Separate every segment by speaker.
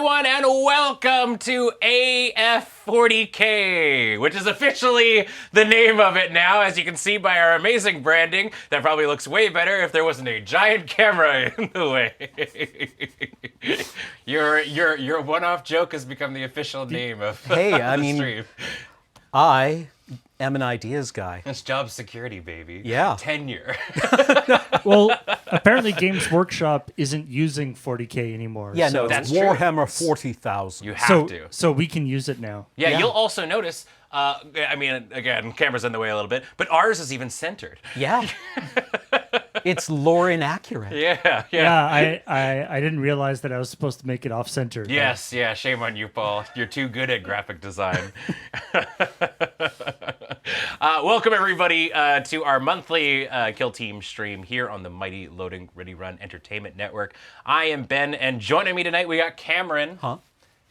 Speaker 1: everyone, and welcome to AF40K, which is officially the name of it now, as you can see by our amazing branding. That probably looks way better if there wasn't a giant camera in the way. Your one-off joke has become the official name of the stream.
Speaker 2: I am an ideas guy.
Speaker 1: It's job security, baby.
Speaker 2: Yeah.
Speaker 1: Tenure.
Speaker 3: Well, apparently Games Workshop isn't using 40K anymore.
Speaker 2: Yeah,
Speaker 3: so,
Speaker 2: no,
Speaker 1: That's
Speaker 2: it's
Speaker 1: true.
Speaker 2: Warhammer 40,000.
Speaker 1: You have to.
Speaker 3: So we can use it now.
Speaker 1: Yeah, you'll also notice, I mean, again, camera's in the way a little bit, but ours is even centered.
Speaker 2: Yeah. It's lore inaccurate.
Speaker 1: Yeah.
Speaker 3: Yeah, I didn't realize that I was supposed to make it off-center.
Speaker 1: Yes, yeah, shame on you, Paul. You're too good at graphic design. Welcome, everybody, to our monthly Kill Team stream here on the mighty Loading Ready Run Entertainment Network. I am Ben, and joining me tonight, we got Cameron.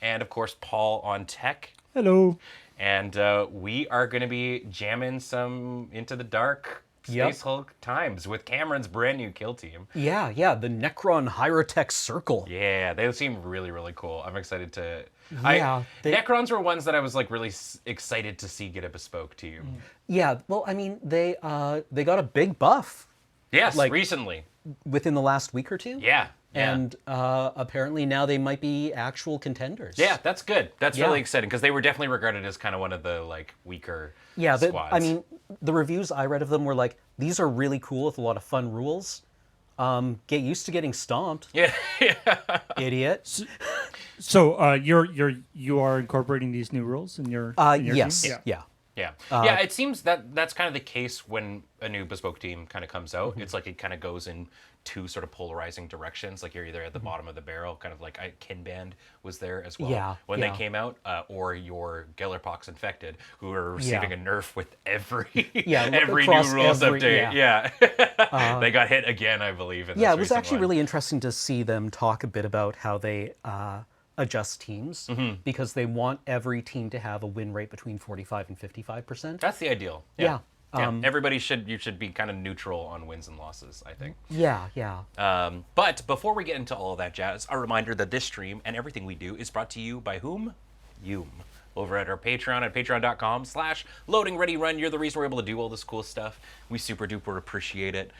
Speaker 1: And, of course, Paul on tech.
Speaker 3: Hello.
Speaker 1: And we are going to be jamming some Into the Dark Space Hulk times with Cameron's brand new Kill Team.
Speaker 2: Yeah, the Necron Hierotek Circle.
Speaker 1: Yeah, they seem really, really cool. I'm excited to...
Speaker 2: Yeah,
Speaker 1: Necrons were ones that I was like really excited to see get a bespoke team.
Speaker 2: Yeah, well, I mean, they got a big buff.
Speaker 1: Yes,
Speaker 2: Like-
Speaker 1: recently.
Speaker 2: Within the last week or two.
Speaker 1: Yeah.
Speaker 2: And apparently now they might be actual contenders.
Speaker 1: Yeah, that's good. That's
Speaker 2: Yeah.
Speaker 1: really exciting because they were definitely regarded as kind of one of the like weaker
Speaker 2: squads.
Speaker 1: squads.
Speaker 2: I mean, the reviews I read of them were like, these are really cool with a lot of fun rules. Get used to getting stomped,
Speaker 1: yeah.
Speaker 2: idiot.
Speaker 3: So you are incorporating these new rules in your in your
Speaker 2: Yes,
Speaker 3: team?
Speaker 2: yeah.
Speaker 1: Yeah, it seems that that's kind of the case when a new bespoke team kind of comes out. It's like it kind of goes in two sort of polarizing directions. Like you're either at the bottom of the barrel, kind of like Kinband was there as well when they came out, or your Gellerpox Infected, who are receiving a nerf with every every new
Speaker 2: across
Speaker 1: rules
Speaker 2: every-
Speaker 1: update. Yeah, they got hit again, I believe. In
Speaker 2: Yeah,
Speaker 1: this
Speaker 2: it was
Speaker 1: recent
Speaker 2: actually
Speaker 1: one.
Speaker 2: really interesting to see them talk a bit about how they adjust teams because they want every team to have a win rate between 45 and 55%.
Speaker 1: That's the ideal.
Speaker 2: Yeah.
Speaker 1: Everybody should be kind of neutral on wins and losses, I think.
Speaker 2: Yeah.
Speaker 1: But before we get into all of that jazz, a reminder that this stream and everything we do is brought to you by whom? You. Over at our Patreon at patreon.com/loadingreadyrun. You're the reason we're able to do all this cool stuff. We super duper appreciate it.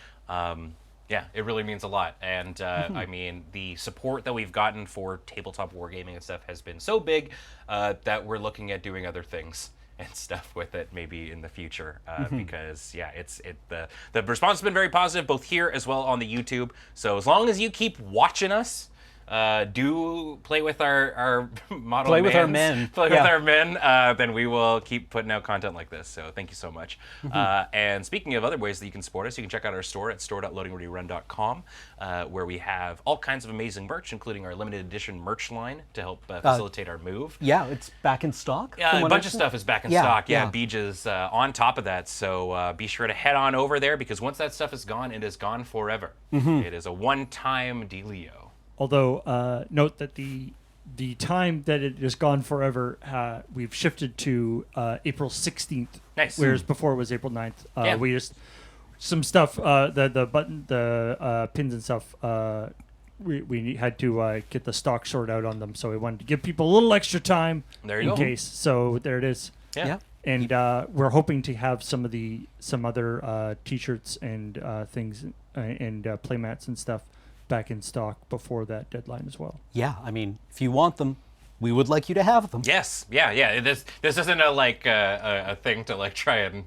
Speaker 1: Yeah, it really means a lot. And I mean, the support that we've gotten for tabletop wargaming and stuff has been so big that we're looking at doing other things and stuff with it maybe in the future because the response has been very positive both here as well on the YouTube. So as long as you keep watching us, do play with our model
Speaker 2: Play with our
Speaker 1: mans,
Speaker 2: men.
Speaker 1: play with our men, then we will keep putting out content like this. So thank you so much. And speaking of other ways that you can support us, you can check out our store at store.loadingreadyrun.com, where we have all kinds of amazing merch, including our limited edition merch line to help facilitate our move.
Speaker 2: Yeah, it's back in stock.
Speaker 1: Yeah, a bunch of stuff is back in stock. Yeah,
Speaker 2: yeah.
Speaker 1: Beej is on top of that. So be sure to head on over there because once that stuff is gone, it is gone forever. It is a one-time dealio.
Speaker 3: Although note that the time that it is gone forever, we've shifted to April 16th.
Speaker 1: Nice.
Speaker 3: Whereas before it was April 9th.
Speaker 1: Yeah.
Speaker 3: We just some stuff, the pins and stuff. We had to get the stock sorted out on them, so we wanted to give people a little extra time
Speaker 1: There you
Speaker 3: in
Speaker 1: go.
Speaker 3: case. So there it is.
Speaker 1: Yeah.
Speaker 3: And we're hoping to have some other T-shirts and things and playmats and stuff back in stock before that deadline as well.
Speaker 2: Yeah, I mean, if you want them, we would like you to have them.
Speaker 1: Yes, yeah. This isn't a thing to like try and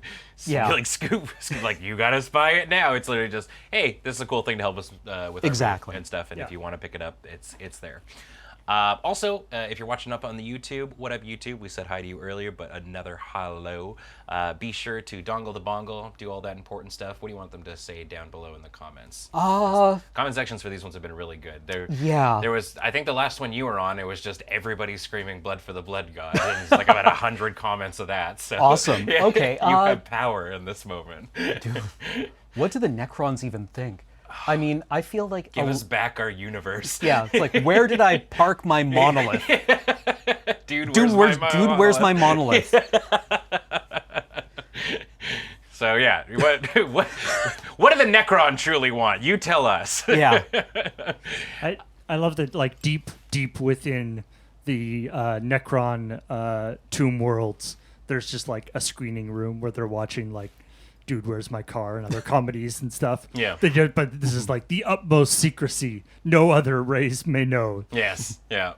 Speaker 1: like scoop like you gotta buy it now. It's literally just, hey, this is a cool thing to help us with our
Speaker 2: Exactly.
Speaker 1: and stuff. And if you want to pick it up, it's there. Also, if you're watching up on the YouTube, what up YouTube? We said hi to you earlier, but another hello. Be sure to dongle the bongle, do all that important stuff. What do you want them to say down below in the comments? Comment sections for these ones have been really good. There was, I think the last one you were on, it was just everybody screaming blood for the blood god. And it's like about 100 comments of that. So
Speaker 2: Awesome. Okay.
Speaker 1: you have power in this moment.
Speaker 2: Dude, what do the Necrons even think? I mean, I feel like...
Speaker 1: Give us back our universe.
Speaker 2: Yeah, it's like, where did I park my monolith?
Speaker 1: Dude,
Speaker 2: where's my monolith?
Speaker 1: So yeah, what do the Necron truly want? You tell us.
Speaker 2: Yeah.
Speaker 3: I love the like deep deep within the Necron tomb worlds, there's just like a screening room where they're watching like Dude, Where's My Car and other comedies and stuff.
Speaker 1: Yeah.
Speaker 3: But this is like the utmost secrecy. No other race may know.
Speaker 1: Yes. Yeah.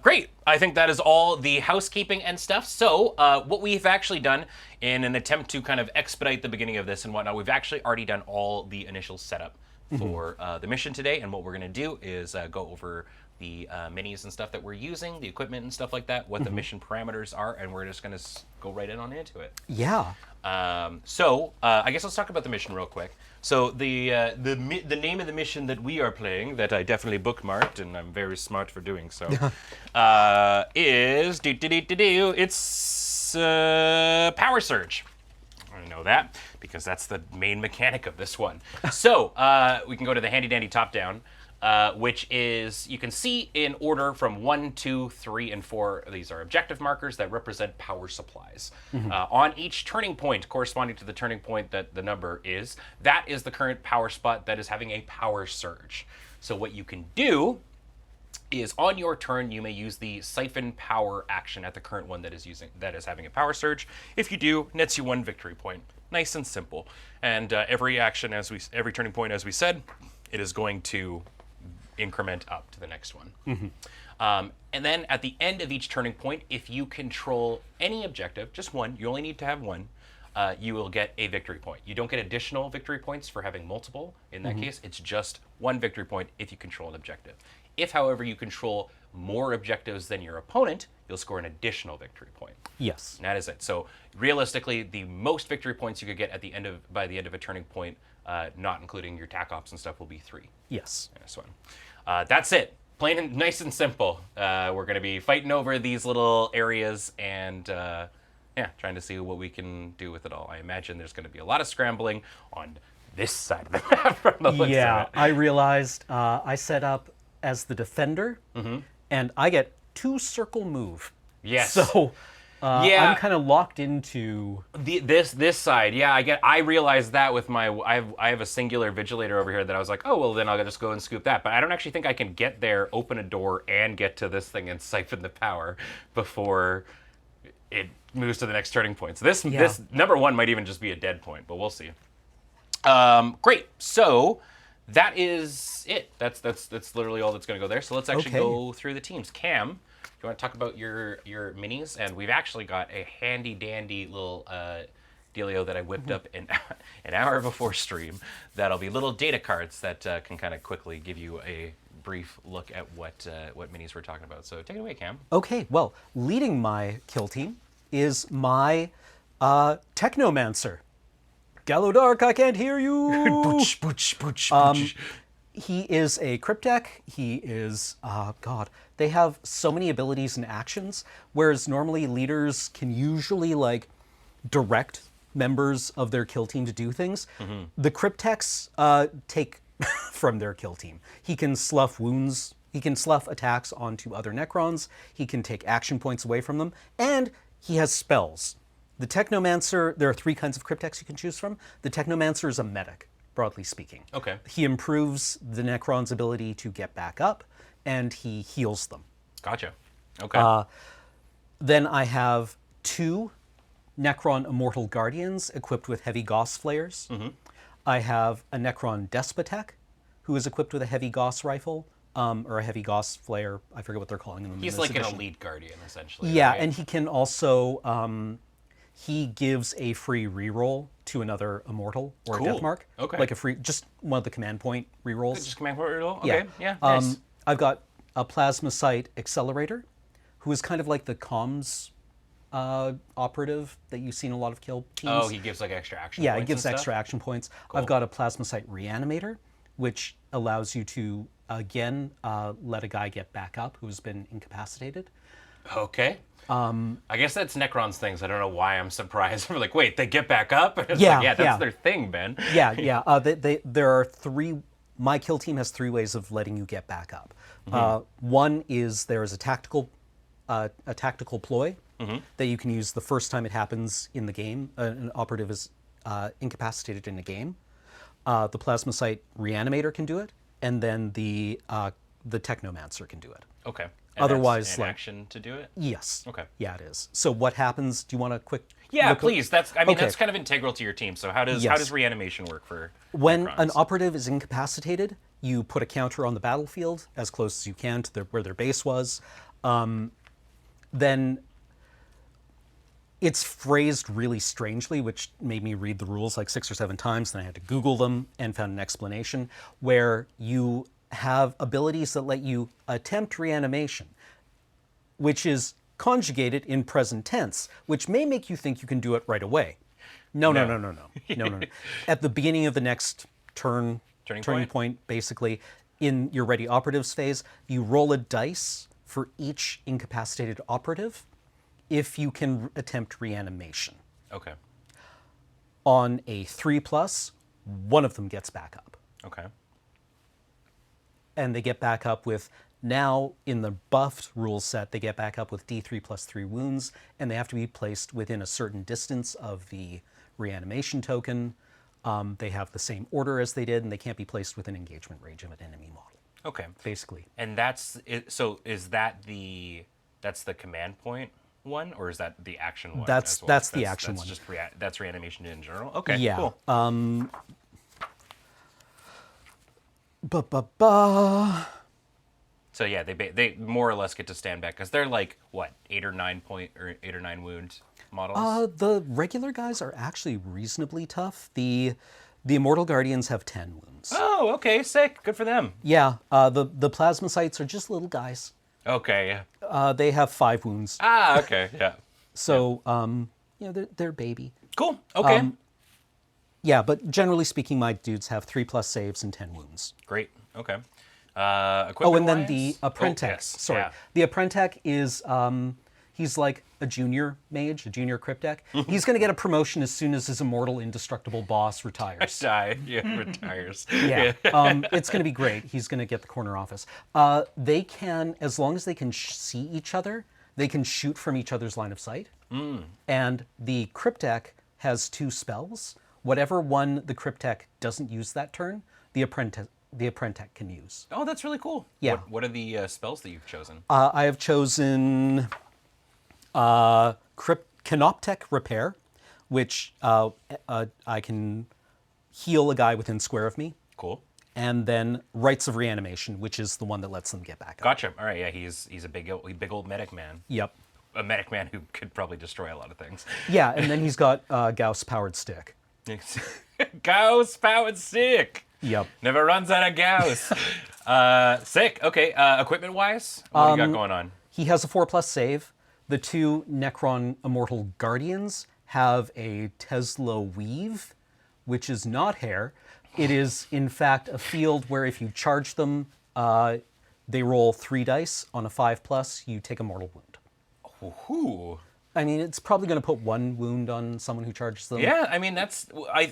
Speaker 1: Great. I think that is all the housekeeping and stuff. So what we've actually done in an attempt to kind of expedite the beginning of this and whatnot, we've actually already done all the initial setup for the mission today. And what we're going to do is go over the minis and stuff that we're using, the equipment and stuff like that, what the mission parameters are, and we're just going to go right in on into it.
Speaker 2: Yeah.
Speaker 1: So I guess let's talk about the mission real quick. So the name of the mission that we are playing, that I definitely bookmarked, and I'm very smart for doing so, is it's Power Surge. I know that because that's the main mechanic of this one. So we can go to the handy dandy top down. Which is, you can see in order from 1, 2, 3, and 4, these are objective markers that represent power supplies. On each turning point, corresponding to the turning point that the number is, that is the current power spot that is having a power surge. So what you can do is on your turn, you may use the siphon power action at the current one that is having a power surge. If you do, nets you 1 victory point. Nice and simple. And every action, every turning point, as we said, it is going to increment up to the next one. And then at the end of each turning point, if you control any objective, just one, you only need to have one, you will get a victory point. You don't get additional victory points for having multiple. In that case, it's just 1 victory point if you control an objective. If, however, you control more objectives than your opponent, you'll score an additional victory point.
Speaker 2: Yes.
Speaker 1: And that is it. So realistically, the most victory points you could get by the end of a turning point, not including your tac ops and stuff, will be 3.
Speaker 2: Yes.
Speaker 1: This one. That's it. Plain and nice and simple. We're going to be fighting over these little areas and trying to see what we can do with it all. I imagine there's going to be a lot of scrambling on this side of the map from the looks of it.
Speaker 2: I realized I set up as the defender, and I get 2 circle move.
Speaker 1: Yes.
Speaker 2: So I'm kind of locked into
Speaker 1: this side. Yeah, I realized that with my I have a singular vigilator over here that I was like, oh well, then I'll just go and scoop that. But I don't actually think I can get there, open a door, and get to this thing and siphon the power before it moves to the next turning point. So this number 1 might even just be a dead point, but we'll see. Great. So that is it. That's literally all that's going to go there. So let's actually go through the teams. Cam, you want to talk about your minis? And we've actually got a handy dandy little dealio that I whipped up an hour before stream. That'll be little data cards that can kind of quickly give you a brief look at what minis we're talking about. So take it away, Cam.
Speaker 2: Okay, well, leading my kill team is my Technomancer. Gallo Dark, I can't hear you.
Speaker 1: Booch, booch, booch, booch.
Speaker 2: He is a Cryptek. He is, God, they have so many abilities and actions, whereas normally leaders can usually like direct members of their kill team to do things. The Crypteks take from their kill team. He can slough wounds. He can slough attacks onto other Necrons. He can take action points away from them, and he has spells. The Technomancer, there are 3 kinds of Crypteks you can choose from. The Technomancer is a medic, broadly speaking.
Speaker 1: Okay.
Speaker 2: He improves the Necron's ability to get back up, and he heals them.
Speaker 1: Gotcha. Okay.
Speaker 2: Then I have 2 Necron Immortal Guardians equipped with heavy Gauss flares. I have a Necron Despotek, who is equipped with a heavy Gauss rifle, or a heavy Gauss flare. I forget what they're calling them.
Speaker 1: He's like an elite guardian, essentially.
Speaker 2: Yeah,
Speaker 1: right?
Speaker 2: and he can also... he gives a free reroll to another immortal or a death mark.
Speaker 1: Okay.
Speaker 2: Like a free, just one of the command point rerolls.
Speaker 1: Just command point reroll? Okay. Yeah. Nice.
Speaker 2: I've got a Plasmacyte Accelerator, who is kind of like the comms operative that you see in a lot of kill teams.
Speaker 1: Oh, he gives like extra action points.
Speaker 2: Yeah, it gives
Speaker 1: and
Speaker 2: extra
Speaker 1: stuff?
Speaker 2: action points.
Speaker 1: Cool.
Speaker 2: I've got a Plasmacyte Reanimator, which allows you to, again, let a guy get back up who's been incapacitated.
Speaker 1: Okay. I guess that's Necron's things. I don't know why I'm surprised. We're like, wait, they get back up? It's that's their thing, Ben.
Speaker 2: There are 3. My kill team has 3 ways of letting you get back up. One is there is a tactical ploy that you can use the first time it happens in the game. An operative is incapacitated in a game. The Plasmacyte Reanimator can do it, and then the the Technomancer can do it.
Speaker 1: Okay. And
Speaker 2: Otherwise,
Speaker 1: that's an
Speaker 2: like-
Speaker 1: action to do it?
Speaker 2: Yes.
Speaker 1: Okay.
Speaker 2: Yeah, it is. So what happens? Do you want a quick?
Speaker 1: Yeah,
Speaker 2: look-
Speaker 1: please. That's
Speaker 2: Okay.
Speaker 1: that's kind of integral to your team. So how does
Speaker 2: Yes.
Speaker 1: reanimation work for
Speaker 2: When
Speaker 1: Necrons?
Speaker 2: an operative is incapacitated, you put a counter on the battlefield as close as you can to where their base was. Then it's phrased really strangely, which made me read the rules like 6 or 7 times. Then I had to Google them and found an explanation where you have abilities that let you attempt reanimation, which is conjugated in present tense, which may make you think you can do it right away. No. At the beginning of the next turning point, basically, in your ready operatives phase, you roll a dice for each incapacitated operative if you can attempt reanimation.
Speaker 1: Okay.
Speaker 2: On a 3+, one of them gets back up.
Speaker 1: Okay.
Speaker 2: And they get back up with, now in the buffed rule set, they get back up with D3 plus 3 wounds, and they have to be placed within a certain distance of the reanimation token. They have the same order as they did, and they can't be placed within engagement range of an enemy model,
Speaker 1: Okay.
Speaker 2: basically.
Speaker 1: And that's it. So is that that's the command point one, or is that the action one?
Speaker 2: That's-
Speaker 1: as well?
Speaker 2: that's the action one.
Speaker 1: Just that's reanimation in general. Okay.
Speaker 2: Yeah.
Speaker 1: Cool. So yeah, they more or less get to stand back because they're like what 8 or 9 wound models.
Speaker 2: The regular guys are actually reasonably tough. The Immortal Guardians have 10 wounds.
Speaker 1: Oh, okay, sick. Good for them.
Speaker 2: Yeah, the Plasmacytes are just little guys.
Speaker 1: Okay. Yeah.
Speaker 2: They have 5 wounds.
Speaker 1: Ah, okay. Yeah.
Speaker 2: So, they're baby.
Speaker 1: Cool. Okay.
Speaker 2: Yeah, but generally speaking, my dudes have 3+ saves and 10 wounds.
Speaker 1: Great. Okay.
Speaker 2: Oh, and then the Apprentech.
Speaker 1: yes.
Speaker 2: Sorry.
Speaker 1: Yeah.
Speaker 2: The Apprentech is, he's like a junior mage, a junior Cryptek. He's going to get a promotion as soon as his immortal indestructible boss retires.
Speaker 1: Retires.
Speaker 2: Yeah. It's going to be great. He's going to get the corner office. They can, as long as they can see each other, they can shoot from each other's line of sight. And the Cryptek has 2 spells. Whatever one the Cryptek doesn't use that turn, the Apprentech can use.
Speaker 1: Oh, that's really cool.
Speaker 2: Yeah.
Speaker 1: What are the spells that you've chosen?
Speaker 2: I have chosen Canoptek Repair, which I can heal a guy within square of me.
Speaker 1: Cool.
Speaker 2: And then Rites of Reanimation, which is the one that lets them get back up.
Speaker 1: Gotcha. All right. Yeah, he's a big old medic man.
Speaker 2: Yep.
Speaker 1: A medic man who could probably destroy a lot of things.
Speaker 2: Yeah, and then he's got Gauss-powered stick.
Speaker 1: Gauss powered stick.
Speaker 2: Yep.
Speaker 1: Never runs out of Gauss. Sick. Okay. Equipment wise, what do you got going on?
Speaker 2: He has a 4+ save. The 2 Necron Immortal Guardians have a Tesla Weave, which is not hair. It is, in fact, a field where if you charge them, they roll 3 dice. On a 5+, you take a mortal wound.
Speaker 1: Ooh.
Speaker 2: I mean, it's probably going to put 1 wound on someone who charges them.
Speaker 1: Yeah, I mean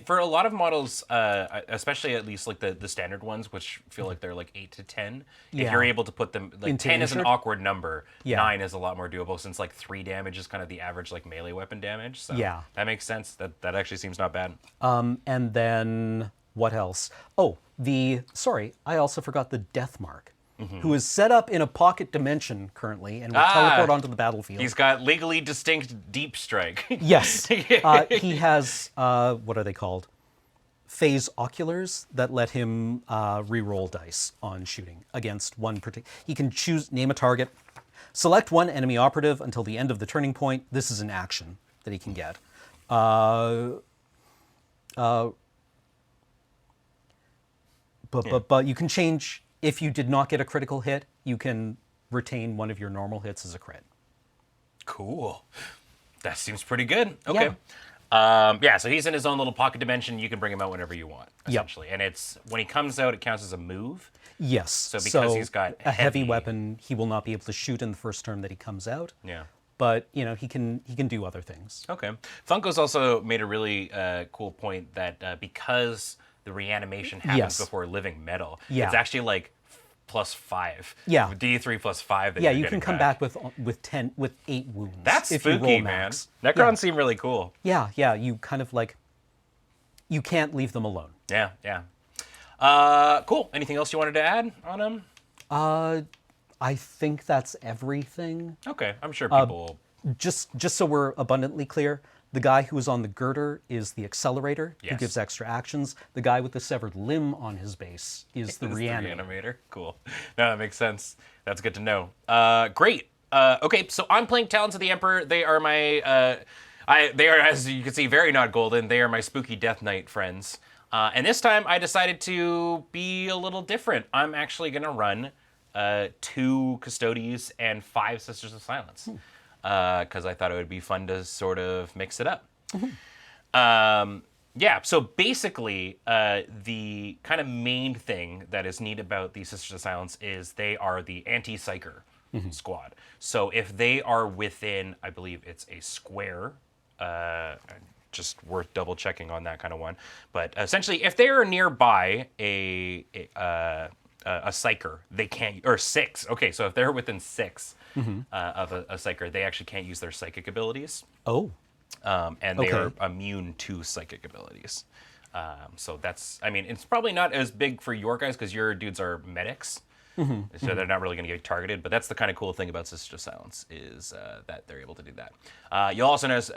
Speaker 1: for a lot of models, especially at least like the standard ones, which feel like they're like 8 to 10. If
Speaker 2: Yeah.
Speaker 1: you're able to put them like
Speaker 2: Into
Speaker 1: 10 is an
Speaker 2: injured?
Speaker 1: awkward number.
Speaker 2: Yeah.
Speaker 1: 9 is a lot more doable since like 3 damage is kind of the average like melee weapon damage. So
Speaker 2: Yeah.
Speaker 1: that makes sense. That actually seems not bad.
Speaker 2: And then, what else? Oh, I also forgot the Death Mark, who is set up in a pocket dimension currently and will teleport onto the battlefield.
Speaker 1: He's got legally distinct deep strike.
Speaker 2: Yes. He has, what are they called? Phase oculars that let him re-roll dice on shooting against one particular. He can name a target, select one enemy operative until the end of the turning point. This is an action that he can get. But you can change, if you did not get a critical hit, you can retain one of your normal hits as a crit.
Speaker 1: Cool. That seems pretty good.
Speaker 2: Yeah.
Speaker 1: Okay. So he's in his own little pocket dimension. You can bring him out whenever you want, essentially. And it's when he comes out, it counts as a move.
Speaker 2: Yes.
Speaker 1: So because he's got
Speaker 2: a heavy
Speaker 1: heavy-
Speaker 2: weapon, he will not be able to shoot in the first turn that he comes out.
Speaker 1: Yeah.
Speaker 2: But he can do other things.
Speaker 1: Okay. Funko's also made a really cool point that because the reanimation happens
Speaker 2: Yes.
Speaker 1: before living metal,
Speaker 2: Yeah.
Speaker 1: it's actually like +5.
Speaker 2: Yeah.
Speaker 1: D3 +5. That
Speaker 2: Yeah,
Speaker 1: you're
Speaker 2: you can
Speaker 1: getting
Speaker 2: come back with 8 wounds.
Speaker 1: That's
Speaker 2: if you roll
Speaker 1: spooky, man.
Speaker 2: max.
Speaker 1: Necrons seem really cool.
Speaker 2: Yeah, you kind of like, you can't leave them alone.
Speaker 1: Yeah. Cool. Anything else you wanted to add on him?
Speaker 2: I think that's everything.
Speaker 1: Okay, I'm sure people will.
Speaker 2: Just so we're abundantly clear, the guy who is on the girder is the accelerator, who
Speaker 1: Yes.
Speaker 2: gives extra actions. The guy with the severed limb on his base is the
Speaker 1: Is the
Speaker 2: reanimator.
Speaker 1: reanimator. Cool. No, that makes sense. That's good to know. Great. Okay, so I'm playing Talons of the Emperor. They are my, they are, as you can see, very not golden. They are my spooky Death Knight friends. And this time I decided to be a little different. I'm actually going to run 2 Custodes and 5 Sisters of Silence. Because I thought it would be fun to sort of mix it up. Yeah, so basically, the kind of main thing that is neat about the Sisters of Silence is they are the anti-psyker squad. So if they are within, I believe it's a square, just worth double checking on that kind of one. But essentially, if they are nearby a psyker, they can't, or 6. Okay, so if they're within 6 of a psyker, they actually can't use their psychic abilities.
Speaker 2: Oh.
Speaker 1: And they are immune to psychic abilities. So that's, I mean, it's probably not as big for your guys because your dudes are medics. So they're not really going to get targeted. But that's the kind of cool thing about Sisters of Silence is that they're able to do that. You'll also notice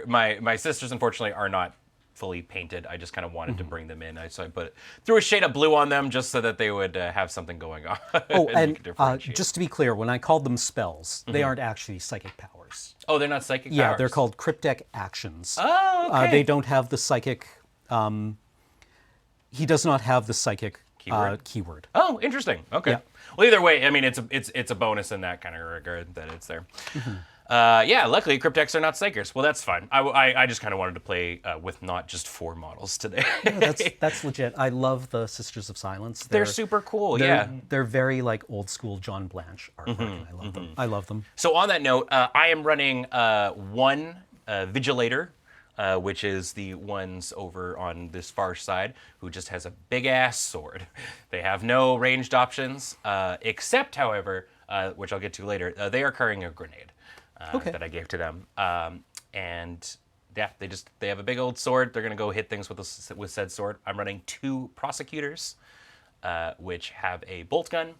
Speaker 1: my sisters, unfortunately, are not fully painted. I just kind of wanted to bring them in. So I threw a shade of blue on them just so that they would have something going on.
Speaker 2: Oh,
Speaker 1: we
Speaker 2: and
Speaker 1: could differentiate.
Speaker 2: just to be clear, when I called them spells, they aren't actually psychic powers.
Speaker 1: Oh, they're not psychic
Speaker 2: Yeah,
Speaker 1: powers?
Speaker 2: they're called cryptic actions.
Speaker 1: Oh, okay.
Speaker 2: They don't have the psychic. He does not have the psychic keyword.
Speaker 1: Oh, interesting. Okay.
Speaker 2: Yeah.
Speaker 1: Well, either way, I mean, it's a bonus in that kind of regard that it's there. Yeah, luckily cryptex are not psychers. Well, that's fine. I just kind of wanted to play with not just 4 models today.
Speaker 2: Yeah, that's legit. I love the Sisters of Silence.
Speaker 1: They're super cool. Yeah.
Speaker 2: They're very like old school John Blanche artwork. And I love them. I love them.
Speaker 1: So on that note, I am running 1 Vigilator, which is the ones over on this far side, who just has a big-ass sword. They have no ranged options, except, however, which I'll get to later, they are carrying a grenade that I gave to them. And yeah, they have a big old sword. They're going to go hit things with said sword. I'm running 2 prosecutors, which have a bolt gun.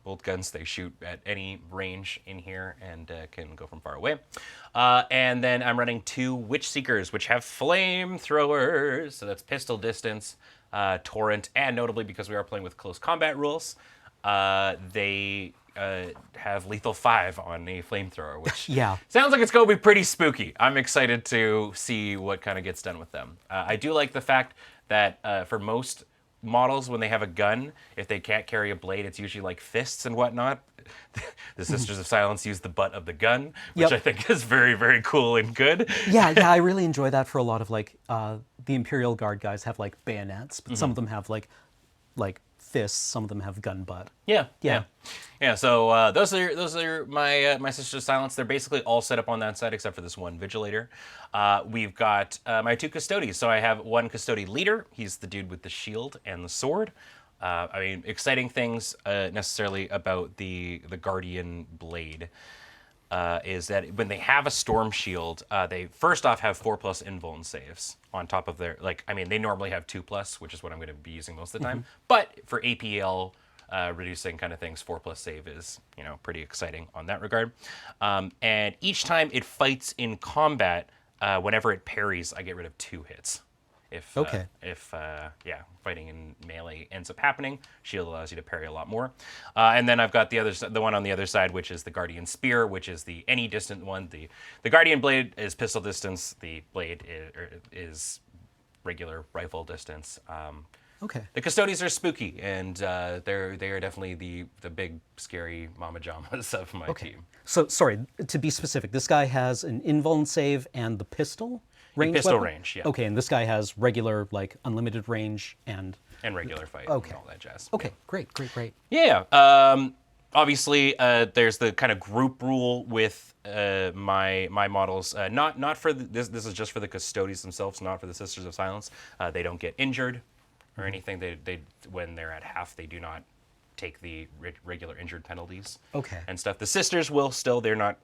Speaker 1: Bolt guns. They shoot at any range in here and can go from far away. And then I'm running 2 Witch Seekers, which have flamethrowers. So that's pistol distance, torrent, and notably because we are playing with close combat rules, they have lethal 5 on a flamethrower, which sounds like it's going to be pretty spooky. I'm excited to see what kind of gets done with them. I do like the fact that for most models, when they have a gun, if they can't carry a blade, it's usually like fists and whatnot. The Sisters of Silence use the butt of the gun, which I think is very, very cool and good.
Speaker 2: Yeah, I really enjoy that for a lot of like the Imperial Guard guys have like bayonets, but some of them have like fists, some of them have gun butt.
Speaker 1: Yeah. So those are my Sisters of Silence. They're basically all set up on that side except for this one Vigilator. We've got my 2 Custodes. So I have 1 Custode leader. He's the dude with the shield and the sword. I mean, exciting things necessarily about the Guardian blade is that when they have a storm shield, they first off have 4+ invuln saves on top of their, like, I mean, they normally have 2+, which is what I'm going to be using most of the time. But for APL reducing kind of things, 4+ save is, pretty exciting on that regard. And each time it fights in combat, whenever it parries, I get rid of 2 hits. If fighting in melee ends up happening, shield allows you to parry a lot more. And then I've got the one on the other side, which is the Guardian Spear, which is the any distant one. The Guardian Blade is pistol distance. The blade is regular rifle distance. The Custodes are spooky, and they are definitely the big scary mama jamas of my team.
Speaker 2: So sorry, to be specific, this guy has an invuln save and the pistol range.
Speaker 1: Pistol
Speaker 2: weapon?
Speaker 1: range, yeah.
Speaker 2: Okay, and this guy has regular like unlimited range and
Speaker 1: regular fight and all that jazz.
Speaker 2: Okay, great.
Speaker 1: Yeah. Obviously, there's the kind of group rule with my models. Not for this. This is just for the Custodes themselves, not for the Sisters of Silence. They don't get injured or anything. They when they're at half, they do not take the regular injured penalties. And stuff. The sisters will still. They're not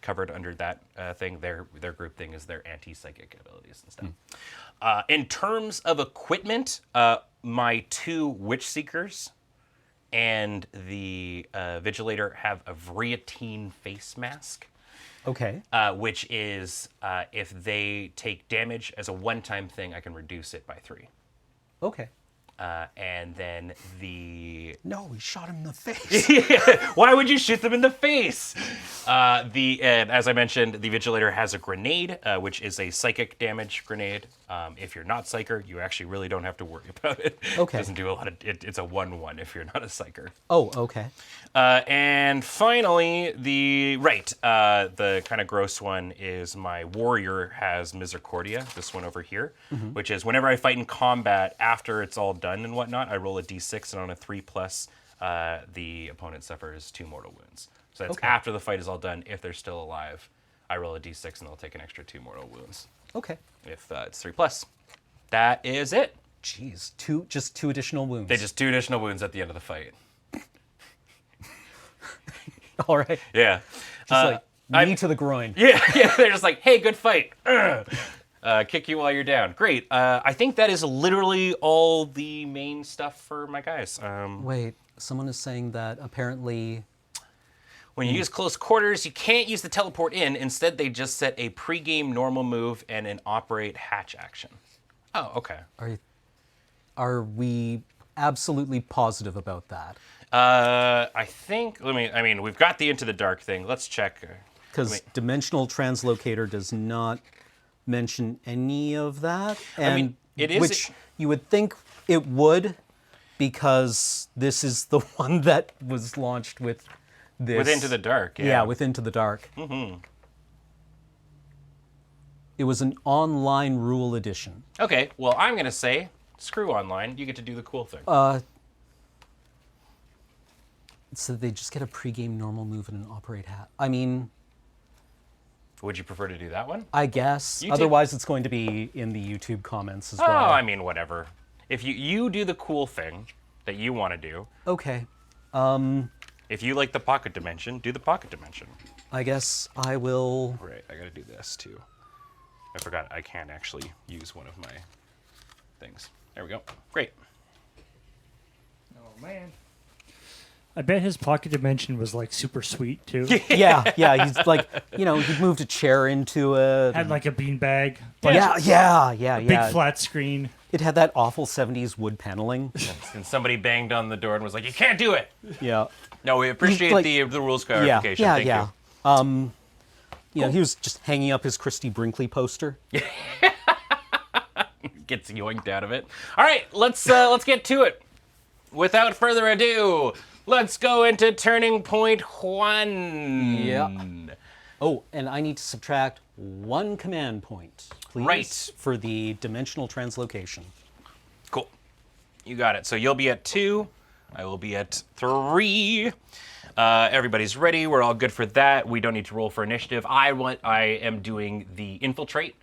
Speaker 1: covered under that thing. Their group thing is their anti-psychic abilities and stuff. In terms of equipment, my 2 Witch Seekers and the Vigilator have a Vriatine face mask,
Speaker 2: Okay.
Speaker 1: which is if they take damage as a one-time thing, I can reduce it by 3.
Speaker 2: Okay.
Speaker 1: And then the
Speaker 2: No, he shot him in the face.
Speaker 1: why would you shoot them in the face? And as I mentioned, the Vigilator has a grenade, which is a psychic damage grenade. If you're not psyker, you actually really don't have to worry about it.
Speaker 2: Okay.
Speaker 1: It doesn't do a lot of. It's a 1/1 if you're not a psyker.
Speaker 2: Oh, okay.
Speaker 1: And finally, the kind of gross one is my warrior has Misericordia, this one over here, which is whenever I fight in combat, after it's all done and whatnot, I roll a d6, and on a 3+, the opponent suffers 2 mortal wounds. So that's
Speaker 2: Okay.
Speaker 1: after the fight is all done. If they're still alive, I roll a d6, and they'll take an extra 2 mortal wounds.
Speaker 2: Okay.
Speaker 1: If it's 3+. That is it.
Speaker 2: Jeez, just two additional wounds.
Speaker 1: They just 2 additional wounds at the end of the fight.
Speaker 2: All right.
Speaker 1: Yeah.
Speaker 2: Just knee to the groin.
Speaker 1: Yeah, they're just like, hey, good fight. Kick you while you're down. Great. I think that is literally all the main stuff for my guys.
Speaker 2: Wait, someone is saying that apparently.
Speaker 1: When you use close quarters, you can't use the teleport in. Instead, they just set a pregame normal move and an operate hatch action. Oh, okay.
Speaker 2: Are we absolutely positive about that?
Speaker 1: I think, we've got the Into the Dark thing. Let's check.
Speaker 2: Because Dimensional Translocator does not mention any of that. And
Speaker 1: it is.
Speaker 2: Which you would think it would, because this is the one that was launched with this.
Speaker 1: With Into the Dark, yeah.
Speaker 2: Yeah, with Into the Dark. Mm-hmm. It was an online rule edition.
Speaker 1: Okay, well, I'm going to say, screw online. You get to do the cool thing.
Speaker 2: So they just get a pregame normal move and an operate hat. I mean,
Speaker 1: Would you prefer to do that one?
Speaker 2: I guess. Otherwise, it's going to be in the YouTube comments as well.
Speaker 1: Oh, I mean, whatever. If you do the cool thing that you want to do.
Speaker 2: Okay.
Speaker 1: If you like the pocket dimension, do the pocket dimension.
Speaker 2: I guess I will.
Speaker 1: Right, I gotta do this too. I forgot I can actually use one of my things. There we go. Great.
Speaker 3: Oh man. I bet his pocket dimension was like super sweet too.
Speaker 2: Yeah. He's like, he moved a chair into it.
Speaker 3: Had like a beanbag.
Speaker 2: Yeah.
Speaker 3: Big flat screen.
Speaker 2: It had that awful 70s wood paneling.
Speaker 1: And somebody banged on the door and was like, "You can't do it."
Speaker 2: Yeah.
Speaker 1: No, we appreciate the rules clarification. Thank you.
Speaker 2: He was just hanging up his Christy Brinkley poster.
Speaker 1: Gets yoinked out of it. All right, let's get to it. Without further ado, let's go into turning point 1.
Speaker 2: Yeah. Oh, and I need to subtract 1 command point, please.
Speaker 1: Right.
Speaker 2: For the dimensional translocation.
Speaker 1: Cool. You got it. So you'll be at 2. I will be at 3. Everybody's ready. We're all good for that. We don't need to roll for initiative. I am doing the infiltrate,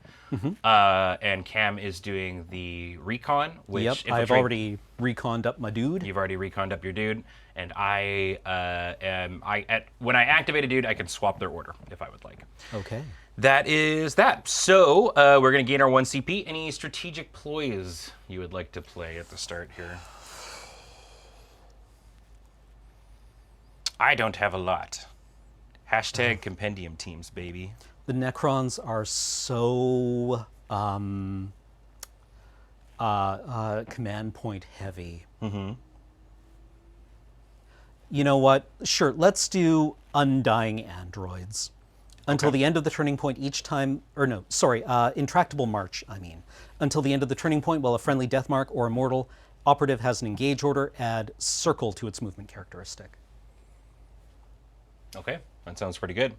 Speaker 1: and Cam is doing the recon. Which
Speaker 2: I've already reconned up my dude.
Speaker 1: You've already reconned up your dude, and when I activate a dude, I can swap their order if I would like.
Speaker 2: Okay.
Speaker 1: That is that. So we're gonna gain our 1 CP. Any strategic ploys you would like to play at the start here? I don't have a lot. Hashtag compendium teams, baby.
Speaker 2: The Necrons are so command point heavy. Mm-hmm. You know what? Sure, let's do undying androids. Until the end of the turning point each time, intractable march, I mean. Until the end of the turning point, while a friendly death mark or a mortal operative has an engage order, add circle to its movement characteristic.
Speaker 1: Okay, that sounds pretty good.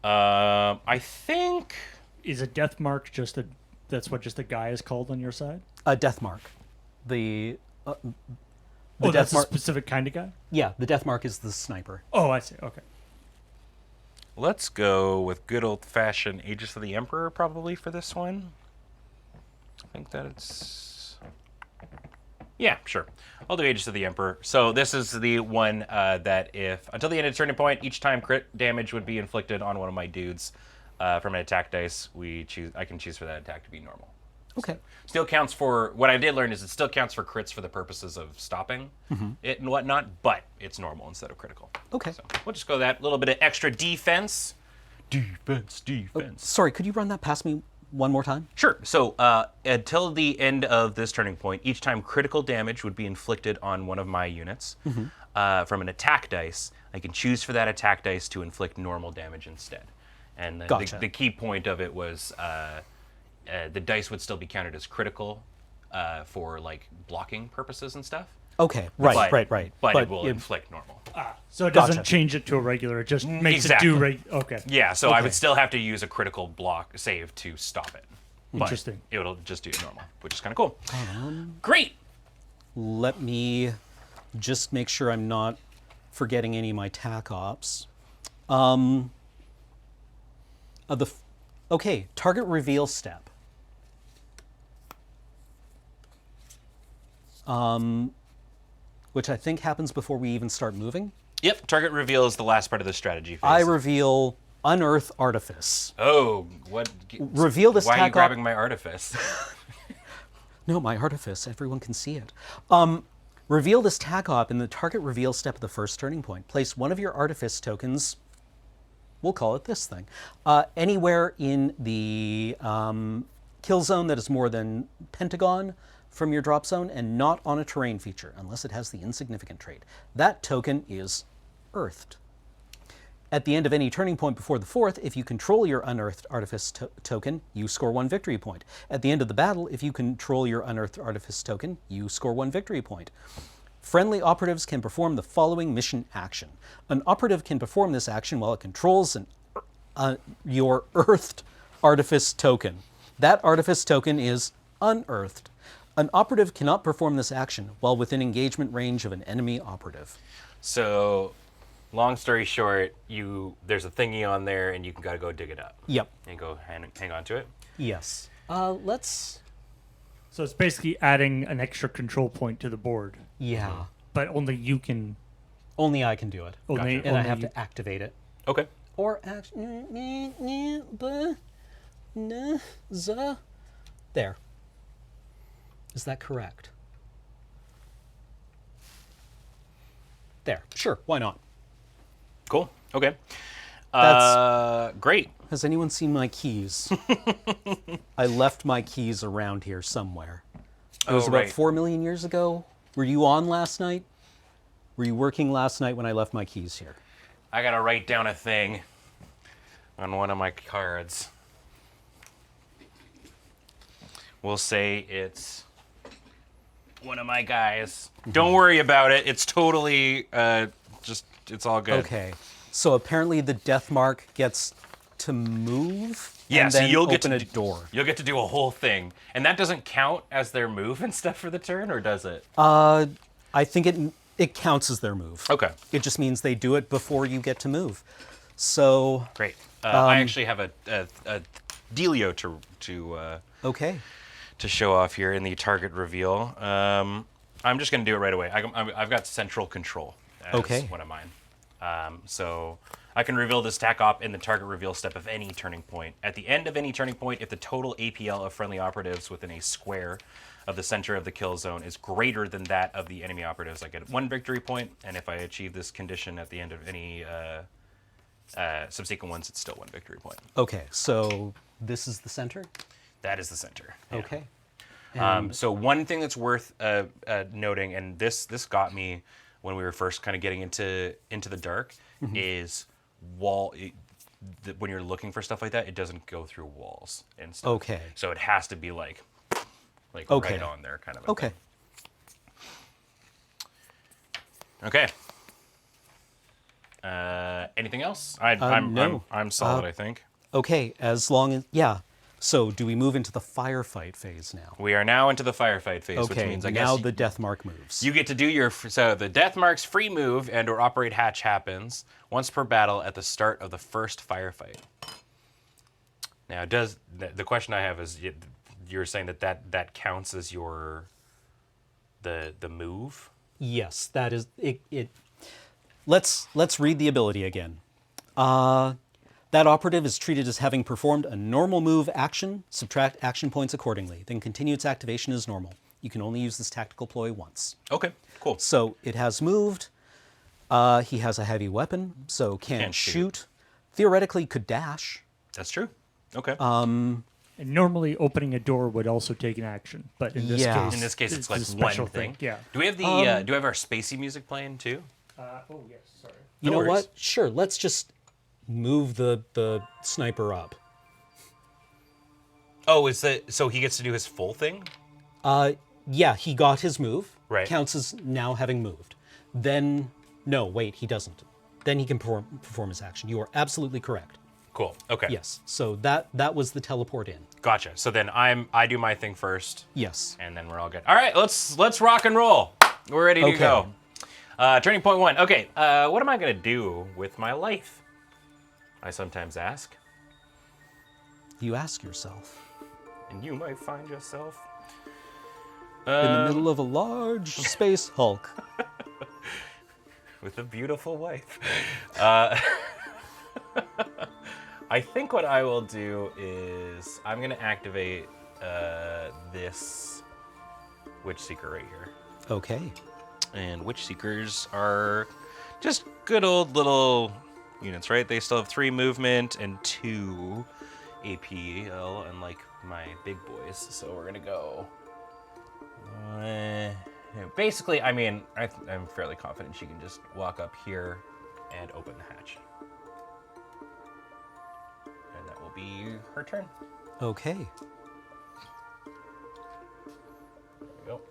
Speaker 1: I think...
Speaker 3: Is a death mark that's what just a guy is called on your side?
Speaker 2: A death mark. The
Speaker 3: that's a specific kind of guy?
Speaker 2: Yeah, the death mark is the sniper.
Speaker 3: Oh, I see. Okay.
Speaker 1: Let's go with good old-fashioned Aegis of the Emperor probably for this one. I think that it's... Yeah, sure. I'll do Aegis of the Emperor. So this is the one that if, until the end of the turning point, each time crit damage would be inflicted on one of my dudes from an attack dice, I can choose for that attack to be normal.
Speaker 2: Okay.
Speaker 1: Still counts for, what I did learn is it still counts for crits for the purposes of stopping it and whatnot, but it's normal instead of critical.
Speaker 2: Okay.
Speaker 1: So we'll just go that little bit of extra defense. Defense.
Speaker 2: Sorry, could you run that past me one more time?
Speaker 1: Sure. So until the end of this turning point, each time critical damage would be inflicted on one of my units from an attack dice, I can choose for that attack dice to inflict normal damage instead. And
Speaker 2: Gotcha.
Speaker 1: the key point of it was the dice would still be counted as critical for like blocking purposes and stuff.
Speaker 2: Okay, right.
Speaker 1: But it will inflict normal.
Speaker 3: So it doesn't
Speaker 2: Gotcha.
Speaker 3: change it to a regular. It just makes
Speaker 1: Exactly.
Speaker 3: it do okay.
Speaker 1: Yeah, so I
Speaker 2: Okay.
Speaker 1: would still have to use a critical block save to stop it. But
Speaker 3: Interesting.
Speaker 1: it'll just do normal, which is kind of cool. Great.
Speaker 2: Let me just make sure I'm not forgetting any of my tac ops. Okay, target reveal step. Which I think happens before we even start moving.
Speaker 1: Yep, target reveal is the last part of the strategy phase.
Speaker 2: I reveal Unearth Artifice.
Speaker 1: Oh, what?
Speaker 2: Reveal this
Speaker 1: Why are you
Speaker 2: tac op-
Speaker 1: grabbing my artifice?
Speaker 2: No, my artifice. Everyone can see it. Reveal this tac op in the target reveal step of the first turning point. Place one of your artifice tokens, we'll call it this thing, anywhere in the kill zone that is more than pentagon from your drop zone and not on a terrain feature, unless it has the insignificant trait. That token is earthed. At the end of any turning point before the fourth, if you control your unearthed artifice token, you score 1 victory point. At the end of the battle, if you control your unearthed artifice token, you score 1 victory point. Friendly operatives can perform the following mission action. An operative can perform this action while it controls your earthed artifice token. That artifice token is unearthed. An operative cannot perform this action while within engagement range of an enemy operative.
Speaker 1: So, long story short, there's a thingy on there, and you gotta go dig it up.
Speaker 2: Yep.
Speaker 1: And go hang on to it.
Speaker 2: Yes. Let's...
Speaker 3: So it's basically adding an extra control point to the board,
Speaker 2: Yeah.
Speaker 3: but only you can.
Speaker 2: Only I can do it.
Speaker 3: Only,
Speaker 2: And I
Speaker 3: only
Speaker 2: have
Speaker 3: you-
Speaker 2: to activate it.
Speaker 1: Okay.
Speaker 2: Or there. Is that correct? There. Sure. Why not?
Speaker 1: Cool. Okay.
Speaker 2: That's-
Speaker 1: Great.
Speaker 2: Has anyone seen my keys? I left my keys around here somewhere. It was about
Speaker 1: right.
Speaker 2: 4 million years ago. Were you on last night? Were you working last night when I left my keys here?
Speaker 1: I gotta write down a thing on one of my cards. We'll say it's one of my guys. Don't worry about it. It's totally it's all good.
Speaker 2: Okay. So apparently the death mark gets to move
Speaker 1: Yeah,
Speaker 2: and
Speaker 1: so
Speaker 2: then
Speaker 1: you'll get
Speaker 2: open
Speaker 1: to
Speaker 2: a
Speaker 1: do-
Speaker 2: door.
Speaker 1: You'll get to do a whole thing, and that doesn't count as their move and stuff for the turn, or does it?
Speaker 2: I think it counts as their move.
Speaker 1: Okay,
Speaker 2: It just means they do it before you get to move. So,
Speaker 1: great. I actually have a dealio
Speaker 2: okay.
Speaker 1: to show off here in the target reveal. I'm just going to do it right away. I've got central control as
Speaker 2: Okay.
Speaker 1: one of mine. So I can reveal this tac op in the target reveal step of any turning point. At the end of any turning point, if the total APL of friendly operatives within a square of the center of the kill zone is greater than that of the enemy operatives, I get 1 victory point, and if I achieve this condition at the end of any subsequent ones, it's still 1 victory point.
Speaker 2: Okay. So this is the center.
Speaker 1: That is the center. Yeah.
Speaker 2: Okay.
Speaker 1: So one thing that's worth noting, and this got me when we were first kind of getting into the dark, is when you're looking for stuff like that, it doesn't go through walls and stuff.
Speaker 2: Okay.
Speaker 1: So it has to be like
Speaker 2: Okay.
Speaker 1: right on there, kind of.
Speaker 2: Okay.
Speaker 1: Okay. Anything else?
Speaker 2: No.
Speaker 1: I'm solid. I think
Speaker 2: Okay. As long as So do we move into the firefight phase now?
Speaker 1: we are now into the firefight phase, which
Speaker 2: Okay.
Speaker 1: means I
Speaker 2: Now
Speaker 1: guess
Speaker 2: the death mark moves.
Speaker 1: you get to do so the death mark's free move and or operate hatch happens once per battle at the start of the first firefight. Now, the question I have is you're saying that counts as the move?
Speaker 2: Yes, that is it. Let's read the ability again. That operative is treated as having performed a normal move action, subtract action points accordingly, then continue its activation as normal. You can only use this tactical ploy once.
Speaker 1: Okay, cool.
Speaker 2: So it has moved. He has a heavy weapon, so can't shoot. Theoretically, could dash.
Speaker 1: That's true. Okay.
Speaker 3: And normally, opening a door would also take an action, but in this
Speaker 2: Yeah.
Speaker 3: case,
Speaker 1: In this case, it's
Speaker 3: a
Speaker 1: like
Speaker 3: special
Speaker 1: one thing.
Speaker 3: Yeah.
Speaker 1: Do we have the do we have our spacey music playing too?
Speaker 3: Oh yes, sorry.
Speaker 2: You
Speaker 1: No
Speaker 2: know
Speaker 1: worries.
Speaker 2: what? Sure, let's just move the sniper up.
Speaker 1: Oh, is that so? He gets to do his full thing.
Speaker 2: Yeah, he got his move.
Speaker 1: Right.
Speaker 2: Counts as now having moved. Then, no, wait, he doesn't. Then he can perform his action. You are absolutely correct.
Speaker 1: Cool. Okay.
Speaker 2: Yes. So that was the teleport in.
Speaker 1: Gotcha. So then I do my thing first,
Speaker 2: Yes.
Speaker 1: and then we're all good. All right, let's rock and roll. We're ready to
Speaker 2: Okay.
Speaker 1: go. Turning point 1. Okay. What am I gonna do with my life? I sometimes ask,
Speaker 2: You ask yourself.
Speaker 1: and you might find yourself
Speaker 2: In the middle of a large space Hulk.
Speaker 1: with a beautiful wife. I think what I will do is I'm gonna activate this Witch Seeker right here.
Speaker 2: Okay.
Speaker 1: And Witch Seekers are just good old little units, right? They still have 3 movement and 2 APL, unlike my big boys. So we're gonna go. Basically, I mean, I'm fairly confident she can just walk up here and open the hatch. And that will be her turn.
Speaker 2: Okay.
Speaker 1: There we go.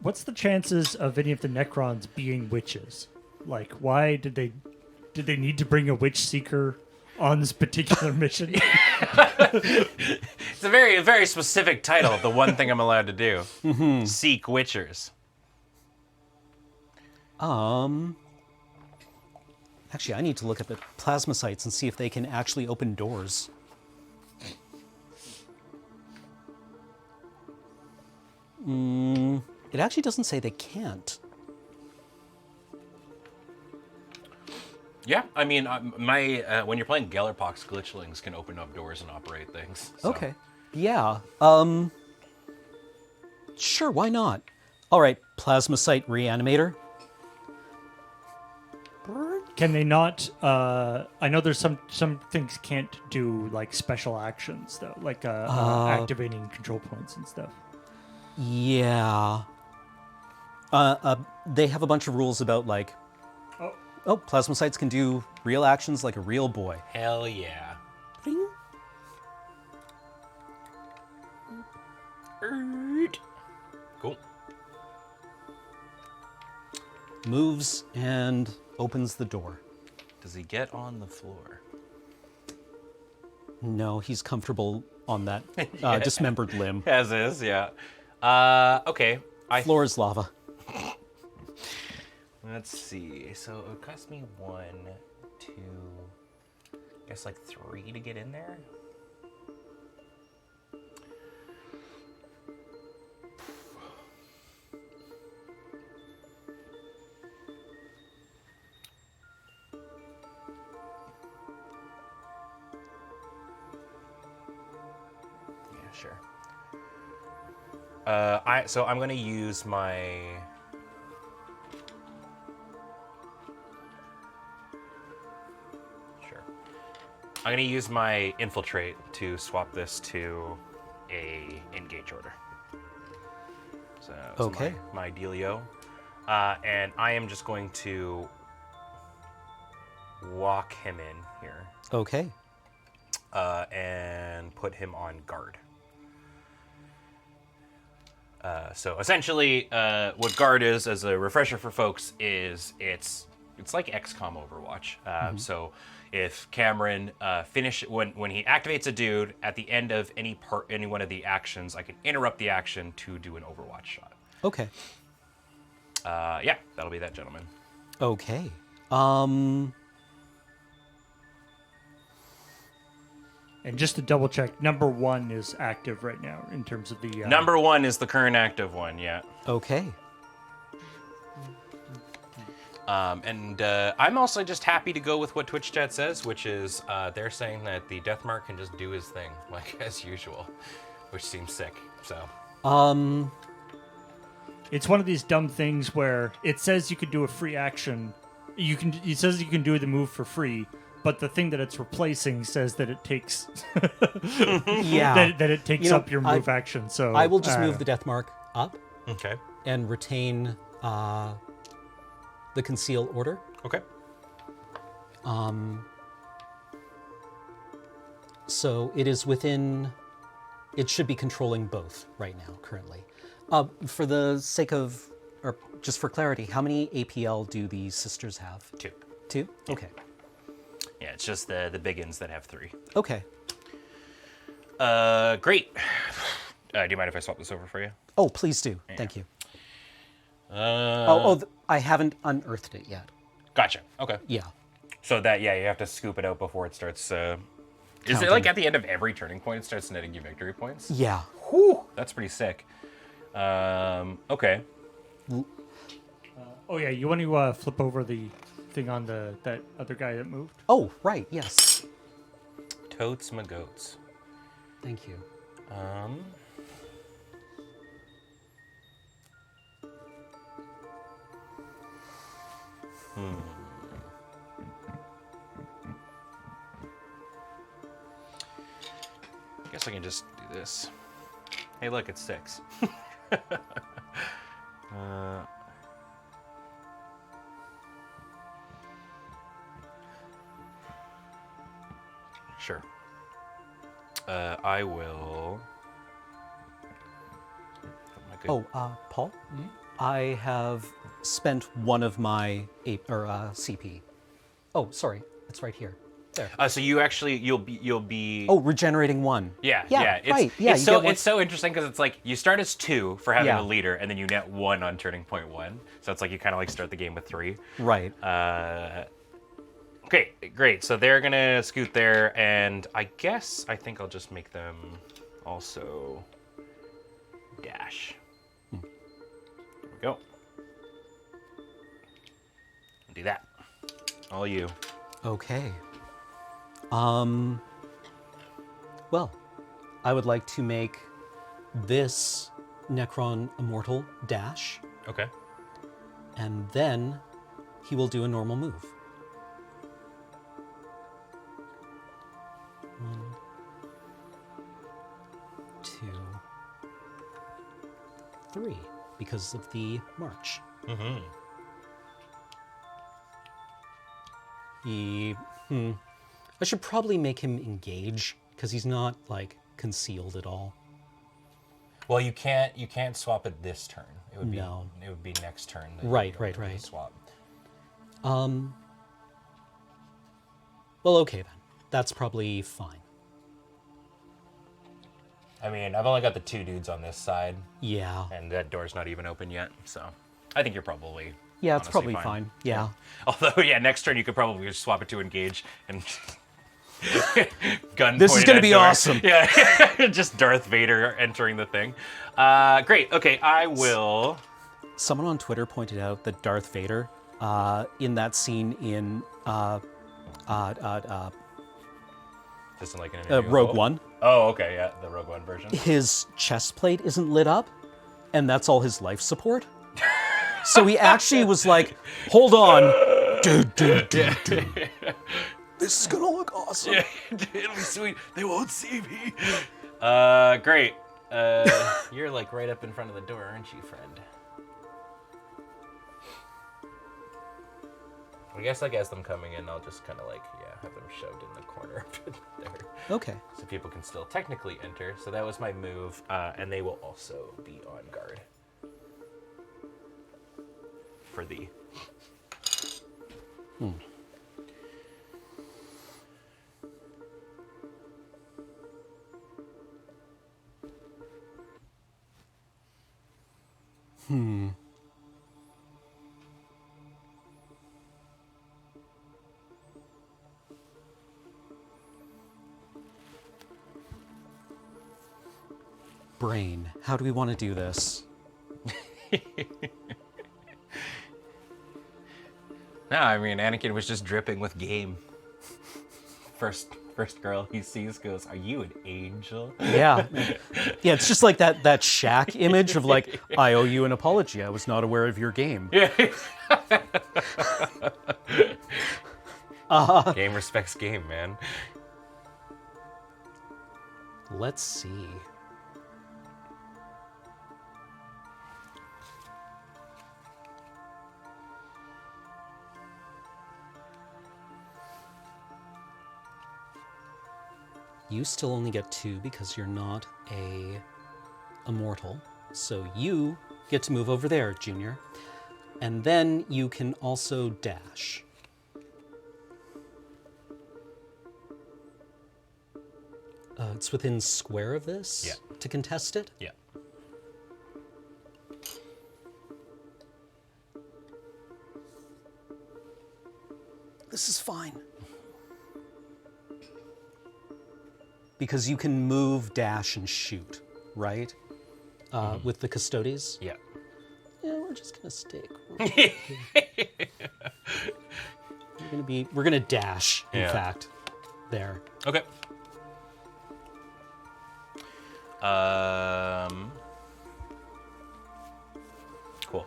Speaker 3: What's the chances of any of the Necrons being witches? Like, why did they need to bring a witch seeker on this particular mission?
Speaker 1: It's a very specific title, the one thing I'm allowed to do. Seek Witchers.
Speaker 2: Actually, I need to look at the plasma sites and see if they can actually open doors. It actually doesn't say they can't.
Speaker 1: Yeah, I mean, when you're playing Gellerpox, glitchlings can open up doors and operate things. So.
Speaker 2: Okay. Yeah. Sure, why not? All right, plasma site reanimator.
Speaker 3: Can they not? I know there's some things can't do like special actions though, like activating control points and stuff.
Speaker 2: Yeah. They have a bunch of rules about like, oh, plasma sites can do real actions like a real boy.
Speaker 1: Hell yeah.
Speaker 2: Ring.
Speaker 1: Cool.
Speaker 2: Moves and opens the door.
Speaker 1: Does he get on the floor?
Speaker 2: No, he's comfortable on that dismembered limb.
Speaker 1: As is, yeah. Okay.
Speaker 2: Floor is lava.
Speaker 1: Let's see. So it would cost me 1, 2, I guess like 3 to get in there. Yeah, sure. So I'm gonna use my. Sure. I'm gonna use my infiltrate to swap this to a engage order. So
Speaker 2: Okay.
Speaker 1: my dealio, and I am just going to walk him in here
Speaker 2: Okay.
Speaker 1: and put him on guard. So essentially, what guard is, as a refresher for folks, is it's like XCOM Overwatch. So if Cameron when he activates a dude at the end of any one of the actions, I can interrupt the action to do an Overwatch shot.
Speaker 2: Okay.
Speaker 1: Yeah, that'll be that, gentleman.
Speaker 2: Okay.
Speaker 3: And just to double check, number 1 is active right now in terms of the
Speaker 1: Number 1 is the current active one. Yeah.
Speaker 2: Okay.
Speaker 1: And I'm also just happy to go with what Twitch chat says, which is they're saying that the Deathmark can just do his thing, like as usual, which seems sick. So.
Speaker 3: It's one of these dumb things where it says you can do a free action. It says you can do the move for free, but the thing that it's replacing says that it takes
Speaker 2: Yeah.
Speaker 3: that it takes up your move action. So
Speaker 2: I will just move the death mark up
Speaker 1: Okay.
Speaker 2: and retain the conceal order.
Speaker 1: Okay.
Speaker 2: So it is within. It should be controlling both right now, currently. For the sake of, or just for clarity, how many APL do the sisters have?
Speaker 1: 2.
Speaker 2: 2? Okay.
Speaker 1: Yeah, it's just the big ins that have 3.
Speaker 2: Okay.
Speaker 1: Great. Do you mind if I swap this over for you?
Speaker 2: Oh, please do. Thank you.
Speaker 1: Uh,
Speaker 2: I haven't unearthed it yet.
Speaker 1: Gotcha. Okay.
Speaker 2: Yeah.
Speaker 1: So that, yeah, you have to scoop it out before it starts. Is it
Speaker 2: Counting.
Speaker 1: like at the end of every turning point, it starts netting you victory points?
Speaker 2: Yeah.
Speaker 1: Whew, that's pretty sick. Okay.
Speaker 3: oh yeah, you want to flip over the thing on that other guy that moved?
Speaker 2: Oh, right. Yes.
Speaker 1: Totes my goats.
Speaker 2: Thank you.
Speaker 1: I guess I can just do this. Hey, look, it's 6. Sure. I will.
Speaker 2: Oh, Paul? I have spent one of my CP. Oh, sorry. It's right here. There.
Speaker 1: So you actually you'll be.
Speaker 2: Oh, regenerating 1.
Speaker 1: Yeah.
Speaker 2: It's, right.
Speaker 1: Yeah.
Speaker 2: It's so
Speaker 1: it's so interesting because it's like you start as 2 for having
Speaker 2: Yeah.
Speaker 1: a leader, and then you net 1 on turning point 1. So it's like you kind of like start the game with 3.
Speaker 2: Right.
Speaker 1: Okay, great. So they're gonna scoot there, and I think I'll just make them also dash. There we go. Do that. All you.
Speaker 2: Okay. Well, I would like to make this Necron Immortal dash,
Speaker 1: Okay.
Speaker 2: and then he will do a normal move. 1, 2, 3, because of the march.
Speaker 1: Mm-hmm.
Speaker 2: I should probably make him engage, because he's not, like, concealed at all.
Speaker 1: Well, you can't swap it this turn. It would be
Speaker 2: No.
Speaker 1: It would be next turn. That
Speaker 2: Right,
Speaker 1: you
Speaker 2: right,
Speaker 1: would
Speaker 2: right.
Speaker 1: Swap.
Speaker 2: Well, okay then. That's probably fine.
Speaker 1: I mean, I've only got the 2 dudes on this side,
Speaker 2: Yeah.
Speaker 1: and that door's not even open yet. So, I think you're probably.
Speaker 2: Yeah, it's
Speaker 1: honestly
Speaker 2: probably fine. Yeah.
Speaker 1: Although, yeah, next turn you could probably just swap it to engage and gun.
Speaker 2: This is
Speaker 1: pointed
Speaker 2: gonna
Speaker 1: at
Speaker 2: be
Speaker 1: Darth.
Speaker 2: awesome.
Speaker 1: Yeah, just Darth Vader entering the thing. Great. Okay, I will.
Speaker 2: Someone on Twitter pointed out that Darth Vader, in that scene in
Speaker 1: Just like an
Speaker 2: Rogue One,
Speaker 1: Oh, okay, yeah, the Rogue One version.
Speaker 2: his chest plate isn't lit up, and that's all his life support. So he actually was like, hold on. Dude. This is gonna look awesome.
Speaker 1: Yeah, it'll be sweet. They won't see me. Great. You're like right up in front of the door, aren't you, friend? I guess as them coming in, I'll just kind of like, have them shoved in the corner there.
Speaker 2: Okay.
Speaker 1: So people can still technically enter. So that was my move, and they will also be on guard for thee.
Speaker 2: Brain, how do we want to do this?
Speaker 1: No, I mean, Anakin was just dripping with game. First girl he sees goes, "Are you an angel?"
Speaker 2: Yeah. Yeah, it's just like that Shaq image of like, I owe you an apology. I was not aware of your game.
Speaker 1: Yeah. Game respects game, man.
Speaker 2: Let's see. You still only get 2 because you're not a immortal. So you get to move over there, Junior. And then you can also dash. It's within square of this to contest it.
Speaker 1: Yeah.
Speaker 2: This is fine. Because you can move, dash, and shoot, right? With the Custodes.
Speaker 1: Yeah.
Speaker 2: Yeah, we're just gonna stick. We're gonna dash, in fact, there.
Speaker 1: Okay. Cool.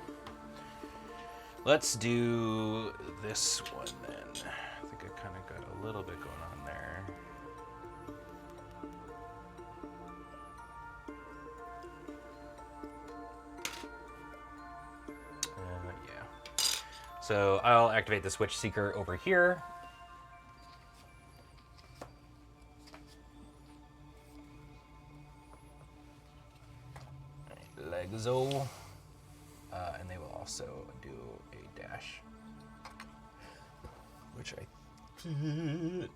Speaker 1: Let's do this one then. I think I kind of got a little bit going on there. Yeah. So I'll activate the Switch Seeker over here. Legzo. And they will also do a dash. Which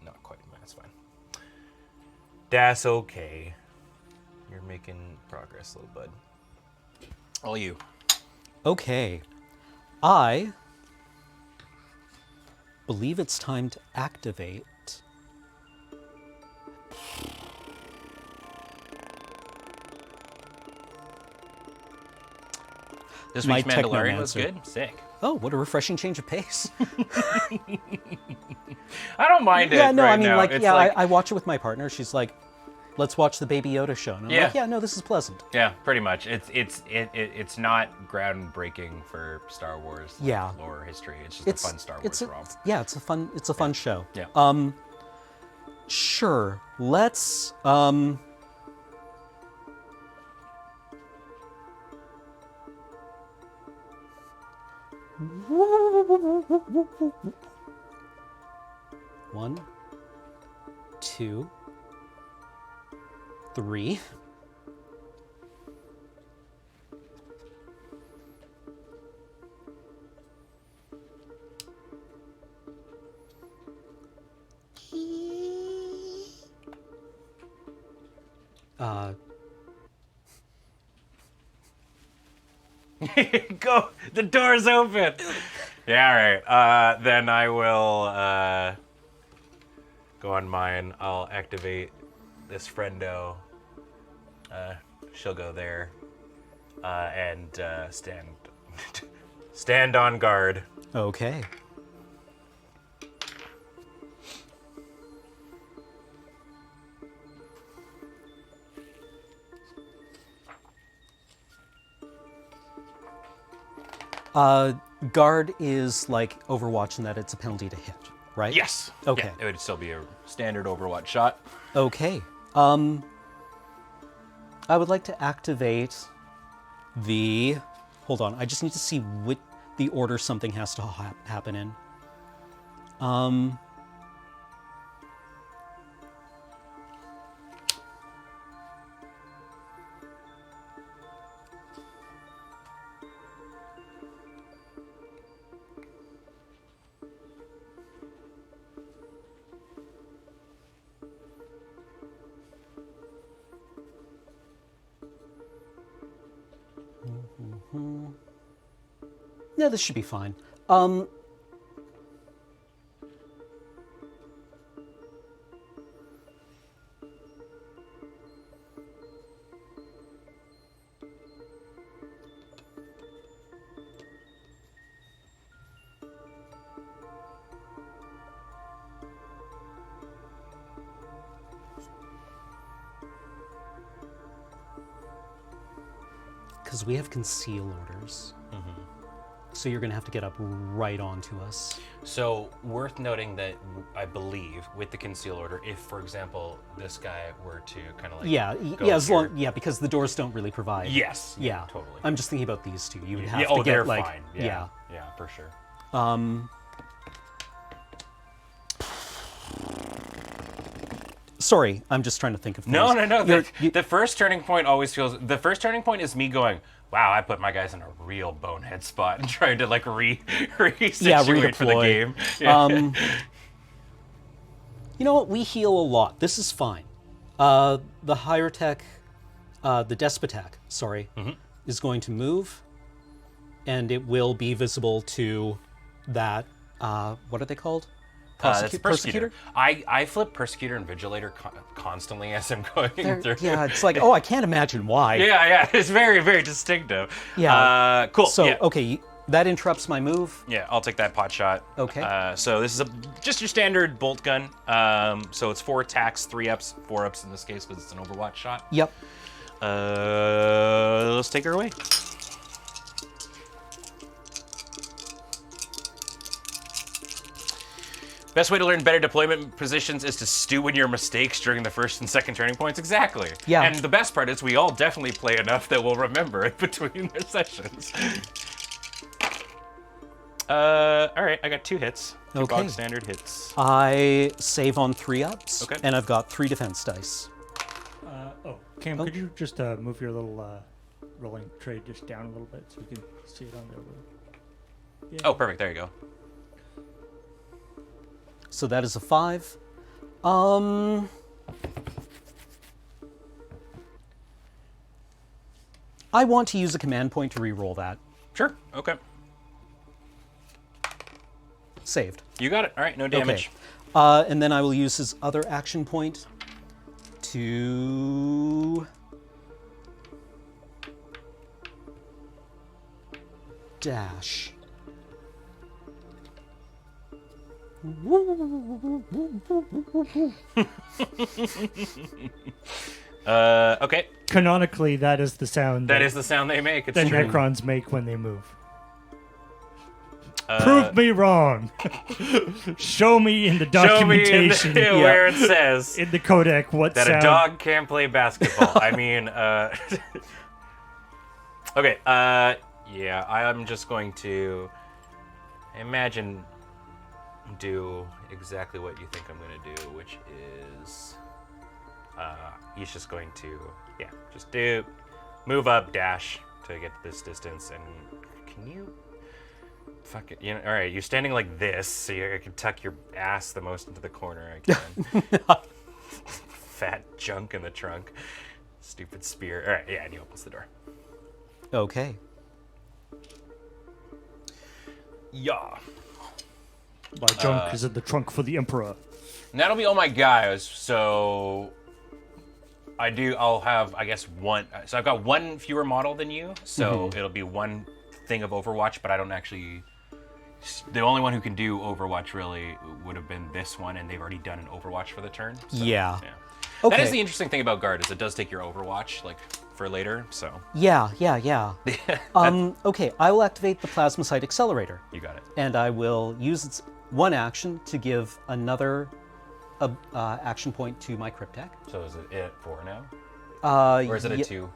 Speaker 1: not quite, that's fine. That's okay. You're making progress, little bud. All you.
Speaker 2: Okay. I believe it's time to activate.
Speaker 1: This
Speaker 2: My
Speaker 1: week's Mandalorian was
Speaker 2: Technomancer.
Speaker 1: good. Sick.
Speaker 2: Oh, what a refreshing change of pace.
Speaker 1: I don't mind it.
Speaker 2: Yeah, no,
Speaker 1: right
Speaker 2: I mean,
Speaker 1: now.
Speaker 2: like,
Speaker 1: It's
Speaker 2: yeah,
Speaker 1: like,
Speaker 2: I watch it with my partner. She's like, let's watch the Baby Yoda show. And I'm like, yeah, no, this is pleasant.
Speaker 1: yeah, pretty much. It's not groundbreaking for Star Wars lore history. It's just a fun Star Wars romp.
Speaker 2: Yeah, it's a fun show.
Speaker 1: Yeah.
Speaker 2: Sure. Let's One, 2, 3.
Speaker 1: Go. The door's open. Yeah, all right. Then I will go on mine. I'll activate this friendo. She'll go there and stand on guard.
Speaker 2: Okay. Guard is like Overwatch in that it's a penalty to hit, right?
Speaker 1: Yes.
Speaker 2: Okay.
Speaker 1: Yeah, it would still be a standard Overwatch shot.
Speaker 2: Okay. I would like to activate the... Hold on, I just need to see what the order something has to happen in. Yeah, this should be fine. because we have conceal orders. So you're going to have to get up right onto us.
Speaker 1: So worth noting that I believe with the conceal order, if for example this guy were to kind of like
Speaker 2: Yeah, because the doors don't really provide.
Speaker 1: Yes.
Speaker 2: Yeah,
Speaker 1: Totally.
Speaker 2: I'm just thinking about these two. You would have
Speaker 1: Yeah,
Speaker 2: to get
Speaker 1: they're
Speaker 2: like
Speaker 1: fine. Yeah, for sure.
Speaker 2: Sorry, I'm just trying to think of things.
Speaker 1: No. The first turning point always feels. The first turning point is me going, "Wow, I put my guys in a real bonehead spot," and trying to like re-situate for the game. Yeah.
Speaker 2: You know what? We heal a lot. This is fine. The Hierotek, the Despotek, is going to move, and it will be visible to that. What are they called?
Speaker 1: That's Persecutor. I flip Persecutor and Vigilator constantly as I'm going through.
Speaker 2: Yeah, it's like, I can't imagine why.
Speaker 1: Yeah, it's very, very distinctive.
Speaker 2: Yeah.
Speaker 1: Cool.
Speaker 2: So,
Speaker 1: yeah.
Speaker 2: okay, that interrupts my move.
Speaker 1: Yeah, I'll take that pot shot.
Speaker 2: Okay.
Speaker 1: So this is just your standard bolt gun. So it's 4 attacks, 3 ups, 4 ups in this case because it's an Overwatch shot.
Speaker 2: Yep.
Speaker 1: Let's take her away. Best way to learn better deployment positions is to stew in your mistakes during the first and second turning points. Exactly.
Speaker 2: Yeah.
Speaker 1: And the best part is we all definitely play enough that we'll remember it between their sessions. All right, I got 2 hits. 2
Speaker 2: Okay.
Speaker 1: bog standard hits.
Speaker 2: I save on 3 ups.
Speaker 1: Okay.
Speaker 2: And I've got 3 defense dice.
Speaker 3: Cam, could you just move your little rolling tray just down a little bit so we can see it on there? Yeah.
Speaker 1: Oh, perfect. There you go.
Speaker 2: So that is a 5. I want to use a command point to re-roll that.
Speaker 1: Sure. Okay.
Speaker 2: Saved.
Speaker 1: You got it. All right. No damage.
Speaker 2: Okay. And then I will use his other action point to dash.
Speaker 1: Okay.
Speaker 3: Canonically, that is the sound
Speaker 1: That is the sound they make. It's
Speaker 3: that
Speaker 1: true.
Speaker 3: Necrons make when they move. Prove me wrong. Show me in the documentation
Speaker 1: where it says
Speaker 3: in the codec what
Speaker 1: that
Speaker 3: sound.
Speaker 1: a dog can't play basketball. I mean, okay. Yeah, I'm just going to do exactly what you think I'm going to do, which is he's just going to just move up, dash to get this distance, and can you fuck it? All right, you're standing like this, so I can tuck your ass the most into the corner I can. Fat junk in the trunk. Stupid spear. All right, yeah, and he opens the door.
Speaker 2: Okay.
Speaker 1: Yeah.
Speaker 3: My junk is in the trunk for the Emperor.
Speaker 1: And that'll be all my guys, so I'll have, I guess, one. So I've got 1 fewer model than you, so it'll be 1 thing of Overwatch, but I don't actually. The only one who can do Overwatch really would have been this one, and they've already done an Overwatch for the turn. So,
Speaker 2: Yeah.
Speaker 1: That is
Speaker 2: Okay.
Speaker 1: the interesting thing about Guard, is it does take your Overwatch, like, for later, so.
Speaker 2: Yeah. Okay, I will activate the Plasmacyte Accelerator.
Speaker 1: You got it.
Speaker 2: And I will use its 1 action to give another action point to my Cryptek.
Speaker 1: So is it at 4 now? Or is it a 2-1?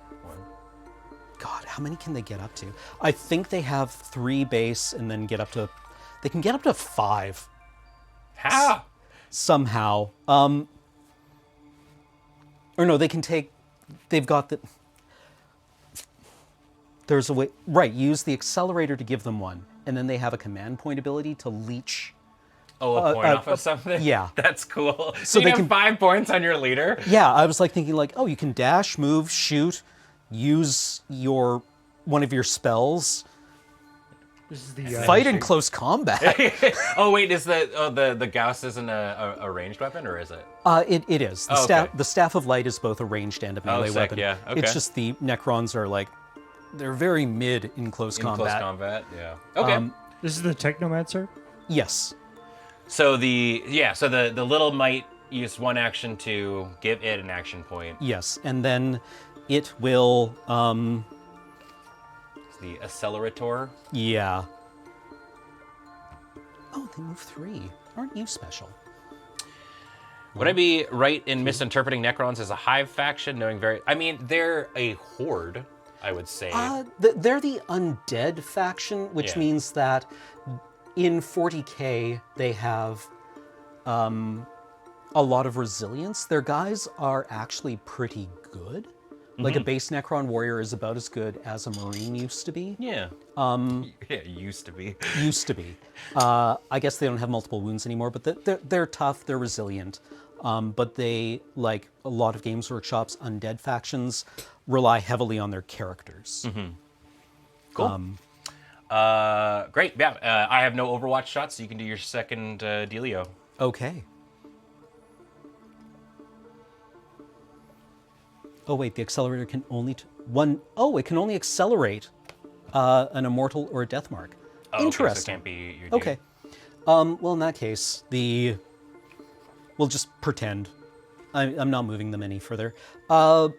Speaker 2: God, how many can they get up to? I think they have 3 base and then get up to... They can get up to 5.
Speaker 1: How?
Speaker 2: Somehow. Or no, they can take... They've got the... There's a way... Right, use the accelerator to give them 1. And then they have a command point ability to leech...
Speaker 1: Oh, a point off of something?
Speaker 2: yeah.
Speaker 1: That's cool.
Speaker 2: So
Speaker 1: So you
Speaker 2: they
Speaker 1: have
Speaker 2: can-
Speaker 1: 5 points on your leader?
Speaker 2: Yeah, I was like thinking like, oh, you can dash, move, shoot, use one of your spells,
Speaker 3: This is the
Speaker 2: fight in close combat.
Speaker 1: Oh wait, is the Gauss isn't a ranged weapon, or is it?
Speaker 2: It is.
Speaker 1: Oh, okay.
Speaker 2: The Staff of Light is both a ranged and a melee
Speaker 1: sick,
Speaker 2: weapon.
Speaker 1: yeah, okay.
Speaker 2: It's just the Necrons are like, they're very mid in close combat.
Speaker 1: Close combat, yeah. Okay.
Speaker 3: This is the Technomancer.
Speaker 2: Yes.
Speaker 1: So the little might use 1 action to give it an action point.
Speaker 2: Yes, and then it will
Speaker 1: the Accelerator.
Speaker 2: Yeah. Oh, they move 3. Aren't you special?
Speaker 1: Would I be right in misinterpreting Necrons as a hive faction, knowing I mean, they're a horde, I would say.
Speaker 2: They're the undead faction, which
Speaker 1: Yeah.
Speaker 2: means that in 40k they have a lot of resilience. Their guys are actually pretty good. Like a base Necron warrior is about as good as a Marine used to be.
Speaker 1: Yeah. Yeah, used to be.
Speaker 2: Used to be. I guess they don't have multiple wounds anymore, but they're tough, they're resilient. But they, like a lot of Games Workshop's undead factions, rely heavily on their characters.
Speaker 1: Cool. Great. Yeah, I have no Overwatch shots, so you can do your second dealio.
Speaker 2: Okay. Oh wait, the accelerator can only it can only accelerate an immortal or a death mark.
Speaker 1: Oh,
Speaker 2: Interesting.
Speaker 1: Okay, so it can't be your dude.
Speaker 2: Okay. Well, in that case, we'll just pretend. I'm not moving them any further.
Speaker 1: God,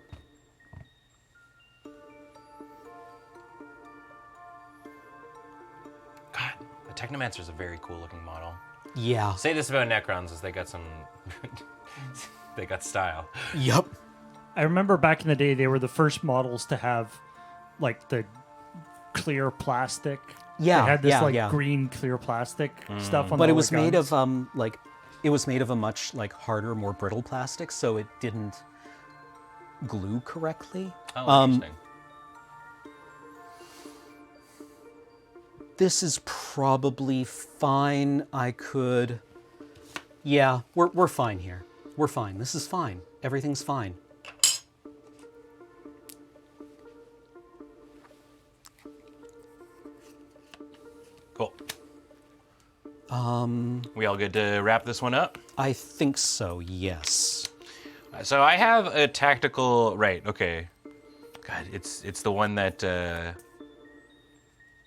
Speaker 1: the Technomancer's a very cool looking model.
Speaker 2: Yeah.
Speaker 1: Say this about Necrons, is they got some... they got style.
Speaker 2: Yep.
Speaker 3: I remember back in the day, they were the first models to have, like, the clear plastic.
Speaker 2: Yeah,
Speaker 3: They had this,
Speaker 2: yeah.
Speaker 3: green clear plastic stuff on
Speaker 2: But
Speaker 3: all
Speaker 2: it was
Speaker 3: their
Speaker 2: made
Speaker 3: guns.
Speaker 2: of it was made of a much harder, more brittle plastic, so it didn't glue correctly.
Speaker 1: Oh, interesting.
Speaker 2: This is probably fine. I could. Yeah, we're fine here. We're fine. This is fine. Everything's fine.
Speaker 1: Cool. We all good to wrap this one up?
Speaker 2: I think so. Yes.
Speaker 1: So I have a tactical... Right, okay. God, it's the one that...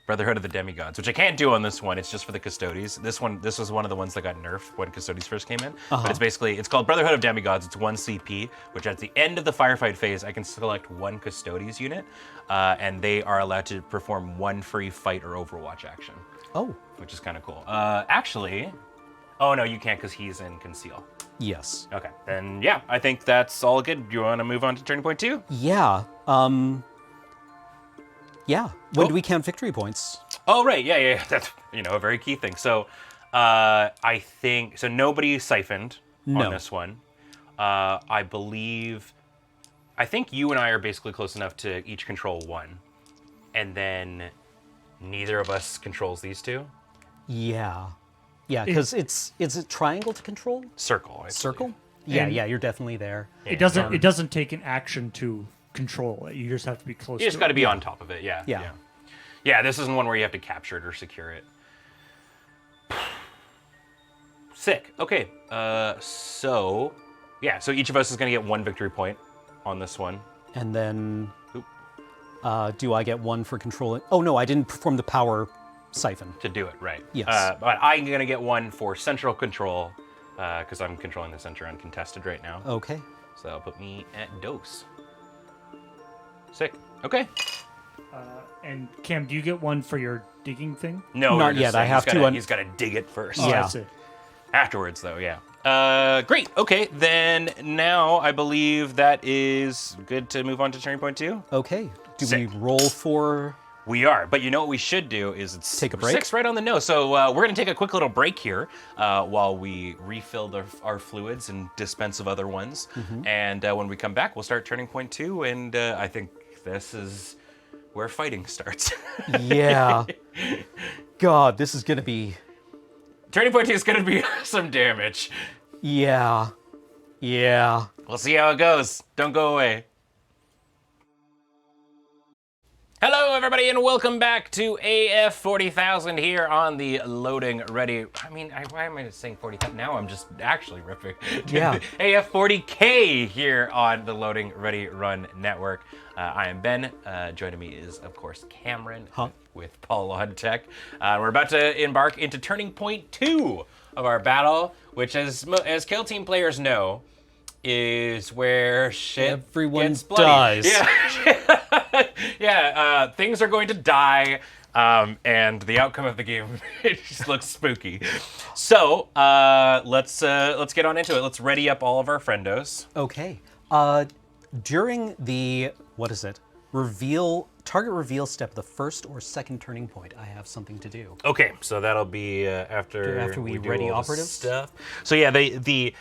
Speaker 1: Brotherhood of the Demigods, which I can't do on this one. It's just for the Custodes. This was one of the ones that got nerfed when Custodes first came in. But it's called Brotherhood of Demigods. It's 1 CP, which at the end of the firefight phase, I can select 1 Custodes unit, and they are allowed to perform 1 free fight or Overwatch action.
Speaker 2: Oh.
Speaker 1: Which is kind of cool. Actually, oh no, you can't because he's in Conceal.
Speaker 2: Yes.
Speaker 1: Okay, then yeah, I think that's all good. Do you want to move on to Turning Point 2?
Speaker 2: Yeah. Yeah. When do we count victory points?
Speaker 1: Oh, right. Yeah. That's, a very key thing. So I think, so nobody siphoned on this one. I think you and I are basically close enough to each control 1. And then neither of us controls these 2.
Speaker 2: Yeah. Yeah, because it's a triangle to control?
Speaker 1: Circle. I believe.
Speaker 2: Circle? Yeah, you're definitely there.
Speaker 3: It doesn't take an action to control it. You just have to be close to it.
Speaker 1: You just got to be on top of it. Yeah.
Speaker 2: Yeah.
Speaker 1: Yeah, this isn't one where you have to capture it or secure it. Sick. Okay. So each of us is going to get 1 victory point on this one.
Speaker 2: And then do I get 1 for controlling? Oh, no, I didn't perform the power siphon.
Speaker 1: To do it, right.
Speaker 2: Yes.
Speaker 1: But I'm going to get 1 for central control because I'm controlling the center uncontested right now.
Speaker 2: Okay.
Speaker 1: So that'll put me at dose. Sick. Okay.
Speaker 3: And Cam, do you get 1 for your digging thing?
Speaker 1: No,
Speaker 2: Not yet. I have to
Speaker 1: He's got to dig it first.
Speaker 3: Oh,
Speaker 2: Yeah.
Speaker 3: that's it.
Speaker 1: Afterwards, though, yeah. Great. Okay, then now I believe that is good to move on to Turning Point 2.
Speaker 2: Okay. Do
Speaker 1: Sick.
Speaker 2: we roll for...
Speaker 1: We are, but you know what we should do is
Speaker 2: Take a break?
Speaker 1: 6 right on the nose. So we're going to take a quick little break here while we refill our fluids and dispense of other ones. And when we come back, we'll start Turning Point 2, and I think this is where fighting starts.
Speaker 2: Yeah. God, this is going to be...
Speaker 1: Turning Point 2 is going to be some damage.
Speaker 2: Yeah. Yeah.
Speaker 1: We'll see how it goes. Don't go away. Hello, everybody, and welcome back to AF 40,000 here on the Loading Ready. I mean, why am I saying 40,000? Now I'm just actually ripping.
Speaker 2: Yeah.
Speaker 1: AF 40K here on the Loading Ready Run Network. I am Ben. Joining me is, of course, Cameron with Paul on Tech. We're about to embark into Turning Point 2 of our battle, which, as Kill Team players know, is where shit
Speaker 2: Everyone
Speaker 1: gets bloody.
Speaker 2: dies.
Speaker 1: Yeah. Things are going to die, and the outcome of the game it just looks spooky. So let's get on into it. Let's ready up all of our friendos.
Speaker 2: Okay. During the target reveal step, the first or second turning point, I have something to do.
Speaker 1: Okay, so that'll be after
Speaker 2: we
Speaker 1: do
Speaker 2: ready
Speaker 1: all the
Speaker 2: operatives?
Speaker 1: stuff. So yeah, the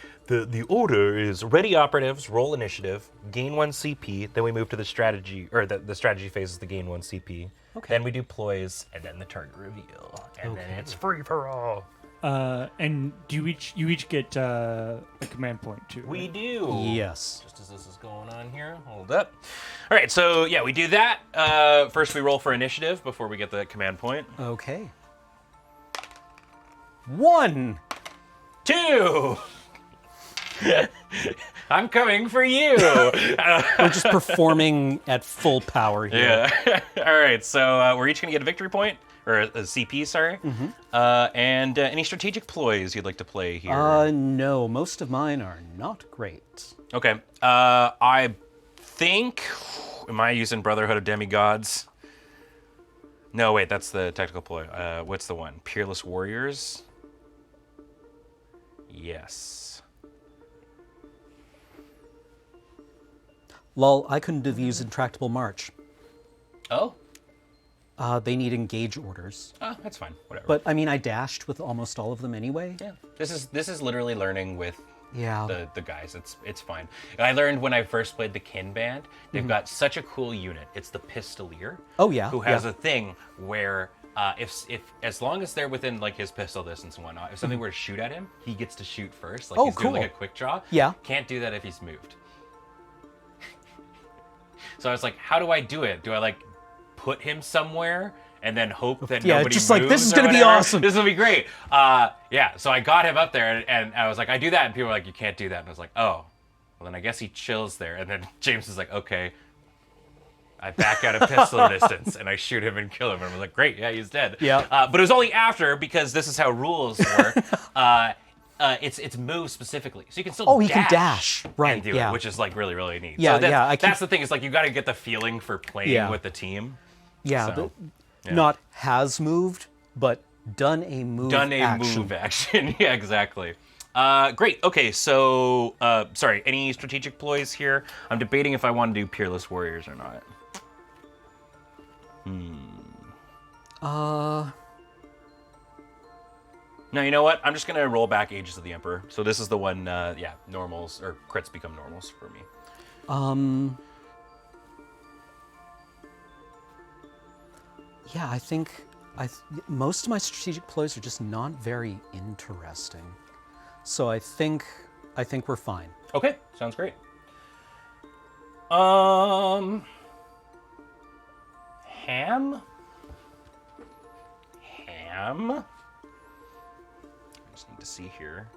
Speaker 1: order is ready operatives, roll initiative, gain 1 CP, then we move to the strategy, or the strategy phase is the gain 1 CP.
Speaker 2: Okay.
Speaker 1: Then we do ploys, and then the target reveal, and then it's free for all.
Speaker 3: And do you each get a command point too?
Speaker 1: We do.
Speaker 2: Yes.
Speaker 1: Just as this is going on here, hold up. All right, so yeah, we do that. First, we roll for initiative before we get the command point.
Speaker 2: Okay. 1.
Speaker 1: 2. I'm coming for you.
Speaker 2: We're just performing at full power here.
Speaker 1: Yeah. All right, so we're each gonna get a victory point. Or a CP, sorry. And any strategic ploys you'd like to play here?
Speaker 2: No, most of mine are not great.
Speaker 1: Okay. I think... Am I using Brotherhood of Demigods? No, wait, that's the technical ploy. What's the one? Peerless Warriors? Yes.
Speaker 2: Lol, I couldn't have used Intractable March.
Speaker 1: Oh?
Speaker 2: They need engage orders.
Speaker 1: Oh, that's fine. Whatever.
Speaker 2: But, I mean, I dashed with almost all of them anyway.
Speaker 1: yeah, this is literally learning with
Speaker 2: Yeah.
Speaker 1: the guys. It's fine. I learned when I first played the Kin Band, they've got such a cool unit. It's the Pistolier.
Speaker 2: Oh, yeah,
Speaker 1: Who has
Speaker 2: yeah.
Speaker 1: a thing where if as long as they're within like his pistol distance and whatnot, if something were to shoot at him, he gets to shoot first. Like
Speaker 2: Oh,
Speaker 1: he's doing like
Speaker 2: cool.
Speaker 1: a quick draw.
Speaker 2: Yeah.
Speaker 1: Can't do that if he's moved. So I was like, how do I do it? Do I like put him somewhere and then hope that
Speaker 2: Yeah,
Speaker 1: nobody
Speaker 2: just like,
Speaker 1: moves
Speaker 2: this is
Speaker 1: or
Speaker 2: gonna be
Speaker 1: whatever?
Speaker 2: awesome.
Speaker 1: This will be great. Yeah, so I got him up there and I was like, I do that, and people were like, you can't do that. And I was like, oh, well then I guess he chills there. And then James is like, okay. I back out of pistol distance and I shoot him and kill him. And I was like, great, yeah, he's dead.
Speaker 2: Yeah.
Speaker 1: But it was only after, because this is how rules work. It's move specifically, so you can still.
Speaker 2: Oh, he can dash. Right,
Speaker 1: And do
Speaker 2: yeah.
Speaker 1: it, which is like really really neat.
Speaker 2: Yeah,
Speaker 1: so that's,
Speaker 2: yeah, I keep-
Speaker 1: that's the thing. Is like you got to get the feeling for playing
Speaker 2: Yeah.
Speaker 1: with the team.
Speaker 2: Yeah,
Speaker 1: So, yeah.
Speaker 2: not has moved, but done a move
Speaker 1: Done a
Speaker 2: action.
Speaker 1: move action. Yeah, exactly. Great. Okay, so sorry. Any strategic ploys here? I'm debating if I want to do Peerless Warriors or not. No, you know what? I'm just gonna roll back Ages of the Emperor. So this is the one. Yeah, normals or crits become normals for me.
Speaker 2: Yeah, I think most of my strategic ploys are just not very interesting. So I think we're fine.
Speaker 1: Okay, sounds great. Ham. I just need to see here.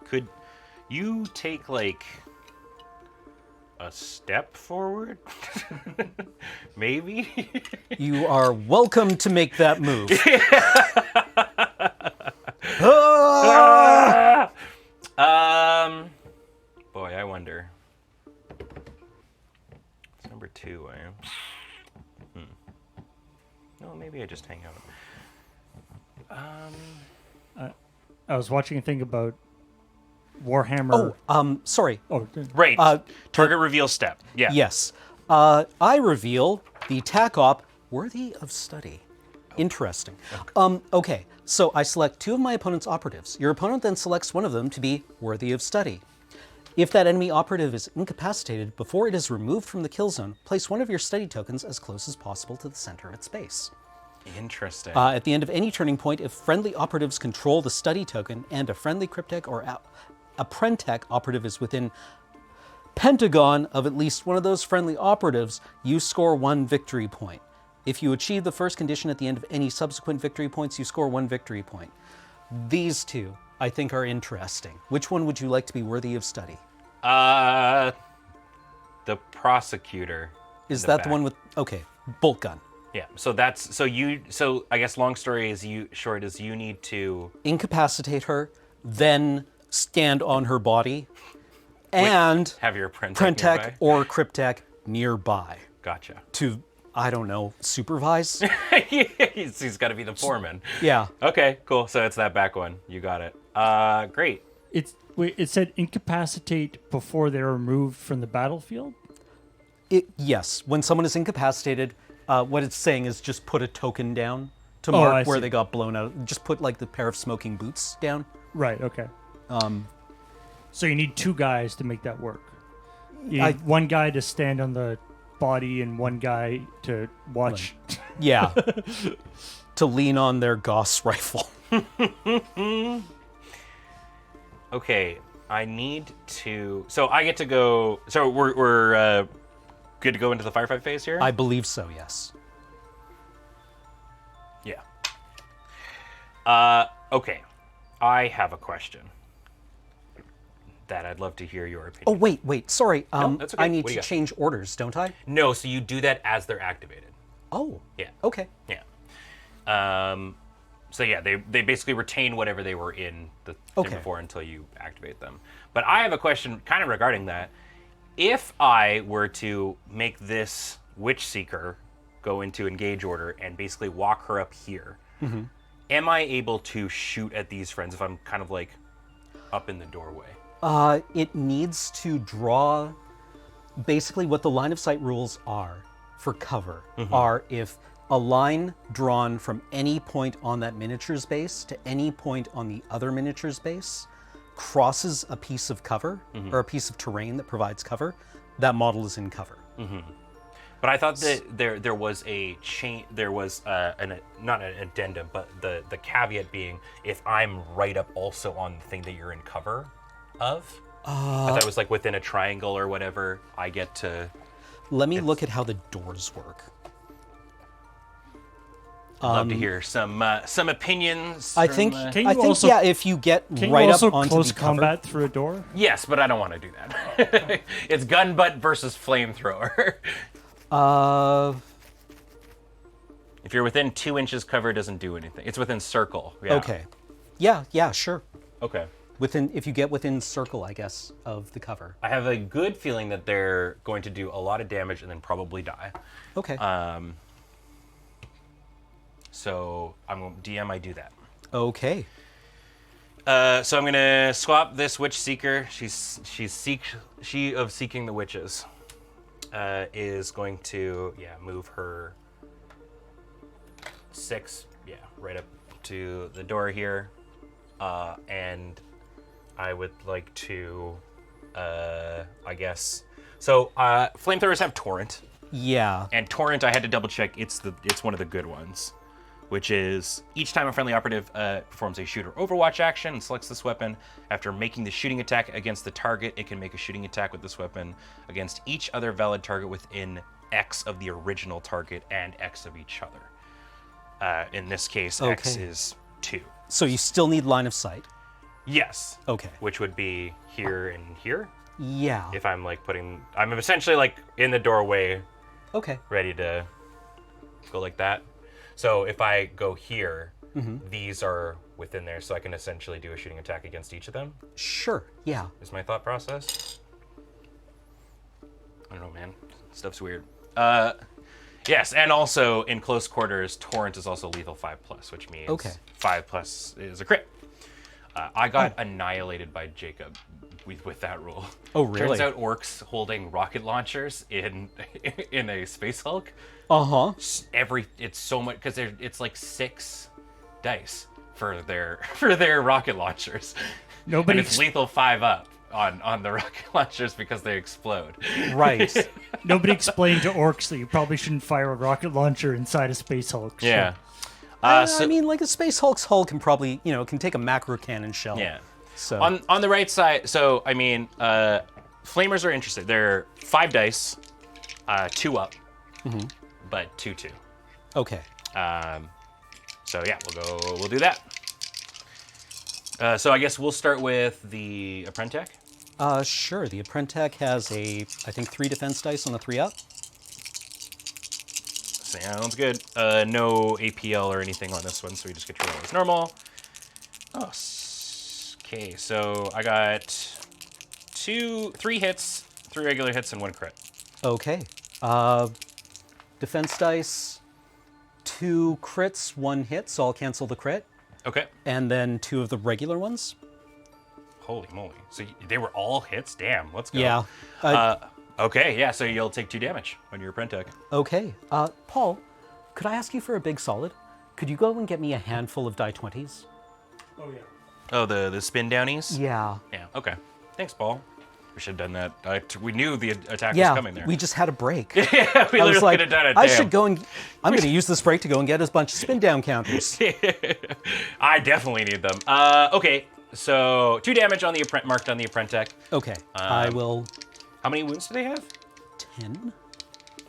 Speaker 1: Could you take like a step forward? Maybe.
Speaker 2: You are welcome to make that move.
Speaker 1: Boy, I wonder. It's number 2, I am. No, maybe I just hang out.
Speaker 3: I was watching a thing about Warhammer.
Speaker 2: Sorry.
Speaker 1: Right. Target reveal step. Yeah.
Speaker 2: Yes. I reveal the TAC op worthy of study. Interesting. Okay, so I select 2 of my opponent's operatives. Your opponent then selects one of them to be worthy of study. If that enemy operative is incapacitated before it is removed from the kill zone, place one of your study tokens as close as possible to the center of its base.
Speaker 1: Interesting.
Speaker 2: At the end of any turning point, if friendly operatives control the study token and a friendly Cryptek or Apprentech operative is within Pentagon of at least one of those friendly operatives, you score 1 victory point. If you achieve the first condition at the end of any subsequent victory points, you score 1 victory point. These 2, I think, are interesting. Which one would you like to be worthy of study?
Speaker 1: The prosecutor.
Speaker 2: Is that the one with... Okay, bolt gun.
Speaker 1: Yeah. So that's so I guess long story is short is you need to
Speaker 2: Incapacitate her, then stand on her body, and
Speaker 1: Have your Prentech
Speaker 2: Prentech
Speaker 1: nearby?
Speaker 2: or Cryptech nearby
Speaker 1: Gotcha.
Speaker 2: to, I don't know, supervise.
Speaker 1: He's got to be the foreman.
Speaker 2: Yeah.
Speaker 1: Okay, cool. So it's that back one. You got it. Great.
Speaker 3: It said incapacitate before they're removed from the battlefield.
Speaker 2: Yes, when someone is incapacitated, what it's saying is just put a token down to
Speaker 3: I
Speaker 2: mark where
Speaker 3: see.
Speaker 2: they got blown out. Just put like the pair of smoking boots down.
Speaker 3: Right. Okay. So you need 2 guys to make that work. You need one guy to stand on the body and one guy to watch.
Speaker 2: Yeah. To lean on their Gauss rifle.
Speaker 1: Okay, I need to. So I get to go. So we're good to go into the firefight phase here.
Speaker 2: I believe so, yes.
Speaker 1: Yeah. Okay. I have a question that I'd love to hear your opinion.
Speaker 2: Oh, wait, sorry.
Speaker 1: that's okay.
Speaker 2: I need
Speaker 1: What do
Speaker 2: to
Speaker 1: you got?
Speaker 2: change orders, don't I?
Speaker 1: No, so you do that as they're activated.
Speaker 2: Oh.
Speaker 1: Yeah.
Speaker 2: Okay.
Speaker 1: Yeah. So yeah, they basically retain whatever they were in the thing
Speaker 2: Okay.
Speaker 1: before until you activate them. But I have a question kind of regarding that. If I were to make this Witch Seeker go into engage order and basically walk her up here, am I able to shoot at these friends if I'm kind of like up in the doorway?
Speaker 2: It needs to draw. Basically, what the line of sight rules are for cover are if a line drawn from any point on that miniature's base to any point on the other miniature's base crosses a piece of cover or a piece of terrain that provides cover, that model is in cover.
Speaker 1: But I thought that there was a chain. There was not an addendum, but the caveat being if I'm right up also on the thing that you're in cover of. I thought it was like within a triangle or whatever. I get to.
Speaker 2: Let me look at how the doors work.
Speaker 1: I'd love to hear some opinions.
Speaker 2: I
Speaker 1: from,
Speaker 2: think,
Speaker 3: Can
Speaker 2: I
Speaker 3: you
Speaker 2: think
Speaker 3: also-
Speaker 2: yeah, if you get
Speaker 3: Can
Speaker 2: right
Speaker 3: you also
Speaker 2: up onto
Speaker 3: close
Speaker 2: the cover,
Speaker 3: combat through a door?
Speaker 1: yes, but I don't want to do that. It's gun butt versus flamethrower. If you're within 2 inches cover, it doesn't do anything. It's within circle. Yeah.
Speaker 2: okay, yeah, sure.
Speaker 1: Okay.
Speaker 2: If you get within circle, I guess, of the cover.
Speaker 1: I have a good feeling that they're going to do a lot of damage and then probably die.
Speaker 2: Okay.
Speaker 1: So I'm going DM. I do that.
Speaker 2: Okay.
Speaker 1: So I'm gonna swap this Witch Seeker. She of Seeking the Witches is going to move her 6 right up to the door here, and I would like to I guess so. Flamethrowers have Torrent,
Speaker 2: Yeah.
Speaker 1: and Torrent I had to double check. It's one of the good ones, which is each time a friendly operative performs a shoot or overwatch action and selects this weapon, after making the shooting attack against the target, it can make a shooting attack with this weapon against each other valid target within X of the original target and X of each other. In this case, X
Speaker 2: Okay.
Speaker 1: is 2.
Speaker 2: So you still need line of sight.
Speaker 1: Yes.
Speaker 2: Okay.
Speaker 1: Which would be here and here.
Speaker 2: Yeah.
Speaker 1: If I'm like I'm essentially like in the doorway,
Speaker 2: Okay.
Speaker 1: ready to go like that. So if I go here, these are within there, so I can essentially do a shooting attack against each of them,
Speaker 2: Sure. Yeah.
Speaker 1: is my thought process. I don't know, man. Stuff's weird. Yes, and also in close quarters, Torrent is also lethal 5+, which means 5+ is a crit. I got annihilated by Jacob with that rule.
Speaker 2: Oh, really?
Speaker 1: Turns out orcs holding rocket launchers in a Space Hulk, it's so much because it's like 6 dice for their rocket launchers. And it's lethal 5 up on the rocket launchers because they explode.
Speaker 2: Right.
Speaker 3: Nobody explained to orcs that you probably shouldn't fire a rocket launcher inside a Space Hulk. so-
Speaker 1: Yeah.
Speaker 2: I mean, like a Space Hulk's hull can probably, can take a macro cannon shell.
Speaker 1: Yeah.
Speaker 2: So
Speaker 1: On the right side, so I mean, flamers are interested. They're 5 dice, 2 up, but 2/2.
Speaker 2: okay.
Speaker 1: So yeah, we'll do that. So I guess we'll start with the Apprentech.
Speaker 2: Sure. The Apprentech has I think 3 defense dice on the 3 up.
Speaker 1: Sounds good. No APL or anything on this one, so we just get to roll as normal. Oh, okay. So I got 3 hits, 3 regular hits, and 1 crit.
Speaker 2: Okay. Defense dice, 2 crits, 1 hit, so I'll cancel the crit.
Speaker 1: Okay.
Speaker 2: And then 2 of the regular ones.
Speaker 1: Holy moly. So they were all hits? Damn, let's go.
Speaker 2: Yeah.
Speaker 1: Okay, yeah, so you'll take 2 damage on your Apprentech.
Speaker 2: Okay. Paul, could I ask you for a big solid? Could you go and get me a handful of die 20s?
Speaker 3: Oh yeah.
Speaker 1: Oh, the spin downies?
Speaker 2: Yeah.
Speaker 1: Yeah, okay. Thanks, Paul. We should have done that. We knew the attack
Speaker 2: Yeah,
Speaker 1: was coming there.
Speaker 2: we just had a break.
Speaker 1: Yeah, we
Speaker 2: I was
Speaker 1: literally
Speaker 2: like,
Speaker 1: could have done it.
Speaker 2: I
Speaker 1: Damn.
Speaker 2: should go and... I'm going to use this break to go and get a bunch of spin down counters.
Speaker 1: I definitely need them. Okay, so 2 damage on the marked on the Apprentech.
Speaker 2: Okay, I will...
Speaker 1: How many wounds do they have?
Speaker 2: 10?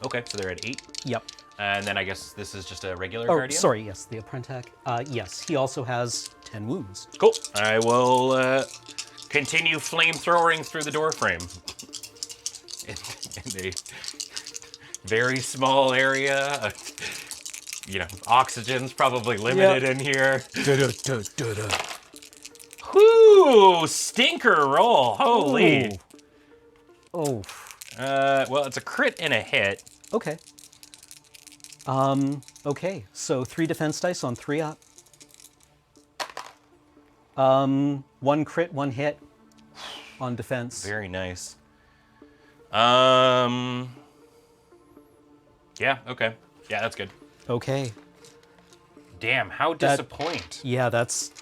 Speaker 1: Okay, so they're at 8.
Speaker 2: Yep.
Speaker 1: And then I guess this is just a regular
Speaker 2: Oh,
Speaker 1: Guardian?
Speaker 2: sorry, yes, the Apprentech. Yes, he also has 10 wounds.
Speaker 1: Cool. I will continue flamethrowing through the door frame. In a very small area. You know, oxygen's probably limited in here. Whoo! Stinker roll. Holy.
Speaker 2: Ooh. Oh.
Speaker 1: Well, it's a crit and a hit.
Speaker 2: Okay. Okay, so 3 defense dice on 3 up. 1 crit, 1 hit on defense.
Speaker 1: Very nice. Yeah, okay. Yeah, that's good.
Speaker 2: Okay.
Speaker 1: Damn, how disappoint.
Speaker 2: Yeah, that's...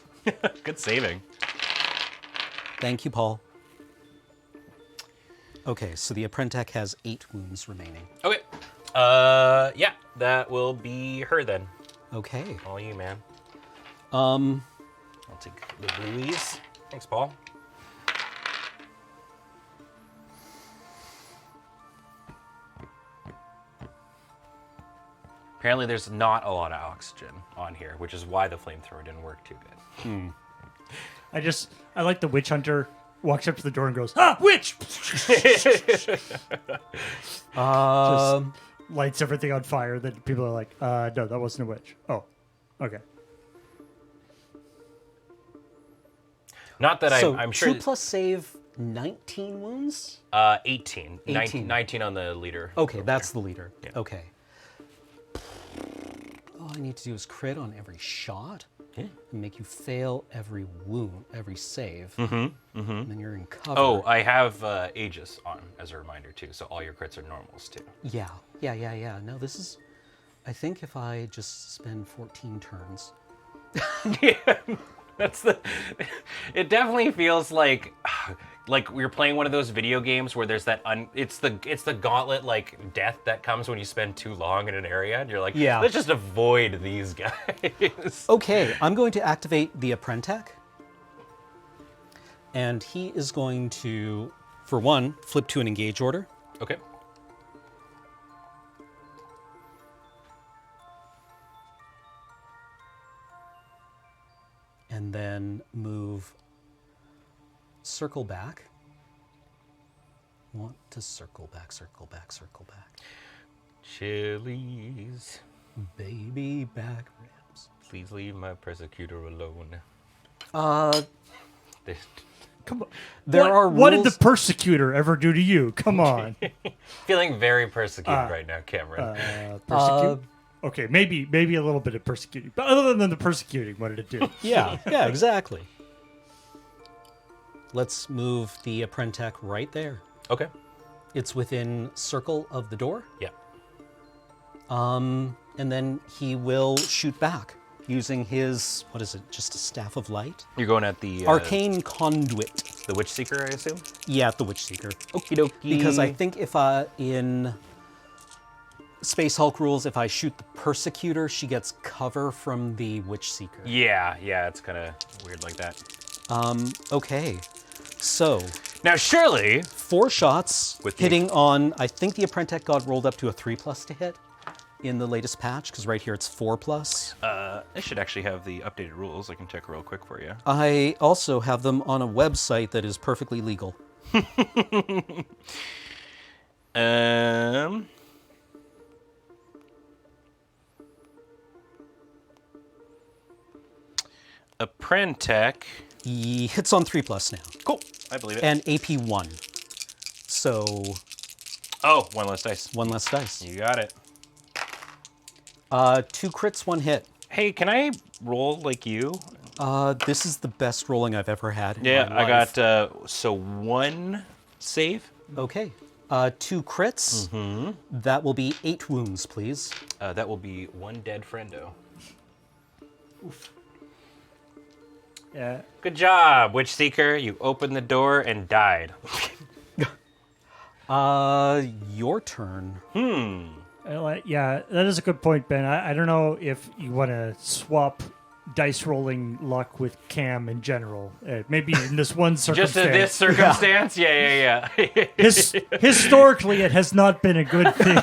Speaker 1: Good saving.
Speaker 2: Thank you, Paul. Okay, so the Apprentech has 8 wounds remaining.
Speaker 1: Okay. Yeah, that will be her then.
Speaker 2: Okay.
Speaker 1: All you, man. I'll take the blueies. Thanks, Paul. Apparently there's not a lot of oxygen on here, which is why the flamethrower didn't work too good.
Speaker 3: I like the witch hunter walks up to the door and goes, "Ah, witch!" Just lights everything on fire. Then people are like, "No, that wasn't a witch." Oh, okay.
Speaker 1: Not that
Speaker 2: So
Speaker 1: I'm sure.
Speaker 2: 2 plus save, 19 wounds?
Speaker 1: 18.
Speaker 2: 18.
Speaker 1: 19 on the leader.
Speaker 2: Okay, that's the leader.
Speaker 1: Yeah.
Speaker 2: Okay. All I need to do is crit on every shot.
Speaker 1: Yeah.
Speaker 2: And make you fail every wound, every save. And then you're in cover.
Speaker 1: Oh, I have Aegis on as a reminder too, so all your crits are normals too.
Speaker 2: Yeah. No, this is... I think if I just spend 14 turns...
Speaker 1: Yeah, that's the. It definitely feels like we're playing one of those video games where there's that it's the gauntlet like death that comes when you spend too long in an area, and you're like,
Speaker 2: Yeah.
Speaker 1: let's just avoid these guys.
Speaker 2: Okay, I'm going to activate the Apprentech. And he is going to, for one, flip to an engage order.
Speaker 1: Okay.
Speaker 2: And then move, circle back. Want to circle back.
Speaker 1: Chilies,
Speaker 2: Baby back ribs.
Speaker 1: please leave my persecutor alone.
Speaker 3: Come on.
Speaker 2: There are
Speaker 3: What did
Speaker 2: rules-
Speaker 3: the persecutor ever do to you? Come on.
Speaker 1: Feeling very persecuted right now, Cameron.
Speaker 3: Persecute? Okay, maybe a little bit of persecuting. But other than the persecuting, what did it do?
Speaker 2: Yeah, exactly. Let's move the Apprentech right there.
Speaker 1: Okay.
Speaker 2: It's within circle of the door.
Speaker 1: Yeah.
Speaker 2: And then he will shoot back using his, what is it, just a staff of light?
Speaker 1: You're going at the
Speaker 2: Arcane Conduit.
Speaker 1: the Witch Seeker, I assume.
Speaker 2: Yeah, the Witch Seeker.
Speaker 1: Okie dokie.
Speaker 2: Because I think if in Space Hulk rules, if I shoot the Persecutor, she gets cover from the Witch Seeker.
Speaker 1: Yeah, it's kind of weird like that.
Speaker 2: Okay. So,
Speaker 1: Now, surely
Speaker 2: 4 shots
Speaker 1: With the-
Speaker 2: hitting on, I think the Apprentech got rolled up to a 3+ to hit in the latest patch, because right here it's 4+.
Speaker 1: I should actually have the updated rules. I can check real quick for you.
Speaker 2: I also have them on a website that is perfectly legal.
Speaker 1: Apprentech.
Speaker 2: He hits on 3+ now.
Speaker 1: Cool. I believe it.
Speaker 2: And AP 1. So
Speaker 1: Oh, one less dice.
Speaker 2: 1 less dice.
Speaker 1: You got it.
Speaker 2: 2 crits, 1 hit.
Speaker 1: Hey, can I roll like you?
Speaker 2: This is the best rolling I've ever had in
Speaker 1: Yeah,
Speaker 2: my
Speaker 1: I
Speaker 2: life.
Speaker 1: got, so 1 save.
Speaker 2: Okay. 2 crits. That will be 8 wounds, please.
Speaker 1: That will be 1 dead friendo.
Speaker 3: Yeah.
Speaker 1: Good job, Witch Seeker. You opened the door and died.
Speaker 2: Your turn.
Speaker 3: Yeah, that is a good point, Ben. I don't know if you want to swap dice rolling luck with Cam in general. Maybe in this one circumstance.
Speaker 1: Just in this circumstance? Yeah.
Speaker 3: Historically, it has not been a good thing.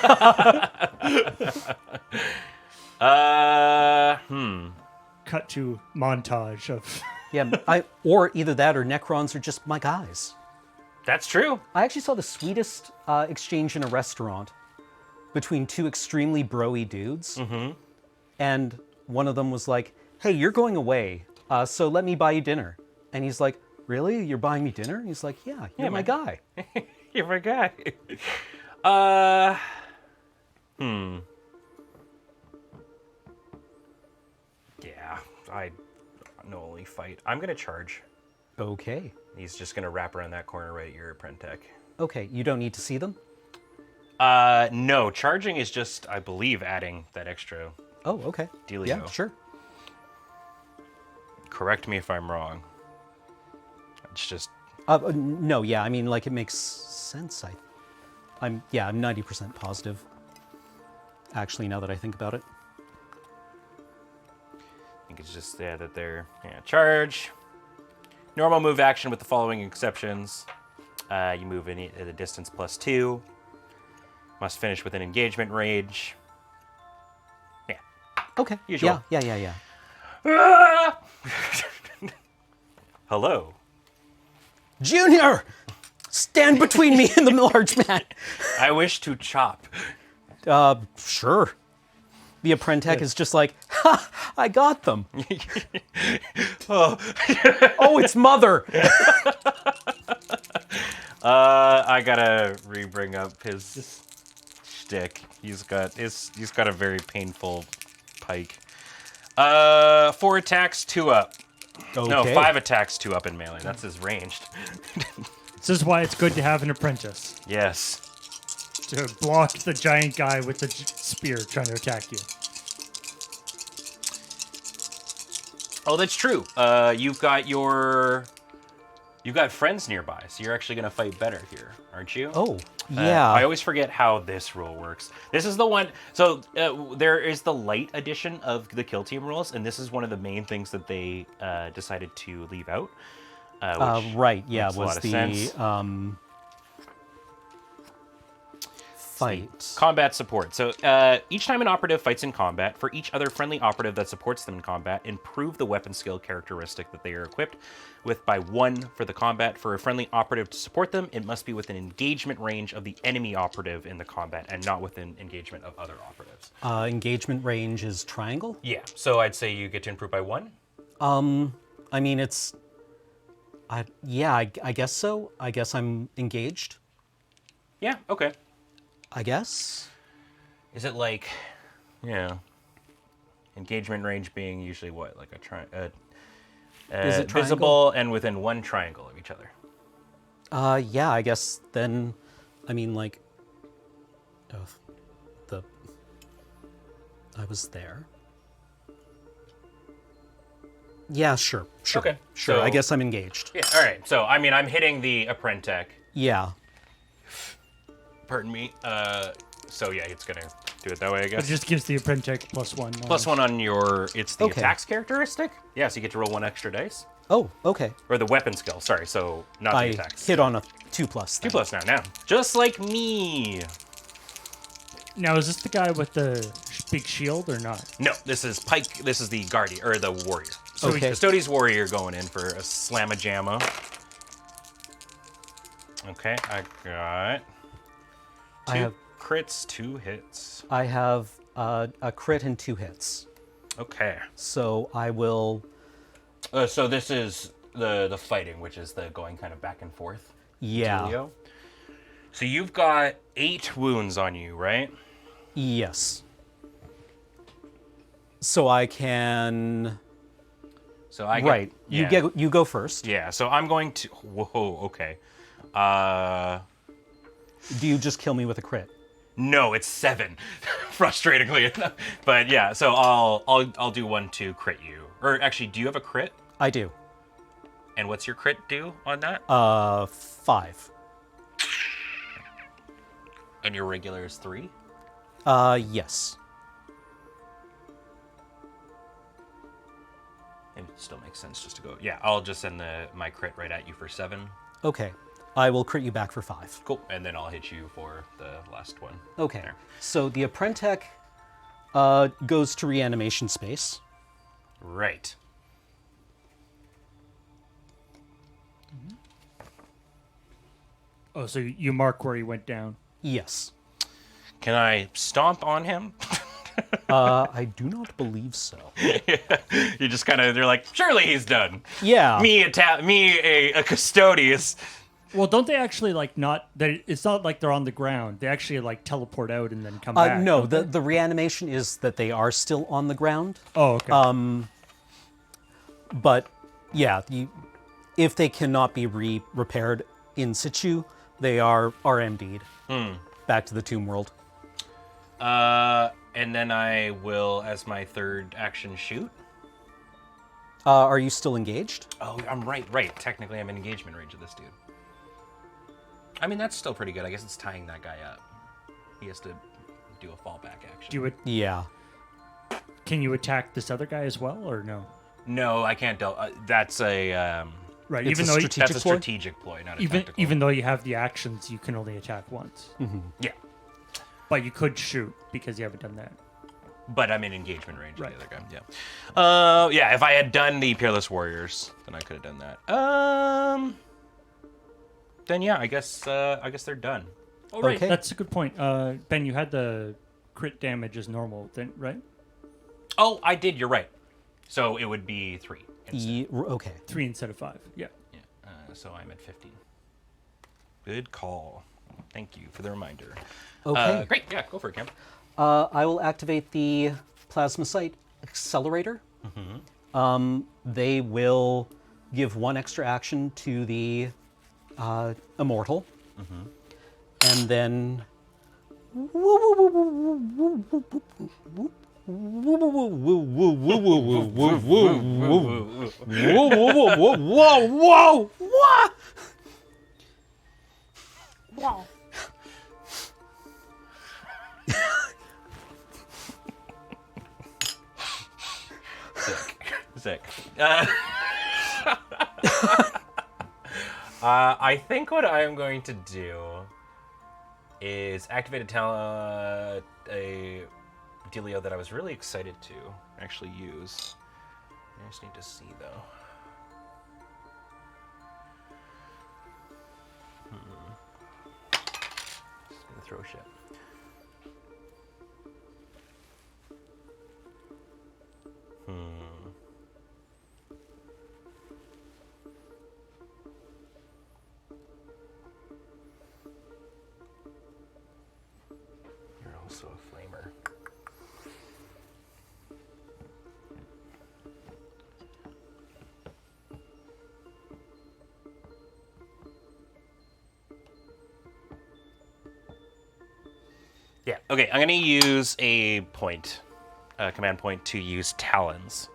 Speaker 3: Cut to montage of...
Speaker 2: Yeah, or either that or Necrons are just my guys.
Speaker 1: That's true.
Speaker 2: I actually saw the sweetest exchange in a restaurant between 2 extremely broy dudes. And one of them was like, hey, you're going away, so let me buy you dinner. And he's like, really? You're buying me dinner? And he's like, yeah, you're my guy.
Speaker 1: You're my guy. Yeah, I only fight. I'm going to charge.
Speaker 2: Okay.
Speaker 1: He's just going to wrap around that corner right at your Prentech.
Speaker 2: Okay, you don't need to see them?
Speaker 1: No, charging is just, I believe, adding that extra.
Speaker 2: Oh, okay.
Speaker 1: Dealio.
Speaker 2: Yeah, sure.
Speaker 1: Correct me if I'm wrong. It's just...
Speaker 2: No, yeah, I mean, like, it makes sense. I'm 90% positive. Actually, now that I think about it.
Speaker 1: I think it's just, that they're... Yeah, charge. Normal move action with the following exceptions. You move at a distance +2. Must finish with an engagement range. Yeah.
Speaker 2: Okay.
Speaker 1: Usual.
Speaker 2: Yeah.
Speaker 1: Hello.
Speaker 2: Junior! Stand between me and the large man!
Speaker 1: I wish to chop.
Speaker 2: Sure. The Apprentech is just like, ha! I got them. Oh, it's Mother!
Speaker 1: I gotta re-bring up his shtick. He's got a very painful pike. 4 attacks, 2 up.
Speaker 2: Okay.
Speaker 1: No, 5 attacks, 2 up in melee. That's his ranged.
Speaker 3: This is why it's good to have an apprentice.
Speaker 1: Yes.
Speaker 3: To block the giant guy with the spear trying to attack you.
Speaker 1: Oh, that's true. You've got friends nearby, so you're actually gonna fight better here, aren't you?
Speaker 2: Oh, yeah.
Speaker 1: I always forget how this rule works. This is the one. So there is the light edition of the kill team rules, and this is one of the main things that they decided to leave out. Which
Speaker 2: right, yeah,
Speaker 1: makes a
Speaker 2: was
Speaker 1: lot of
Speaker 2: the
Speaker 1: sense.
Speaker 2: fight.
Speaker 1: Combat support. So each time an operative fights in combat, for each other friendly operative that supports them in combat, improve the weapon skill characteristic that they are equipped with by 1 for the combat. For a friendly operative to support them, it must be within engagement range of the enemy operative in the combat and not within engagement of other operatives.
Speaker 2: Engagement range is triangle?
Speaker 1: Yeah, so I'd say you get to improve by 1.
Speaker 2: I mean, it's... I guess so. I guess I'm engaged.
Speaker 1: Yeah, okay.
Speaker 2: I guess.
Speaker 1: Is it like, engagement range being usually what, like a
Speaker 2: Is it triangle?
Speaker 1: visible and within 1 triangle of each other?
Speaker 2: Yeah, I guess then, I mean, like, I was there. Yeah, sure.
Speaker 1: Okay,
Speaker 2: Sure,
Speaker 1: so-
Speaker 2: I guess I'm engaged.
Speaker 1: Yeah, all right. So, I mean, I'm hitting the Apprentech.
Speaker 2: Yeah.
Speaker 1: Pardon me. So, yeah, it's going to do it that way, I
Speaker 3: It
Speaker 1: guess.
Speaker 3: just gives the apprentice +1.
Speaker 1: +1 on your... It's the
Speaker 2: Okay.
Speaker 1: attacks characteristic? Yeah, so you get to roll 1 extra dice.
Speaker 2: Oh, okay.
Speaker 1: Or the weapon skill, sorry. So, not
Speaker 2: I
Speaker 1: the attacks.
Speaker 2: hit on a 2+.
Speaker 1: 2+ now. Just like me.
Speaker 3: Now, is this the guy with the big shield or not?
Speaker 1: No, this is Pike. This is the Guardian, or the Warrior. So
Speaker 2: Okay.
Speaker 1: Custodes Warrior going in for a slamma-jamma. Okay, I got 2
Speaker 2: I have-
Speaker 1: crits, 2 hits.
Speaker 2: I have a crit and 2 hits.
Speaker 1: Okay.
Speaker 2: So I will...
Speaker 1: So this is the fighting, which is the going kind of back and forth.
Speaker 2: Yeah.
Speaker 1: dealio. So you've got 8 wounds on you, right?
Speaker 2: Yes. So I can.
Speaker 1: So I
Speaker 2: Right.
Speaker 1: yeah.
Speaker 2: You go first.
Speaker 1: Yeah. So I'm going to. Whoa. Okay.
Speaker 2: Do you just kill me with a crit?
Speaker 1: No, it's 7. Frustratingly enough. But yeah. So I'll do 1 to crit you. Or actually, do you have a crit?
Speaker 2: I do.
Speaker 1: And what's your crit do on that?
Speaker 2: 5.
Speaker 1: And your regular is 3?
Speaker 2: Yes.
Speaker 1: It still makes sense just to go. Yeah, I'll just send my crit right at you for 7.
Speaker 2: Okay. I will crit you back for 5.
Speaker 1: Cool. And then I'll hit you for the last one.
Speaker 2: Okay.
Speaker 1: There.
Speaker 2: So the Apprentech goes to reanimation space.
Speaker 1: Right.
Speaker 3: Oh, so you mark where he went down.
Speaker 2: Yes.
Speaker 1: Can I stomp on him?
Speaker 2: I do not believe so.
Speaker 1: You just kind of, they're like, surely he's done.
Speaker 2: Yeah.
Speaker 1: A Custodes.
Speaker 3: Well, don't they actually like not? It's not like they're on the ground. They actually like teleport out and then come back.
Speaker 2: No,
Speaker 3: don't they?
Speaker 2: the reanimation is that they are still on the ground.
Speaker 3: Oh, okay.
Speaker 2: But yeah, if they cannot be repaired in situ, they are RMD'd back to the tomb world.
Speaker 1: And then I will, as my third action, shoot.
Speaker 2: Are you still engaged?
Speaker 1: Oh, I'm right. Technically, I'm in engagement range of this dude. I mean, that's still pretty good. I guess it's tying that guy up. He has to do a fallback action.
Speaker 2: Yeah.
Speaker 3: Can you attack this other guy as well, or no?
Speaker 1: No, I can't. That's a
Speaker 3: Right.
Speaker 2: It's
Speaker 3: Even
Speaker 2: a
Speaker 3: though
Speaker 2: strategic
Speaker 1: that's a
Speaker 2: ploy?
Speaker 1: strategic ploy, not a
Speaker 3: even
Speaker 1: tactical.
Speaker 3: even though you have the actions, you can only attack once.
Speaker 1: Yeah,
Speaker 3: But you could shoot because you haven't done that.
Speaker 1: but I'm in engagement range
Speaker 3: Right.
Speaker 1: of the other guy. Yeah. Yeah. If I had done the Peerless Warriors, then I could have done that. Then yeah, I guess they're done.
Speaker 3: Oh, right.
Speaker 2: Okay.
Speaker 3: That's a good point. Ben, you had the crit damage as normal, then, right?
Speaker 1: Oh, I did. You're right. So it would be 3 instead.
Speaker 2: Okay.
Speaker 3: 3 instead of 5. Yeah.
Speaker 1: Yeah. So I'm at 15. Good call. Thank you for the reminder.
Speaker 2: Okay.
Speaker 1: Great. Yeah. Go for it, Cam.
Speaker 2: I will activate the Plasmacyte Accelerator. They will give 1 extra action to the Immortal. And then...
Speaker 1: Sick. I think what I am going to do is activate a dealio that I was really excited to actually use. I just need to see though. Just gonna throw shit. You're also a flamer. Yeah, okay, I'm gonna use a command point to use Talons.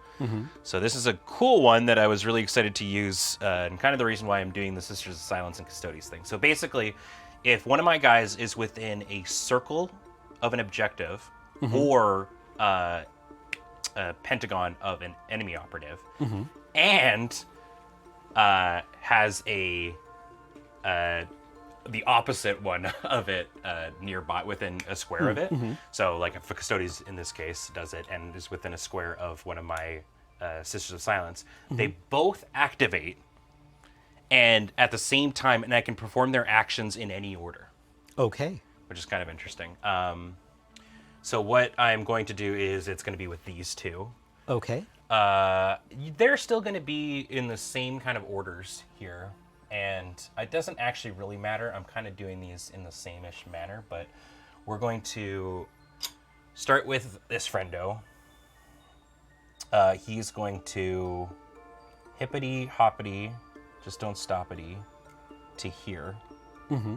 Speaker 1: So this is a cool one that I was really excited to use, and kind of the reason why I'm doing the Sisters of Silence and Custodes thing. So basically, if one of my guys is within a circle of an objective or a pentagon of an enemy operative, and has the opposite one of it nearby within a square of it. So like if a Custodes in this case does it and is within a square of one of my Sisters of Silence, they both activate and at the same time, and I can perform their actions in any order.
Speaker 2: Okay.
Speaker 1: Which is kind of interesting. So what I'm going to do is it's going to be with these two.
Speaker 2: Okay.
Speaker 1: They're still going to be in the same kind of orders here. And it doesn't actually really matter. I'm kind of doing these in the same-ish manner, but we're going to start with this friendo. He's going to hippity hoppity, just don't stoppity, to here.
Speaker 2: Mm-hmm.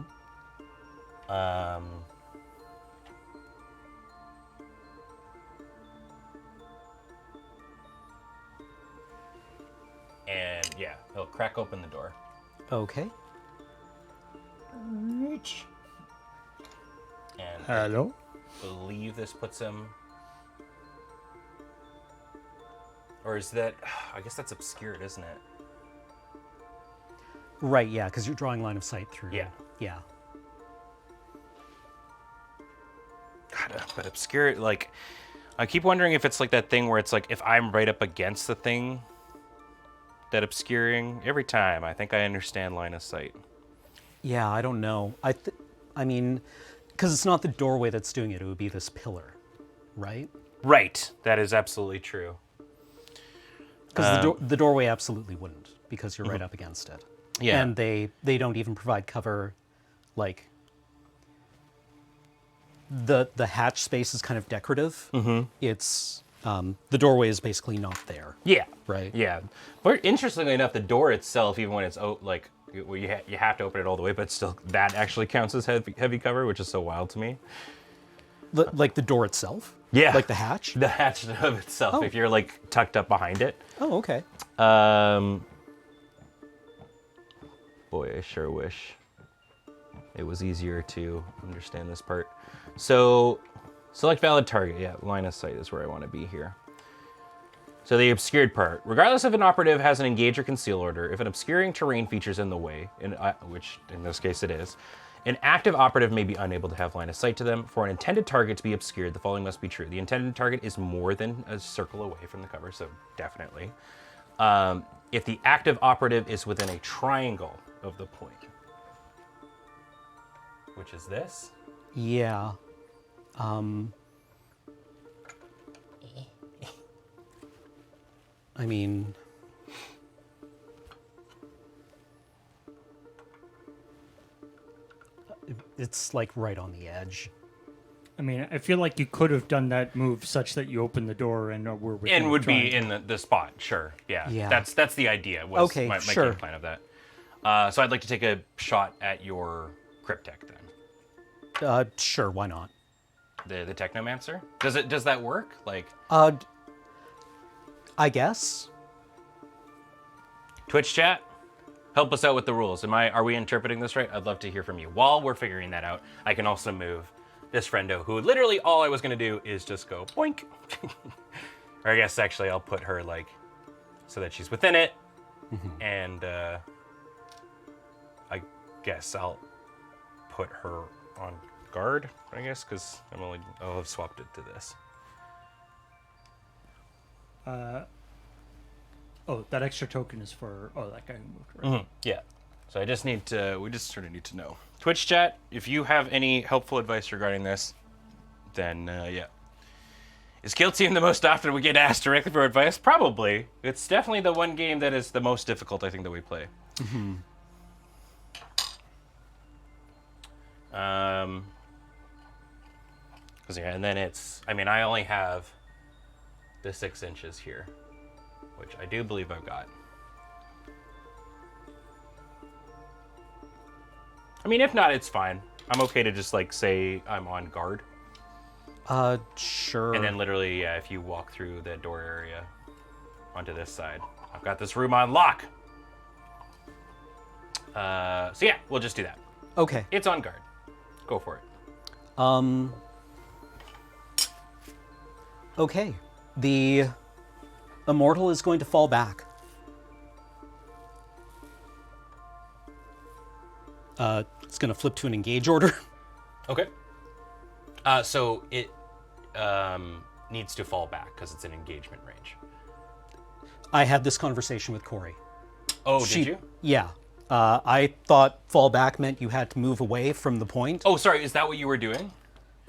Speaker 1: And yeah, he'll crack open the door.
Speaker 2: Okay.
Speaker 1: And
Speaker 3: Hello?
Speaker 1: I believe this puts him... Or is that... I guess that's obscured, isn't it?
Speaker 2: Right, yeah, because you're drawing line of sight through.
Speaker 1: Yeah.
Speaker 2: Yeah.
Speaker 1: God, but obscure, like... I keep wondering if it's like that thing where it's like, if I'm right up against the thing, that obscuring, every time, I think I understand line of sight.
Speaker 2: Yeah, I don't know. I mean, because it's not the doorway that's doing it. It would be this pillar, right?
Speaker 1: Right. That is absolutely true.
Speaker 2: Because the doorway absolutely wouldn't, because you're right up against it.
Speaker 1: Yeah.
Speaker 2: And they don't even provide cover, like... The hatch space is kind of decorative. Mm-hmm. It's... the doorway is basically not there.
Speaker 1: Yeah.
Speaker 2: Right.
Speaker 1: Yeah. But interestingly enough, the door itself, even when it's like, well, you have to open it all the way, but still, that actually counts as heavy cover, which is so wild to me.
Speaker 2: Like the door itself?
Speaker 1: Yeah.
Speaker 2: Like the hatch?
Speaker 1: The hatch of itself,
Speaker 2: Oh.
Speaker 1: if you're like tucked up behind it.
Speaker 2: Oh, okay.
Speaker 1: Boy, I sure wish it was easier to understand this part. So, select valid target. Yeah, line of sight is where I want to be here. So the obscured part. Regardless if an operative has an engage or conceal order, if an obscuring terrain features in the way, which in this case it is, an active operative may be unable to have line of sight to them. For an intended target to be obscured, the following must be true. The intended target is more than a circle away from the cover, so definitely. If the active operative is within a triangle of the point, which is this.
Speaker 2: Yeah. I mean... It's like right on the edge.
Speaker 3: I mean, I feel like you could have done that move such that you open the door and were within
Speaker 1: And
Speaker 3: the
Speaker 1: would be
Speaker 3: triangle.
Speaker 1: in the spot, sure. Yeah.
Speaker 2: Yeah.
Speaker 1: That's the idea. Was
Speaker 2: Okay,
Speaker 1: my
Speaker 2: sure.
Speaker 1: game plan of that. So I'd like to take a shot at your Cryptek then.
Speaker 2: Sure, why not?
Speaker 1: The Technomancer? Does that work? Like
Speaker 2: I guess.
Speaker 1: Twitch chat? Help us out with the rules. Are we interpreting this right? I'd love to hear from you. While we're figuring that out, I can also move this friendo, who literally all I was gonna do is just go boink. Or I guess actually I'll put her like so that she's within it. And I guess I'll put her on guard, I guess, because I'll have swapped it to this.
Speaker 3: Oh, that extra token is for that guy who moved, right?
Speaker 1: Yeah. So we just sort of need to know. Twitch chat, if you have any helpful advice regarding this, then yeah. Is Kill Team the most often we get asked directly for advice? Probably. It's definitely the one game that is the most difficult, I think, that we play. Yeah, and then I only have the 6 inches here, which I do believe I've got. I mean, if not, it's fine. I'm okay to just like say I'm on guard.
Speaker 2: Sure.
Speaker 1: And then literally, yeah, if you walk through the door area onto this side, I've got this room on lock. So yeah, we'll just do that.
Speaker 2: Okay.
Speaker 1: It's on guard. Go for it.
Speaker 2: Okay. The immortal is going to fall back. It's going to flip to an engage order.
Speaker 1: Okay. So it needs to fall back because it's an engagement range.
Speaker 2: I had this conversation with Corey.
Speaker 1: Oh, did you?
Speaker 2: Yeah. I thought fall back meant you had to move away from the point.
Speaker 1: Oh, sorry. Is that what you were doing?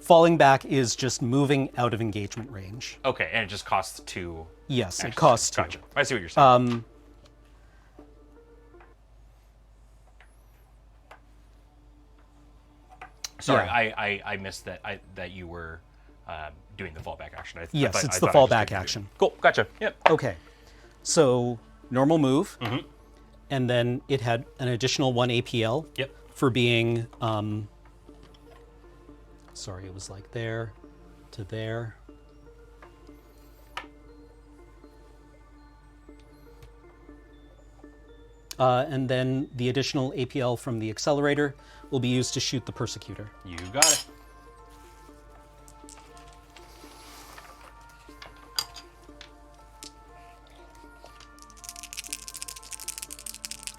Speaker 2: Falling back is just moving out of engagement range.
Speaker 1: Okay, and it just costs 2
Speaker 2: Yes, it
Speaker 1: Actually,
Speaker 2: costs 2.
Speaker 1: Gotcha. I see what you're saying. Sorry,
Speaker 2: yeah.
Speaker 1: I missed that that you were doing the fallback action.
Speaker 2: Yes, it's the
Speaker 1: I just
Speaker 2: fallback
Speaker 1: did
Speaker 2: action.
Speaker 1: Cool, gotcha. Yep.
Speaker 2: Okay. So, normal move. And then it had an additional 1 APL
Speaker 1: Yep.
Speaker 2: for being, sorry, it was like there to there. And then the additional APL from the accelerator will be used to shoot the persecutor.
Speaker 1: You got it.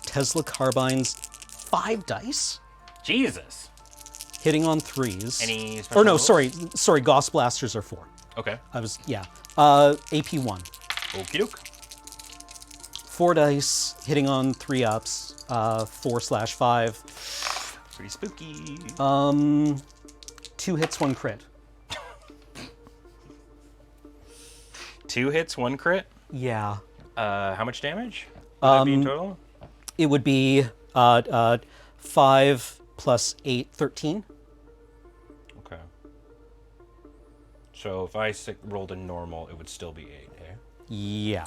Speaker 2: Tesla carbines, 5 dice,
Speaker 1: Jesus.
Speaker 2: hitting on 3s.
Speaker 1: Any special
Speaker 2: Or no,
Speaker 1: rules?
Speaker 2: sorry, Gauss blasters are 4.
Speaker 1: Okay.
Speaker 2: Yeah. AP1.
Speaker 1: Okie doke.
Speaker 2: 4 dice, hitting on 3 ups, 4/5.
Speaker 1: Pretty spooky.
Speaker 2: 2 hits, 1 crit.
Speaker 1: 2 hits, 1 crit.
Speaker 2: Yeah.
Speaker 1: How much damage would that be in total?
Speaker 2: It would be 5 plus 8, 13.
Speaker 1: Okay. So if I rolled a normal, it would still be 8, eh?
Speaker 2: Yeah.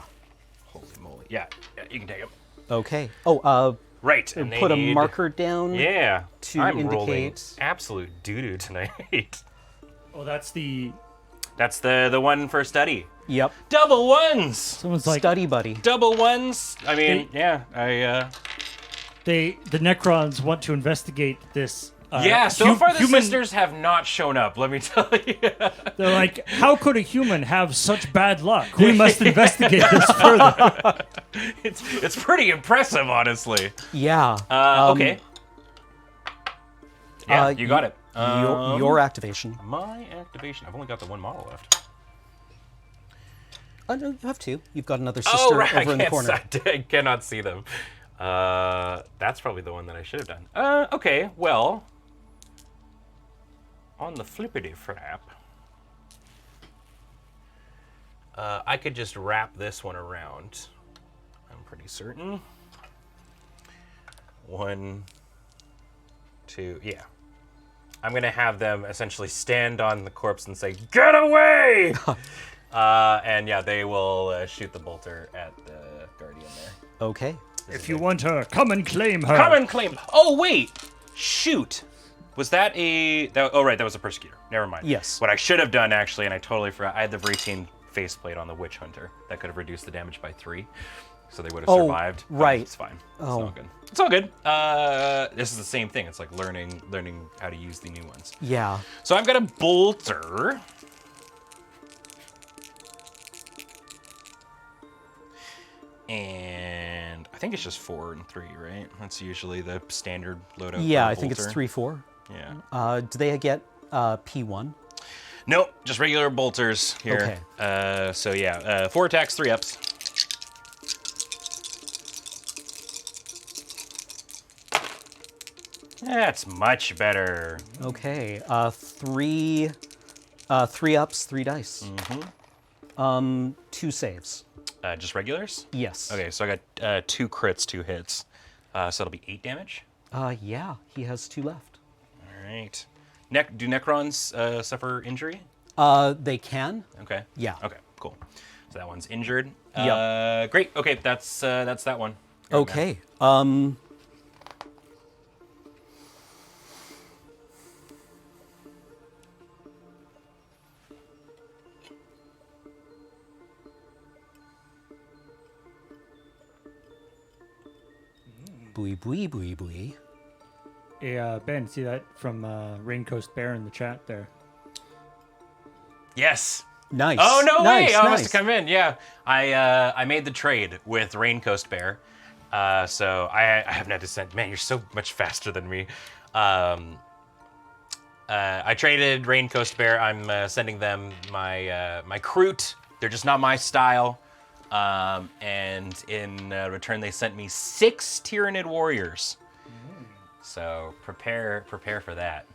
Speaker 1: Holy moly. Yeah, you can take them.
Speaker 2: Okay. Oh,
Speaker 1: Right, and they
Speaker 2: put a
Speaker 1: need-
Speaker 2: marker down.
Speaker 1: Yeah,
Speaker 2: to
Speaker 1: I'm rolling
Speaker 2: indicate-
Speaker 1: absolute doo-doo tonight.
Speaker 3: Oh, that's the.
Speaker 1: That's the one for study.
Speaker 2: Yep.
Speaker 1: Double ones!
Speaker 3: Someone's like
Speaker 2: Study buddy.
Speaker 1: Double ones! I mean,
Speaker 3: Hey.
Speaker 1: yeah,
Speaker 3: the Necrons want to investigate this.
Speaker 1: yeah, so far the
Speaker 3: human,
Speaker 1: sisters have not shown up, let me tell you.
Speaker 3: They're like, how could a human have such bad luck? We must investigate this further.
Speaker 1: It's pretty impressive, honestly.
Speaker 2: Yeah.
Speaker 1: Okay. Yeah, you got it.
Speaker 2: Your activation.
Speaker 1: My activation. I've only got the one model left.
Speaker 2: Oh, no, you have 2. You've got another sister
Speaker 1: Oh, right.
Speaker 2: over in the corner.
Speaker 1: I cannot see them. That's probably the one that I should have done. Okay, well, on the flippity flap, I could just wrap this one around. I'm pretty certain. 1, 2, yeah. I'm gonna have them essentially stand on the corpse and say, "Get away!" And yeah, they will shoot the bolter at the guardian there.
Speaker 2: Okay.
Speaker 3: If you want her, come and claim her.
Speaker 1: Come and claim. Oh wait, shoot. Was that a? Oh right, that was a persecutor. Never mind.
Speaker 2: Yes.
Speaker 1: What I should have done actually, and I totally forgot, I had the Vreteen faceplate on the Witch Hunter that could have reduced the damage by 3, so they would have survived. But
Speaker 2: right.
Speaker 1: It's fine. It's
Speaker 2: Oh.
Speaker 1: all good. It's all good. This is the same thing. It's like learning how to use the new ones.
Speaker 2: Yeah.
Speaker 1: So I've got a bolter. And I think it's just 4 and 3, right? That's usually the standard loadout.
Speaker 2: Yeah,
Speaker 1: for a
Speaker 2: I think it's
Speaker 1: bolter.
Speaker 2: 3, 4.
Speaker 1: Yeah.
Speaker 2: Do they get P1?
Speaker 1: Nope, just regular bolters here.
Speaker 2: Okay.
Speaker 1: So yeah, 4 attacks, 3 ups. That's much better.
Speaker 2: Okay. 3 ups, 3 dice. 2 saves.
Speaker 1: Just regulars?
Speaker 2: Yes.
Speaker 1: Okay, so I got 2 crits, 2 hits. So that'll be 8 damage.
Speaker 2: Yeah, he has 2 left.
Speaker 1: All right. Do Necrons suffer injury?
Speaker 2: They can.
Speaker 1: Okay.
Speaker 2: Yeah.
Speaker 1: Okay, cool. So that one's injured.
Speaker 2: Yep.
Speaker 1: Great. Okay, that's that one.
Speaker 2: Okay. Bui bui bui bui.
Speaker 3: Hey, Ben, see that from Raincoast Bear in the chat there?
Speaker 1: Yes.
Speaker 2: Nice.
Speaker 1: Oh no
Speaker 2: nice,
Speaker 1: way! I must
Speaker 2: nice.
Speaker 1: have come in. Yeah, I made the trade with Raincoast Bear, so I haven't had to send. Man, you're so much faster than me. I traded Raincoast Bear. I'm sending them my Kroot. They're just not my style. And in return, they sent me 6 Tyrannid warriors. So prepare for that.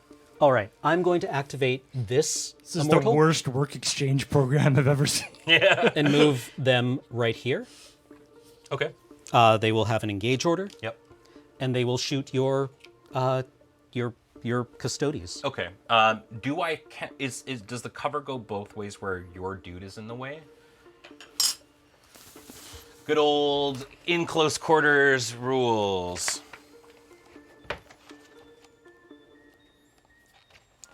Speaker 2: All right, I'm going to activate this
Speaker 3: This is
Speaker 2: immortal
Speaker 3: the worst work exchange program I've ever seen.
Speaker 2: and move them right here.
Speaker 1: Okay.
Speaker 2: They will have an engage order,
Speaker 1: Yep.
Speaker 2: and they will shoot your Custodes.
Speaker 1: Okay. Does the cover go both ways where your dude is in the way? Good old in close quarters rules.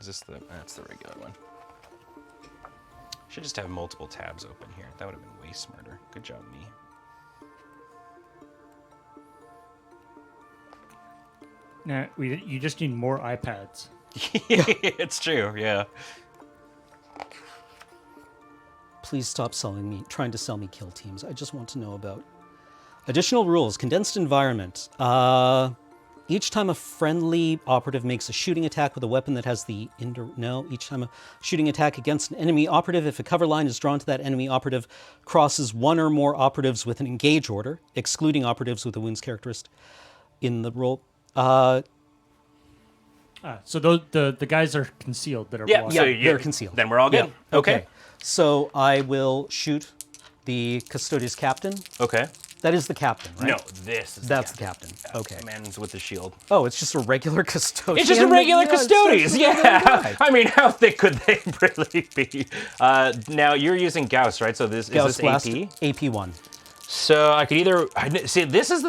Speaker 1: Is this that's the regular one. Should just have multiple tabs open here. That would have been way smarter. Good job, me.
Speaker 3: Nah, you just need more iPads.
Speaker 1: It's true, yeah.
Speaker 2: Please stop trying to sell me kill teams. I just want to know about additional rules. Condensed environment. Each time a friendly operative makes a shooting attack with a weapon that has the each time a shooting attack against an enemy operative, if a cover line is drawn to that enemy operative, crosses one or more operatives with an engage order, excluding operatives with a wounds characteristic in the roll.
Speaker 3: So the guys are concealed that are
Speaker 1: Yeah,
Speaker 3: blocking.
Speaker 1: so
Speaker 2: they're concealed.
Speaker 1: Then we're all good.
Speaker 2: Yeah. Okay. So I will shoot the Custodes captain.
Speaker 1: Okay.
Speaker 2: That is the captain, right?
Speaker 1: No, this is
Speaker 2: That's the captain. Okay.
Speaker 1: Man's with the shield.
Speaker 2: Oh, it's just a regular custodian.
Speaker 1: It's just a regular
Speaker 2: Yeah,
Speaker 1: Custodes,
Speaker 2: it's just a regular
Speaker 1: yeah.
Speaker 2: guy.
Speaker 1: I mean, how thick could they really be? Now you're using Gauss, right? So this
Speaker 2: Gauss
Speaker 1: is this
Speaker 2: Blast,
Speaker 1: AP.
Speaker 2: AP1.
Speaker 1: So I could either see. This is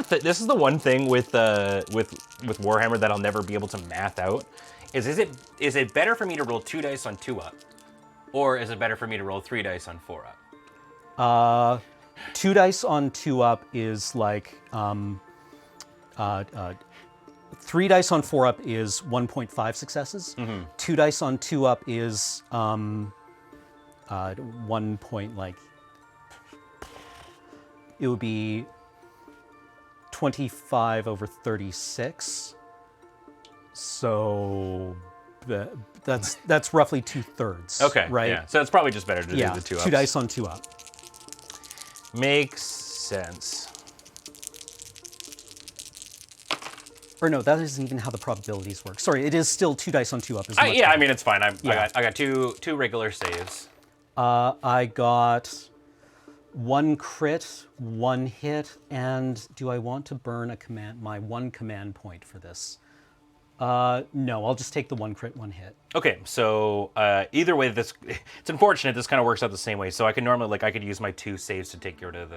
Speaker 1: the one thing with Warhammer that I'll never be able to math out. Is it better for me to roll 2 dice on 2 up, or is it better for me to roll 3 dice on 4 up?
Speaker 2: 2 dice on 2 up is like 3 dice on 4 up is 1.5 successes. 2 dice on 2 up is 1 point, like, it would be 25 over 36. So that's roughly 2/3.
Speaker 1: Okay,
Speaker 2: right?
Speaker 1: Yeah. So it's probably just better to do
Speaker 2: Yeah,
Speaker 1: the 2 ups.
Speaker 2: 2 dice on 2 up.
Speaker 1: Makes sense.
Speaker 2: Or no, that isn't even how the probabilities work. Sorry, it is still 2 dice on 2 up. Is much
Speaker 1: Yeah, I
Speaker 2: better.
Speaker 1: mean it's fine. I
Speaker 2: Yeah.
Speaker 1: got two regular saves.
Speaker 2: I got 1 crit, 1 hit, and do I want to burn my 1 command point for this? No, I'll just take the 1 crit, 1 hit.
Speaker 1: Okay, so either way, it's unfortunate. This kind of works out the same way. So I can normally I could use my 2 saves to take rid of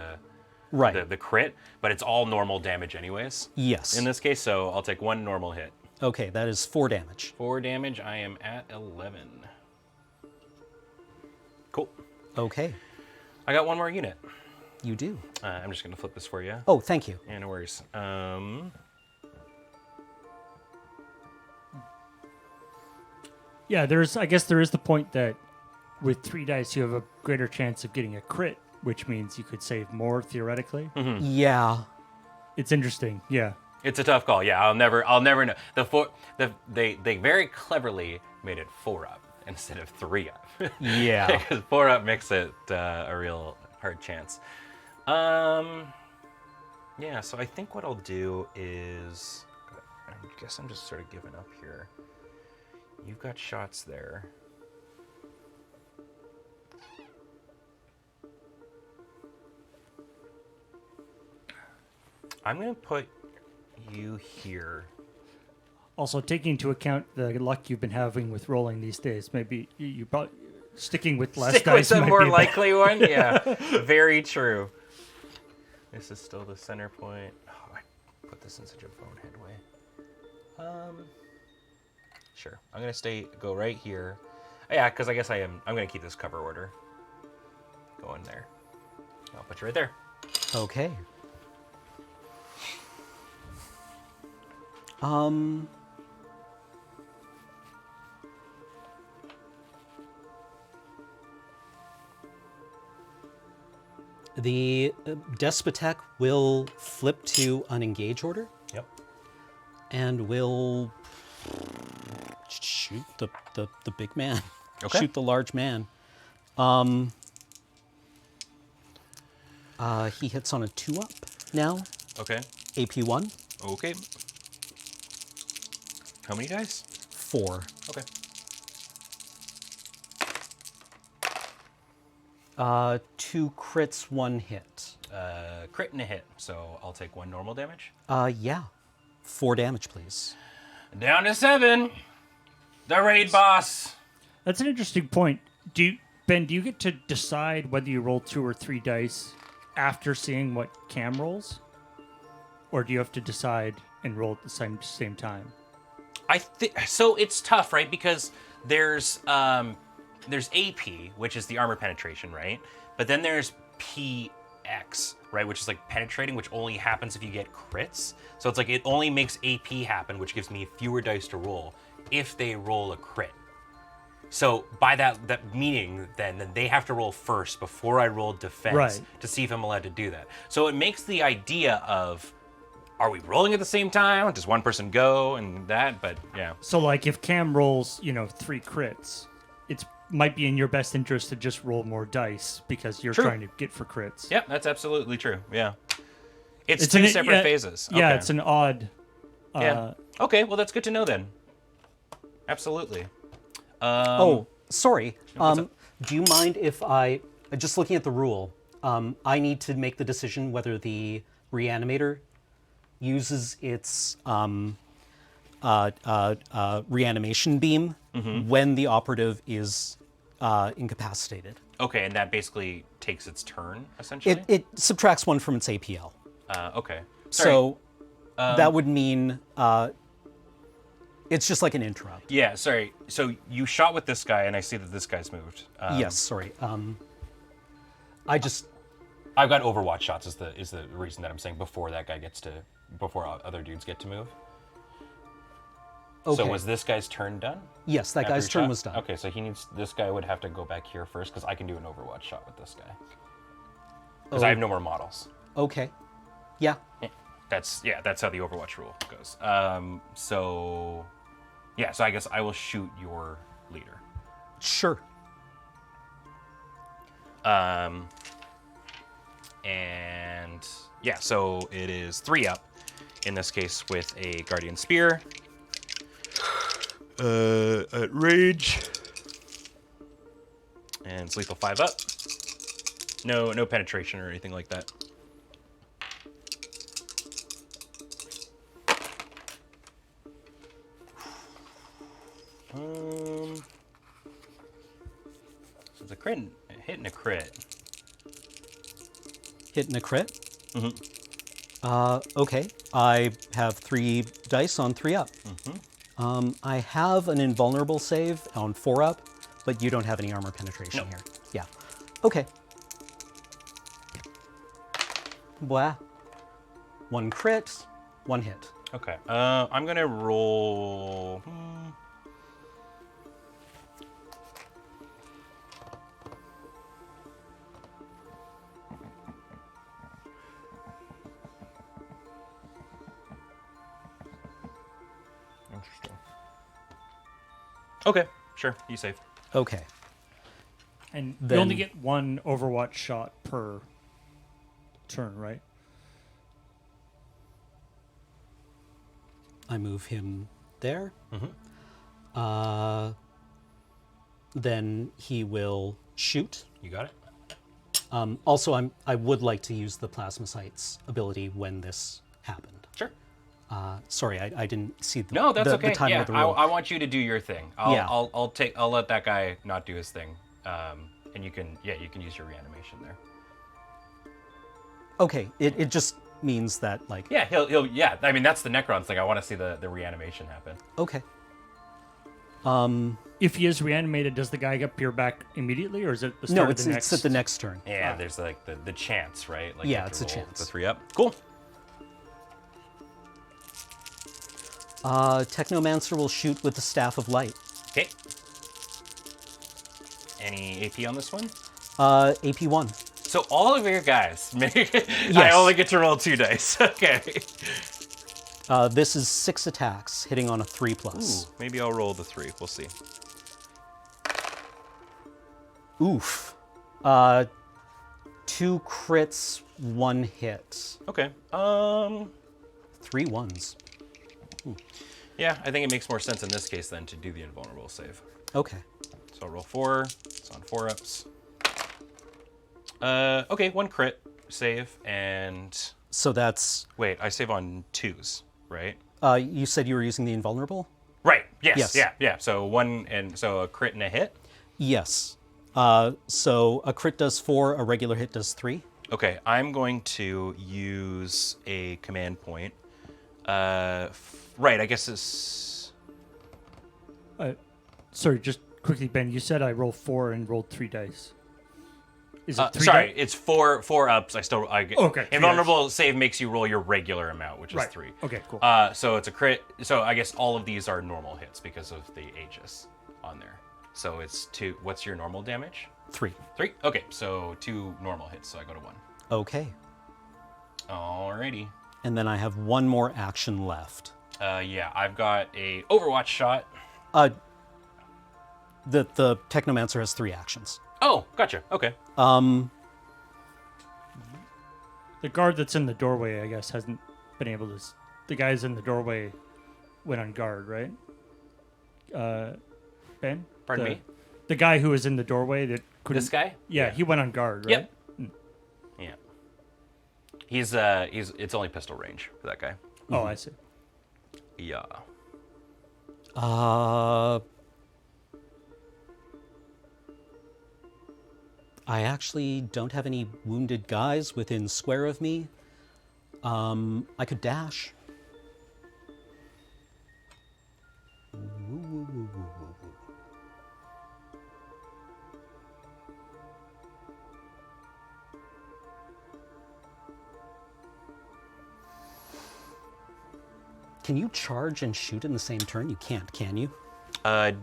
Speaker 2: Right.
Speaker 1: the crit, but it's all normal damage anyways.
Speaker 2: Yes.
Speaker 1: In this case, so I'll take 1 normal hit.
Speaker 2: Okay, that is 4 damage.
Speaker 1: 4 damage. I am at 11. Cool.
Speaker 2: Okay,
Speaker 1: I got 1 more unit.
Speaker 2: you do.
Speaker 1: I'm just gonna flip this for you.
Speaker 2: Oh, thank you.
Speaker 1: Yeah, no worries.
Speaker 3: Yeah, I guess there is the point that with 3 dice you have a greater chance of getting a crit, which means you could save more theoretically.
Speaker 2: Yeah.
Speaker 3: It's interesting. Yeah.
Speaker 1: It's a tough call. Yeah, I'll never know. They very cleverly made it 4 up instead of 3 up.
Speaker 2: Yeah.
Speaker 1: Because 4 up makes it a real hard chance. Yeah, so I think what I'll do is, I guess I'm just sort of giving up here. You've got shots there. I'm going to put you here.
Speaker 3: Also, taking into account the luck you've been having with rolling these days, maybe you probably sticking with less
Speaker 1: Stick
Speaker 3: dice
Speaker 1: with the
Speaker 3: might
Speaker 1: more
Speaker 3: be
Speaker 1: likely one? Yeah, very true. This is still the center point. Oh, I put this in such a bonehead way. Sure. I'm going to go right here. Oh, yeah, because I guess I'm going to keep this cover order going there. I'll put you right there.
Speaker 2: Okay. The Despotek will flip to an engage order
Speaker 1: Yep.
Speaker 2: and will shoot the big man.
Speaker 1: Okay.
Speaker 2: Shoot the large man. He hits on a 2-up now.
Speaker 1: Okay.
Speaker 2: AP1.
Speaker 1: Okay. How many dice?
Speaker 2: 4.
Speaker 1: Okay.
Speaker 2: 2 crits, 1 hit.
Speaker 1: Crit and a hit, so I'll take 1 normal damage.
Speaker 2: Yeah. 4 damage, please.
Speaker 1: Down to 7. The raid boss.
Speaker 3: That's an interesting point. Ben, do you get to decide whether you roll 2 or 3 dice after seeing what Cam rolls? Or do you have to decide and roll at the same time?
Speaker 1: So it's tough, right? Because there's AP, which is the armor penetration, right? But then there's PX, right? Which is like penetrating, which only happens if you get crits. So it's like it only makes AP happen, which gives me fewer dice to roll if they roll a crit. So by that meaning, then they have to roll first before I roll defense to see if I'm allowed to do that. So it makes the idea of, are we rolling at the same time? Does one person go and that? But yeah.
Speaker 3: So like if Cam rolls, 3 crits, it might be in your best interest to just roll more dice because you're trying to get for crits.
Speaker 1: Yeah, that's absolutely true. Yeah. It's 2 separate phases.
Speaker 3: Yeah,
Speaker 1: Okay.
Speaker 3: it's an odd...
Speaker 1: Yeah. Okay, well that's good to know then. Absolutely.
Speaker 2: Sorry.
Speaker 1: what's up?
Speaker 2: Do you mind if I, just looking at the rule, I need to make the decision whether the reanimator uses its reanimation beam when the operative is incapacitated.
Speaker 1: Okay, and that basically takes its turn, essentially?
Speaker 2: It subtracts 1 from its APL.
Speaker 1: Okay. Sorry.
Speaker 2: So that would mean it's just like an interrupt.
Speaker 1: Yeah, sorry. So you shot with this guy, and I see that this guy's moved.
Speaker 2: Yes, sorry.
Speaker 1: I've got Overwatch shots is the reason that I'm saying before other dudes get to move.
Speaker 2: Okay.
Speaker 1: So was this guy's turn done?
Speaker 2: Yes, that
Speaker 1: after
Speaker 2: guy's
Speaker 1: he
Speaker 2: turn
Speaker 1: shot?
Speaker 2: was done.
Speaker 1: Okay, so this guy would have to go back here first, because I can do an Overwatch shot with this guy. Because I have no more models.
Speaker 2: Okay. Yeah.
Speaker 1: That's how the Overwatch rule goes. So I guess I will shoot your leader.
Speaker 2: Sure.
Speaker 1: And yeah, so it is 3 up in this case with a Guardian Spear. At rage. And it's lethal 5 up. No penetration or anything like that. So it's a crit, hitting a crit.
Speaker 2: Hitting a crit? Mm-hmm. Okay. I have 3 dice on 3 up. Mm-hmm. I have an invulnerable save on 4 up, but you don't have any armor penetration here. Yeah. Okay. Blah. 1 crit, 1 hit.
Speaker 1: Okay. I'm gonna roll. Interesting. Okay, sure. You save.
Speaker 2: Okay.
Speaker 3: And
Speaker 2: Then-
Speaker 3: you only get 1 Overwatch shot per turn, right?
Speaker 2: I move him there. Then he will shoot.
Speaker 1: You got it.
Speaker 2: Also, I would like to use the Plasmacyte's ability when this happened.
Speaker 1: Sure.
Speaker 2: Sorry, I didn't see the,
Speaker 1: No, that's
Speaker 2: the,
Speaker 1: okay.
Speaker 2: the timing
Speaker 1: Yeah,
Speaker 2: of the roll.
Speaker 1: I want you to do your thing.
Speaker 2: Yeah.
Speaker 1: I'll let that guy not do his thing. And you can use your reanimation there.
Speaker 2: Okay, it just means that, like...
Speaker 1: Yeah, he'll I mean, that's the Necron's thing. I want to see the reanimation happen.
Speaker 2: Okay.
Speaker 3: If he is reanimated, does the guy appear back immediately, or is it the start
Speaker 2: No,
Speaker 3: of the next?
Speaker 2: it's at the next turn.
Speaker 1: Yeah, there's like the chance, right? Like you
Speaker 2: Yeah,
Speaker 1: have to
Speaker 2: it's a
Speaker 1: roll
Speaker 2: chance.
Speaker 1: The 3 up. Cool.
Speaker 2: Technomancer will shoot with the Staff of Light.
Speaker 1: Okay. Any AP on this one?
Speaker 2: AP 1.
Speaker 1: So all of your guys, I only get to roll 2 dice. Okay.
Speaker 2: This is 6 attacks, hitting on a 3+.
Speaker 1: Ooh, maybe I'll roll the 3. We'll see.
Speaker 2: Oof. 2 crits, 1 hit.
Speaker 1: Okay.
Speaker 2: 3 ones.
Speaker 1: Yeah, I think it makes more sense in this case then to do the invulnerable save.
Speaker 2: Okay.
Speaker 1: So I'll roll 4. It's on 4-ups. Okay, 1 crit save, and...
Speaker 2: So that's...
Speaker 1: Wait, I save on 2s, right?
Speaker 2: You said you were using the invulnerable?
Speaker 1: Right, yes,
Speaker 2: Yes.
Speaker 1: yeah. So 1, and so a crit and a hit?
Speaker 2: Yes. So a crit does 4, a regular hit does 3.
Speaker 1: Okay, I'm going to use a command point. Right, I guess it's...
Speaker 3: Sorry, just quickly, Ben. You said I rolled 4 and rolled 3 dice. Is it 3
Speaker 1: sorry,
Speaker 3: dice?
Speaker 1: it's 4 ups.
Speaker 3: Okay, 3
Speaker 1: Invulnerable save makes you roll your regular amount, which is
Speaker 3: Right.
Speaker 1: 3.
Speaker 3: Okay, cool.
Speaker 1: So it's a crit. So I guess all of these are normal hits because of the Aegis on there. So it's 2. What's your normal damage?
Speaker 2: 3.
Speaker 1: 3? Okay, so 2 normal hits, so I go to 1.
Speaker 2: Okay.
Speaker 1: Alrighty.
Speaker 2: And then I have one more action left.
Speaker 1: Yeah, I've got a Overwatch shot.
Speaker 2: The Technomancer has 3 actions.
Speaker 1: Oh, gotcha. Okay.
Speaker 3: The guard that's in the doorway, I guess, hasn't been able to... The guys in the doorway went on guard, right? Ben?
Speaker 1: Pardon me?
Speaker 3: The guy who was in the doorway that couldn't...
Speaker 1: This guy?
Speaker 3: Yeah, he went on guard, right?
Speaker 1: Yep. Yeah. He's it's only pistol range for that guy.
Speaker 3: Oh, I see.
Speaker 1: Yeah.
Speaker 2: I actually don't have any wounded guys within square of me. I could dash. Can you charge and shoot in the same turn? You can't, can you?
Speaker 1: I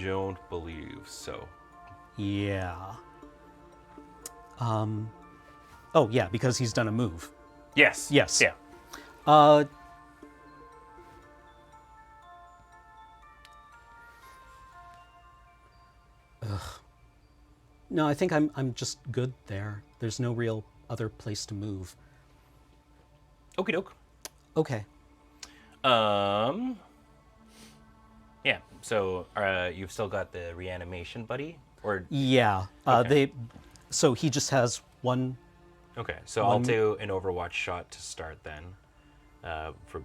Speaker 1: don't believe so.
Speaker 2: Yeah. Oh, yeah, because he's done a move.
Speaker 1: Yes.
Speaker 2: Yes.
Speaker 1: Yeah.
Speaker 2: No, I think I'm just good there. There's no real other place to move.
Speaker 1: Okie doke.
Speaker 2: Okay.
Speaker 1: Yeah. So you've still got the reanimation buddy, or
Speaker 2: Yeah.
Speaker 1: Okay.
Speaker 2: So he just has one.
Speaker 1: okay. So I'll do an Overwatch shot to start then,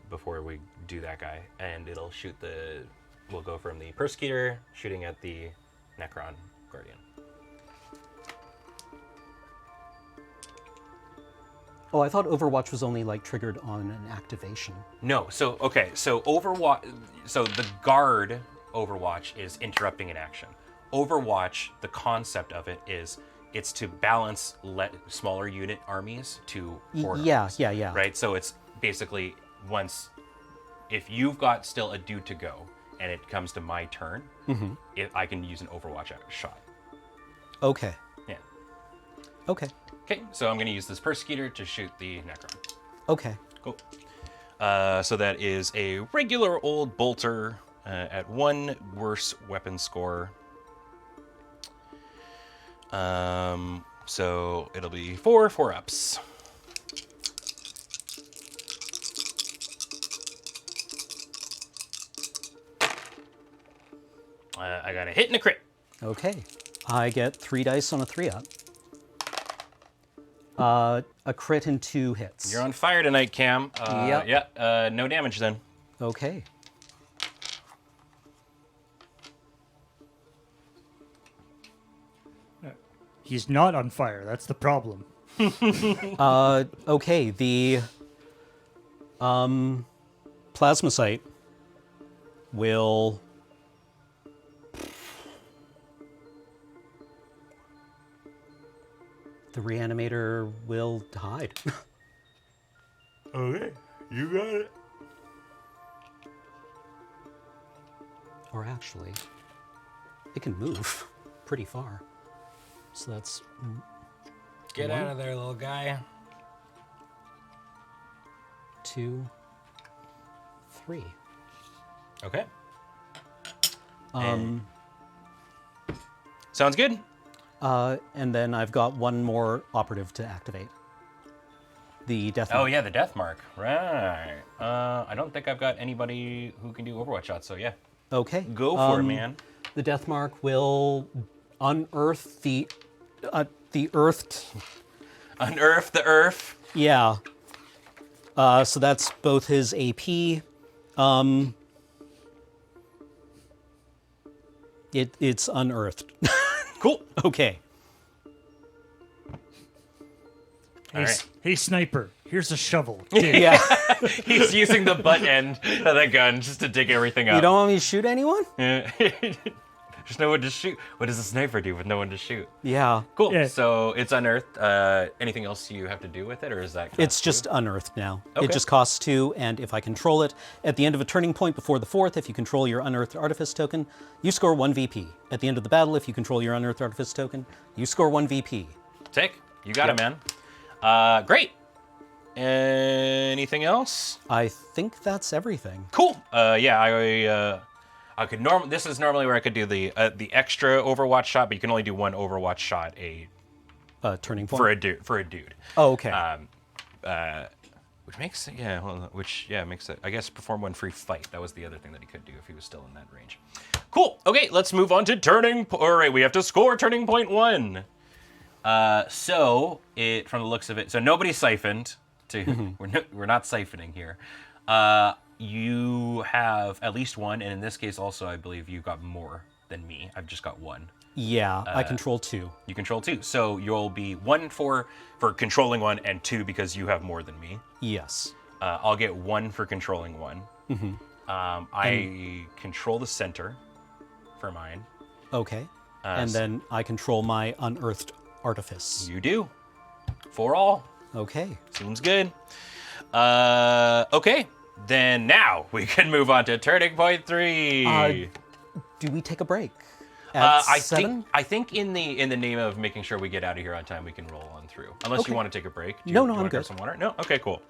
Speaker 1: before we do that guy, and it'll shoot the. We'll go from the Persecutor shooting at the Necron Guardian.
Speaker 2: Oh, I thought Overwatch was only like triggered on an activation.
Speaker 1: No. So okay. So Overwatch. So the guard Overwatch is interrupting an action. Overwatch, the concept of it is it's to balance smaller unit armies to horde armies,
Speaker 2: Yeah.
Speaker 1: right? So it's basically if you've got still a dude to go and it comes to my turn, I can use an Overwatch shot.
Speaker 2: Okay.
Speaker 1: Yeah.
Speaker 2: Okay.
Speaker 1: Okay, so I'm going to use this Persecutor to shoot the Necron.
Speaker 2: Okay.
Speaker 1: Cool. So that is a regular old bolter at 1 worse weapon score. So it'll be 4 ups. I got a hit and a crit.
Speaker 2: Okay. I get 3 dice on a 3-up. A crit and 2 hits.
Speaker 1: You're on fire tonight, Cam.
Speaker 2: Yep.
Speaker 1: Yeah, no damage then.
Speaker 2: Okay.
Speaker 3: He's not on fire. That's the problem.
Speaker 2: Okay, the plasmacyte will the reanimator will hide.
Speaker 1: Okay, you got it.
Speaker 2: Or actually, it can move pretty far. So that's
Speaker 1: Get out of there, little guy.
Speaker 2: 2, 3.
Speaker 1: Okay. Sounds good.
Speaker 2: And then I've got one more operative to activate. the death
Speaker 1: Oh
Speaker 2: mark.
Speaker 1: yeah, the death mark. Right. I don't think I've got anybody who can do Overwatch shots. So yeah,
Speaker 2: Okay.
Speaker 1: go for it, man.
Speaker 2: The death mark will unearth the earthed.
Speaker 1: Unearth the earth.
Speaker 2: Yeah. So that's both his AP. It's unearthed.
Speaker 1: Cool.
Speaker 2: Okay.
Speaker 3: Hey,
Speaker 1: right.
Speaker 3: hey, sniper, here's a shovel. Dig.
Speaker 2: Yeah.
Speaker 1: He's using the butt end of the gun just to dig everything up.
Speaker 2: You don't want me to shoot anyone?
Speaker 1: There's no one to shoot. What does a sniper do with no one to shoot?
Speaker 2: Yeah.
Speaker 1: Cool.
Speaker 3: Yeah.
Speaker 1: So it's unearthed. Anything else you have to do with it, or is that?
Speaker 2: It's just unearthed now.
Speaker 1: Okay.
Speaker 2: It just costs 2, and if I control it, at the end of a turning point before the 4th, if you control your unearthed artifice token, you score 1 VP. At the end of the battle, if you control your unearthed artifice token, you score 1 VP.
Speaker 1: Sick. You got it, man. Great. Anything else?
Speaker 2: I think that's everything.
Speaker 1: Cool. Yeah, I could This is normally where I could do the extra Overwatch shot, but you can only do one Overwatch shot
Speaker 2: Turning point?
Speaker 1: for a dude.
Speaker 2: Oh, okay.
Speaker 1: Which makes makes it. I guess perform one free fight. That was the other thing that he could do if he was still in that range. Cool. Okay, let's move on to turning. All right, we have to score turning point 1. So it, from the looks of it, so nobody siphoned. We're not siphoning here. You have at least 1, and in this case also, I believe you've got more than me. I've just got 1.
Speaker 2: Yeah, I control 2.
Speaker 1: You control 2, so you'll be 1 for controlling 1, and 2 because you have more than me.
Speaker 2: Yes.
Speaker 1: I'll get 1 for controlling 1.
Speaker 2: Mm-hmm.
Speaker 1: I control the center for mine.
Speaker 2: Okay. And then I control my unearthed artifice.
Speaker 1: You do. 4 all.
Speaker 2: Okay.
Speaker 1: Seems good. Okay. Then now we can move on to turning point 3.
Speaker 2: Do we take a break? At 7?
Speaker 1: I think in the name of making sure we get out of here on time, we can roll on through. Unless
Speaker 2: Okay.
Speaker 1: you want to take a break. Do
Speaker 2: No,
Speaker 1: you
Speaker 2: I'm
Speaker 1: wanna grab
Speaker 2: good.
Speaker 1: some water? No? Okay, cool.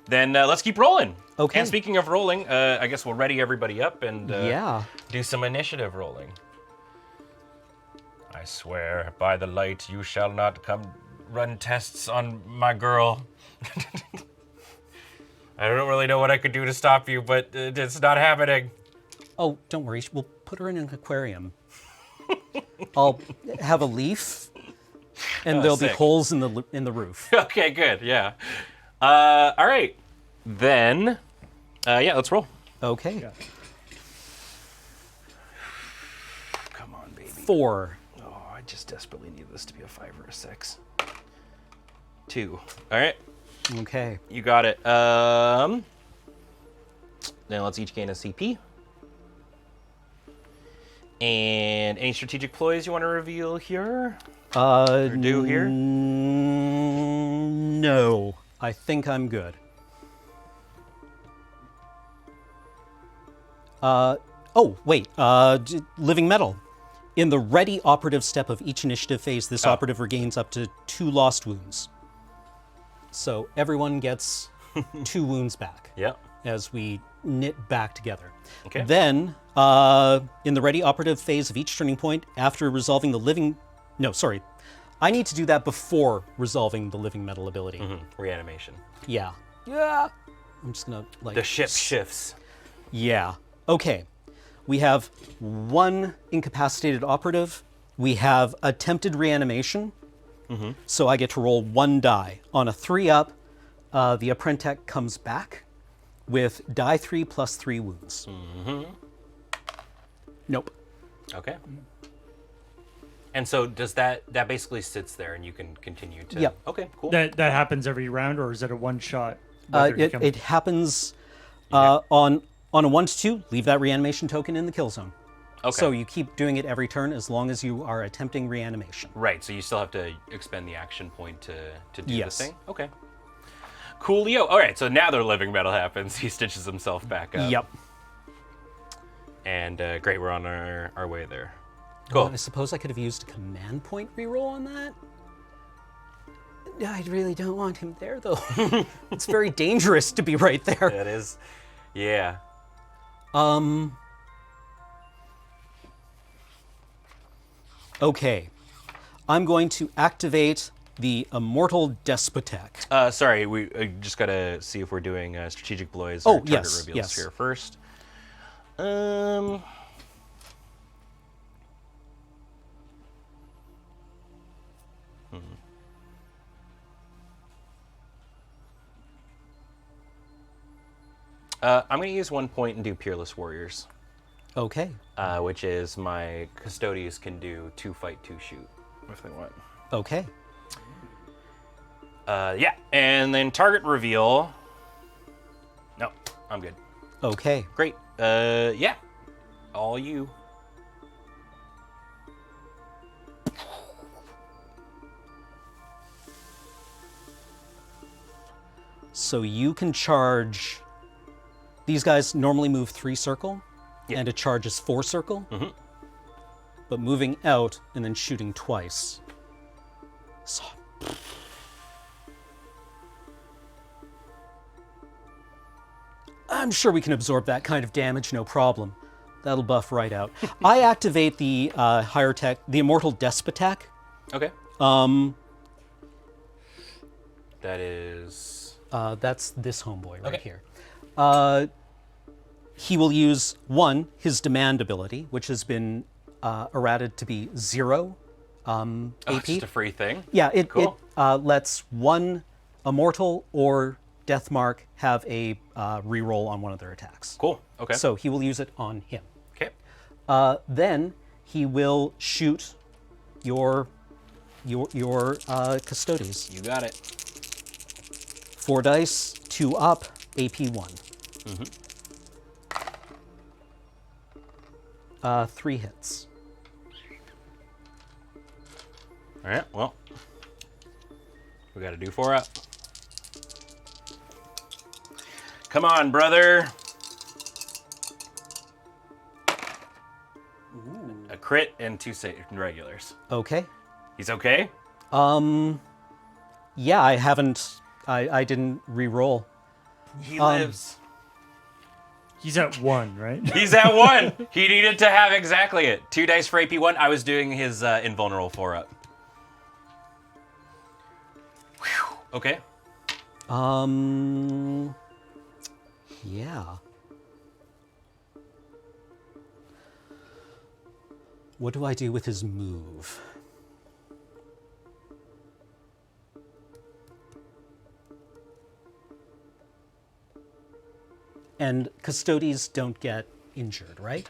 Speaker 1: Then let's keep rolling.
Speaker 2: Okay.
Speaker 1: And speaking of rolling, I guess we'll ready everybody up and
Speaker 2: Yeah.
Speaker 1: do some initiative rolling. I swear, by the light, you shall not come run tests on my girl. I don't really know what I could do to stop you, but it's not happening.
Speaker 2: Oh, don't worry. We'll put her in an aquarium. I'll have a leaf, and there'll be
Speaker 1: sick.
Speaker 2: holes in the roof.
Speaker 1: Okay, good, yeah. All right. Then, yeah, let's roll.
Speaker 2: Okay.
Speaker 3: Yeah.
Speaker 1: Come on, baby.
Speaker 2: 4.
Speaker 1: Oh, I just desperately need this to be a 5 or a 6. 2. All right,
Speaker 2: Okay.
Speaker 1: you got it. Then let's each gain a CP. And any strategic ploys you want to reveal here? Or do here?
Speaker 2: No. I think I'm good. Oh, wait. Living Metal. In the ready operative step of each initiative phase, this operative regains up to 2 lost wounds. So everyone gets 2 wounds back
Speaker 1: Yep.
Speaker 2: as we knit back together.
Speaker 1: Okay.
Speaker 2: Then, in the ready operative phase of each turning point, after resolving the living... No, sorry. I need to do that before resolving the living metal ability.
Speaker 1: Reanimation.
Speaker 2: Yeah. Yeah. I'm just gonna, like...
Speaker 1: The ship shifts.
Speaker 2: Yeah. Okay. We have 1 incapacitated operative. We have attempted reanimation. So I get to roll 1 die. On a 3-up, the Apprentech comes back with die 3 plus 3 wounds. Nope.
Speaker 1: Okay. And so does that basically sits there and you can continue to...
Speaker 2: Yep.
Speaker 1: Okay, cool.
Speaker 3: That happens every round, or is it a one shot? whether you come-
Speaker 2: It happens on a 1 to 2, leave that reanimation token in the kill zone.
Speaker 1: Okay.
Speaker 2: So you keep doing it every turn as long as you are attempting reanimation.
Speaker 1: Right, so you still have to expend the action point to do
Speaker 2: Yes.
Speaker 1: the thing? Okay. Coolio. All right, so now the living metal happens. He stitches himself back up.
Speaker 2: Yep.
Speaker 1: And great, we're on our way there. Cool.
Speaker 2: I suppose I could have used a command point reroll on that. I really don't want him there, though. It's very dangerous to be right there.
Speaker 1: That is, yeah.
Speaker 2: Okay. I'm going to activate the Immortal Despotek.
Speaker 1: Sorry, we just gotta see if we're doing strategic blows
Speaker 2: Oh,
Speaker 1: or target
Speaker 2: yes,
Speaker 1: reveals
Speaker 2: yes.
Speaker 1: here first. I'm going to use 1 point and do Peerless Warriors,
Speaker 2: Okay.
Speaker 1: which is my Custodes can do 2 fight, 2 shoot, if they want.
Speaker 2: Okay.
Speaker 1: Yeah, and then target reveal. No, I'm good.
Speaker 2: Okay.
Speaker 1: Great. Yeah, all you.
Speaker 2: So you can charge. These guys normally move 3 circle,
Speaker 1: Yeah.
Speaker 2: and a charge is 4 circle. But moving out and then shooting twice. So, I'm sure we can absorb that kind of damage, no problem. That'll buff right out. I activate the Hierotek, the Immortal Despotek.
Speaker 1: Okay. That is.
Speaker 2: That's this homeboy right
Speaker 1: Okay.
Speaker 2: here. He will use his demand ability, which has been errated to be 0
Speaker 1: Oh,
Speaker 2: AP.
Speaker 1: it's just a free thing.
Speaker 2: Yeah, it
Speaker 1: Cool.
Speaker 2: lets one Immortal or Deathmark have a reroll on one of their attacks.
Speaker 1: Cool. Okay.
Speaker 2: So he will use it on him.
Speaker 1: Okay.
Speaker 2: Then he will shoot your Custodes.
Speaker 1: You got it.
Speaker 2: 4 dice, 2 up, AP 1. 3 hits.
Speaker 1: All right. Well, we got to do 4 up. Come on, brother. A crit and 2 regulars.
Speaker 2: Okay.
Speaker 1: He's okay?
Speaker 2: Yeah, I haven't. I didn't re-roll.
Speaker 1: He lives.
Speaker 3: He's at 1, right?
Speaker 1: He's at 1. He needed to have exactly it. 2 dice for AP1. I was doing his invulnerable 4 up. Whew. Okay.
Speaker 2: Yeah. What do I do with his move? And Custodes don't get injured, right?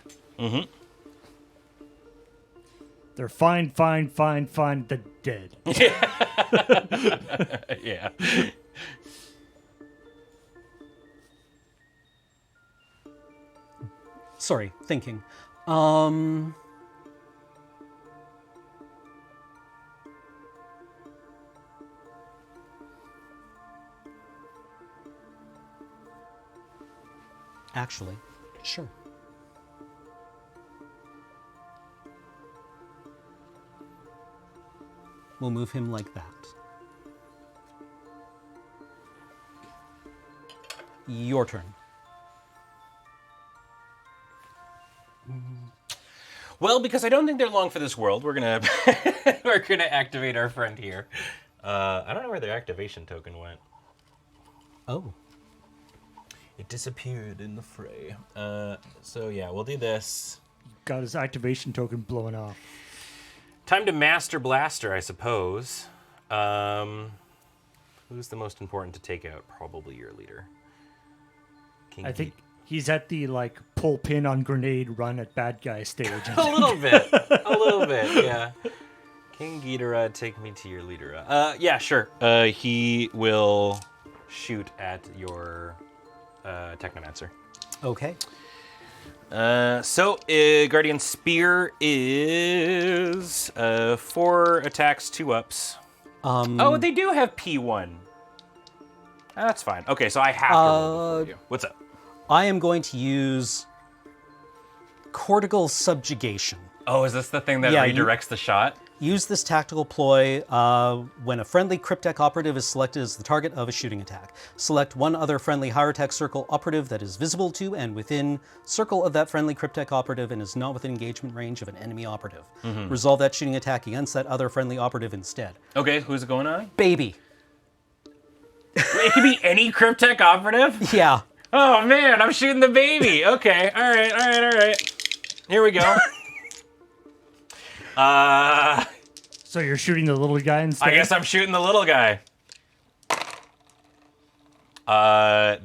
Speaker 3: They're fine. They're dead.
Speaker 1: Yeah.
Speaker 2: Sorry, thinking. Actually, sure. We'll move him like that. Your turn.
Speaker 1: Well, because I don't think they're long for this world, we're gonna we're gonna activate our friend here. I don't know where their activation token went.
Speaker 2: Oh.
Speaker 1: It disappeared in the fray. So yeah, we'll do this.
Speaker 3: Got his activation token blowing off.
Speaker 1: Time to Master Blaster, I suppose. Who's the most important to take out? Probably your leader. King
Speaker 3: I think he's at the pull pin on grenade run at bad guy stage.
Speaker 1: a little bit. A little bit, yeah. King Ghidorah, take me to your leader. Yeah, sure. He will shoot at your Technomancer.
Speaker 2: Okay.
Speaker 1: So, Guardian Spear is 4 attacks, 2 ups. Oh, they do have P1. That's fine. Okay, so I have to roll before you. What's up?
Speaker 2: I am going to use Cortical Subjugation.
Speaker 1: Oh, is this the thing that
Speaker 2: Yeah,
Speaker 1: redirects the shot?
Speaker 2: Use this tactical ploy when a friendly Cryptek operative is selected as the target of a shooting attack. Select one other friendly Hierotek circle operative that is visible to and within circle of that friendly Cryptek operative and is not within engagement range of an enemy operative. Resolve that shooting attack against that other friendly operative instead.
Speaker 1: Okay, who's it going on?
Speaker 2: Baby.
Speaker 1: It could be any Cryptek operative?
Speaker 2: Yeah.
Speaker 1: Oh man, I'm shooting the baby. Okay, all right. Here we go.
Speaker 3: So you're shooting the little guy instead?
Speaker 1: I guess I'm shooting the little guy.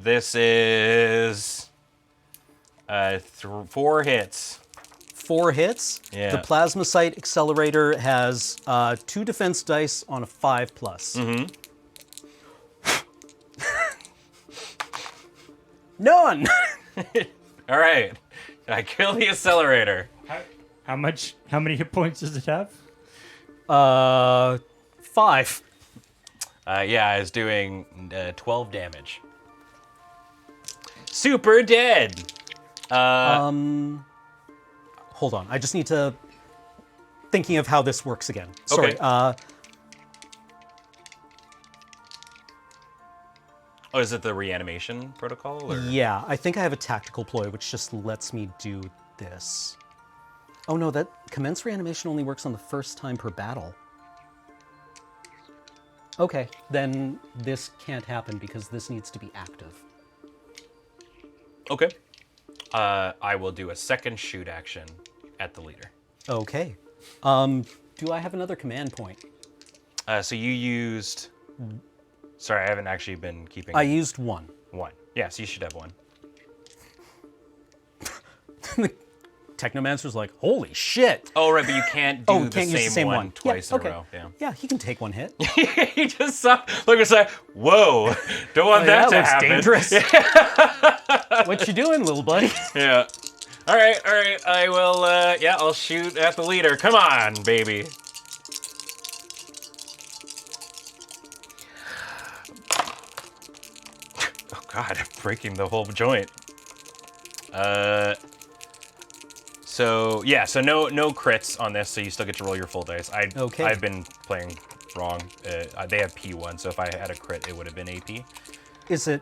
Speaker 1: This is 4 hits.
Speaker 2: 4 hits.
Speaker 1: Yeah.
Speaker 2: The plasma sight accelerator has 2 defense dice on a 5+. None.
Speaker 1: All right, I kill the accelerator.
Speaker 3: How many hit points does it have?
Speaker 2: 5.
Speaker 1: Yeah, I was doing 12 damage. Super dead.
Speaker 2: Hold on. I just need to thinking of how this works again. Sorry.
Speaker 1: Okay. Oh, is it the reanimation protocol? Or?
Speaker 2: Yeah, I think I have a tactical ploy which just lets me do this. Oh no, that commence reanimation only works on the first time per battle. Okay, then this can't happen because this needs to be active.
Speaker 1: Okay. I will do a second shoot action at the leader.
Speaker 2: Okay. Do I have another command point?
Speaker 1: So you used... Sorry, I haven't actually been keeping...
Speaker 2: I used 1.
Speaker 1: 1. Yeah, so you should have 1.
Speaker 2: The Technomancer's like, holy shit!
Speaker 1: Oh, right, but you can't do
Speaker 2: Can't use the
Speaker 1: same one
Speaker 2: one.
Speaker 1: twice
Speaker 2: Yeah,
Speaker 1: in
Speaker 2: okay.
Speaker 1: a row. Yeah.
Speaker 2: Yeah, he can take 1 hit.
Speaker 1: He just saw... Look, it's like, whoa, don't want that to
Speaker 2: looks
Speaker 1: happen.
Speaker 2: dangerous. What you doing, little buddy?
Speaker 1: Yeah. All right, I will, yeah, I'll shoot at the leader. Come on, baby. Oh, God, I'm breaking the whole joint. So, yeah, so no crits on this, so you still get to roll your full dice.
Speaker 2: Okay.
Speaker 1: I've been playing wrong. They have P1, so if I had a crit, it would have been AP.
Speaker 2: Is it...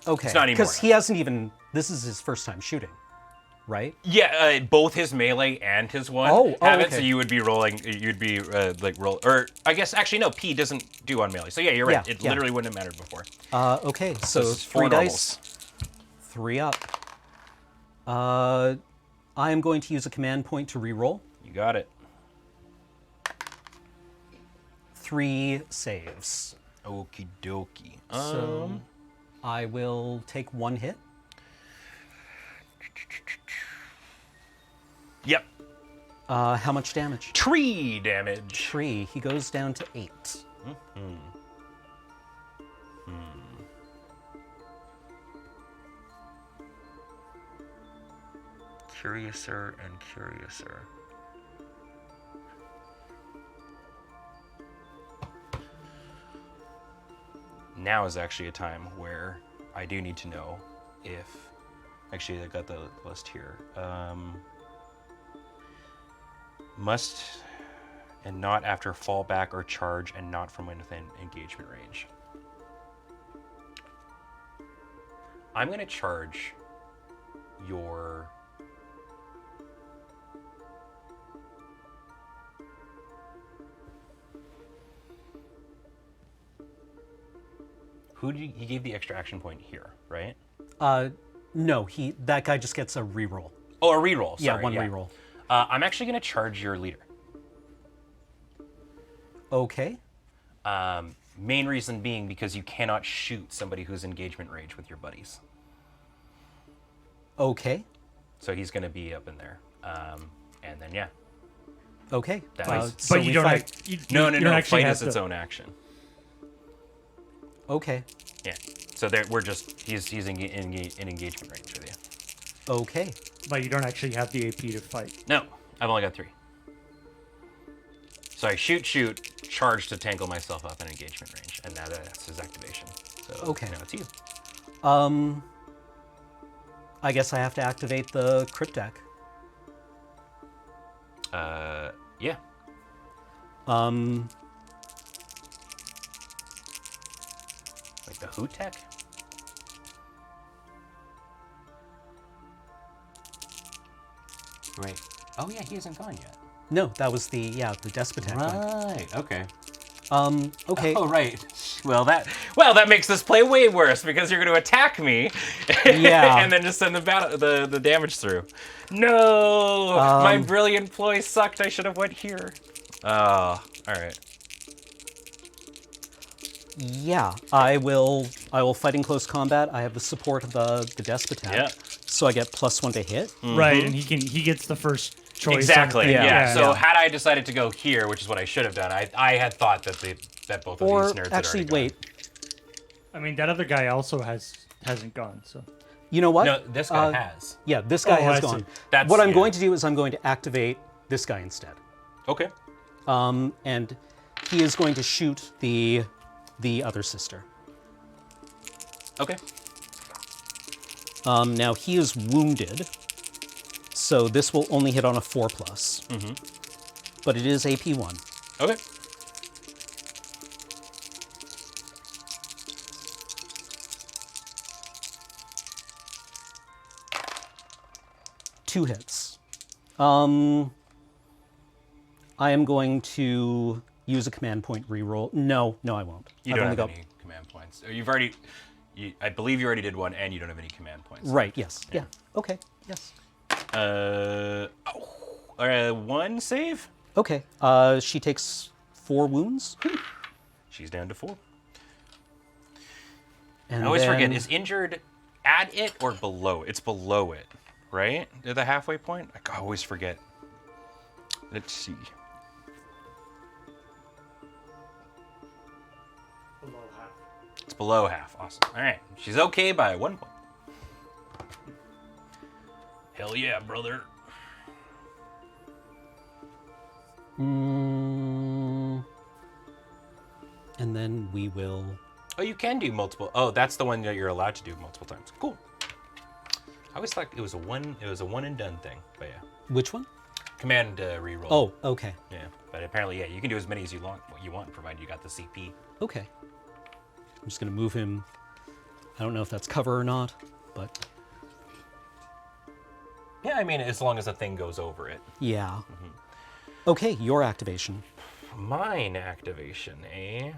Speaker 2: Okay.
Speaker 1: It's not anymore.
Speaker 2: Because he hasn't even... This is his first time shooting, right?
Speaker 1: Yeah, both his melee and his one have it,
Speaker 2: okay.
Speaker 1: so you would be rolling, you'd be roll, or I guess actually no, P doesn't do on melee. So yeah, you're right.
Speaker 2: Yeah,
Speaker 1: It
Speaker 2: yeah.
Speaker 1: literally wouldn't have mattered before.
Speaker 2: Okay, so
Speaker 1: this is 4
Speaker 2: 3
Speaker 1: normals.
Speaker 2: dice. 3 up. I am going to use a command point to reroll.
Speaker 1: You got it.
Speaker 2: 3 saves.
Speaker 1: Okie dokie.
Speaker 2: So I will take 1 hit.
Speaker 1: Yep.
Speaker 2: How much damage?
Speaker 1: 3 damage.
Speaker 2: 3. He goes down to 8.
Speaker 1: Curiouser and curiouser. Now is actually a time where I do need to know if... Actually, I got the list here. Must and not after fallback or charge and not from within engagement range. I'm going to charge your... Who did he gave the extra action point here, right?
Speaker 2: No, that guy just gets a reroll.
Speaker 1: Oh, a reroll. Sorry,
Speaker 2: Yeah, one reroll.
Speaker 1: I'm actually going to charge your leader.
Speaker 2: Okay.
Speaker 1: Main reason being because you cannot shoot somebody who's engagement range with your buddies.
Speaker 2: Okay.
Speaker 1: So he's going to be up in there. And then, yeah.
Speaker 2: Okay.
Speaker 1: So
Speaker 3: But you
Speaker 2: we
Speaker 3: don't.
Speaker 2: fight.
Speaker 3: You don't actually
Speaker 1: Fight
Speaker 3: have
Speaker 1: is its
Speaker 3: to-
Speaker 1: own action.
Speaker 2: Okay.
Speaker 1: Yeah. So he's in engagement range with you.
Speaker 2: Okay.
Speaker 3: But you don't actually have the AP to fight.
Speaker 1: No, I've only got 3. So I shoot, charge to tangle myself up in engagement range, and now that's his activation. So
Speaker 2: Okay.
Speaker 1: now it's you.
Speaker 2: I guess I have to activate the Cryptek.
Speaker 1: Yeah. Like the Hierotek? Right. Oh yeah, he hasn't gone yet.
Speaker 2: No, that was the Despotek one.
Speaker 1: Right. Okay.
Speaker 2: Okay.
Speaker 1: Oh right. Well, that makes this play way worse because you're going to attack me,
Speaker 2: Yeah.
Speaker 1: and then just send the damage through. No, my brilliant ploy sucked. I should have went here. Oh, all right.
Speaker 2: Yeah, I will fight in close combat. I have the support of the Despotek.
Speaker 1: Yeah.
Speaker 2: So I get +1 to hit.
Speaker 3: Right, and he gets the first choice.
Speaker 1: Exactly.
Speaker 3: On the thing.
Speaker 1: Yeah. So had I decided to go here, which is what I should have done, I had thought that both of
Speaker 2: Or
Speaker 1: these nerds
Speaker 2: actually,
Speaker 1: had already
Speaker 2: wait.
Speaker 3: I mean, that other guy also hasn't gone. So
Speaker 2: You know what?
Speaker 1: gone. No, this guy has.
Speaker 2: Yeah, this guy
Speaker 3: Oh,
Speaker 2: has
Speaker 3: I see.
Speaker 2: gone.
Speaker 1: That's-
Speaker 2: What I'm
Speaker 1: yeah.
Speaker 2: going to do is I'm going to activate this guy instead.
Speaker 1: Okay.
Speaker 2: And he is going to shoot the other sister.
Speaker 1: Okay.
Speaker 2: Now he is wounded, so this will only hit on a 4+. But it is AP1.
Speaker 1: Okay.
Speaker 2: Two hits. I am going to use a command point reroll. No, I won't.
Speaker 1: You
Speaker 2: I've
Speaker 1: don't
Speaker 2: only
Speaker 1: have
Speaker 2: got-
Speaker 1: any command points. You've already. I believe you already did one, and you don't have any command points.
Speaker 2: Right. Yes. Yeah. Okay. Yes.
Speaker 1: One save.
Speaker 2: Okay. She takes 4 wounds.
Speaker 1: She's down to 4.
Speaker 2: And
Speaker 1: I always forget,
Speaker 2: then-
Speaker 1: is injured at it or below? It's below it, right? At the halfway point? I always forget. Let's see. It's below half. Awesome. All right. She's okay by 1 point. Hell yeah, brother.
Speaker 2: And then we will.
Speaker 1: Oh, you can do multiple. Oh, that's the one that you're allowed to do multiple times. Cool. I always thought it was a one and done thing, but yeah.
Speaker 2: Which one?
Speaker 1: Command reroll.
Speaker 2: Oh, okay.
Speaker 1: Yeah, but apparently, yeah, you can do as many as you want, provided you got the CP.
Speaker 2: Okay. I'm just gonna move him. I don't know if that's cover or not, but
Speaker 1: Yeah, I mean, as long as the thing goes over it.
Speaker 2: yeah. Okay, your activation.
Speaker 1: Mine activation, eh?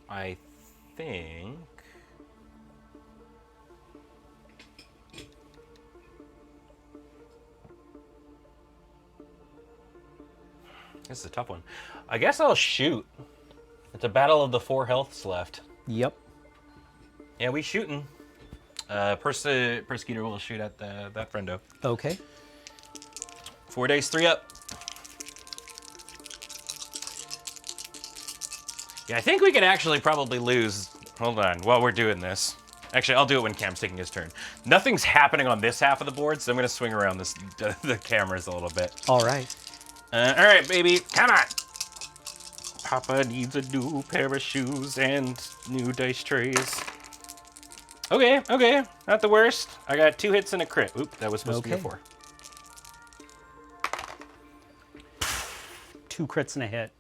Speaker 1: I think. This is a tough one. I guess I'll shoot. It's a battle of the 4 healths left.
Speaker 2: Yep.
Speaker 1: Yeah, we shooting. Persecutor will shoot at that friendo.
Speaker 2: Okay.
Speaker 1: 4 days, 3 up. Yeah, I think we could actually probably lose. Hold on, while we're doing this. Actually, I'll do it when Cam's taking his turn. Nothing's happening on this half of the board, so I'm gonna swing around the cameras a little bit.
Speaker 2: All right.
Speaker 1: All right, baby, come on. Papa needs a new pair of shoes and new dice trays. Okay, not the worst. I got 2 hits and a crit. Oop, that was supposed to be a
Speaker 2: Okay.
Speaker 1: 4.
Speaker 2: 2 crits and a hit.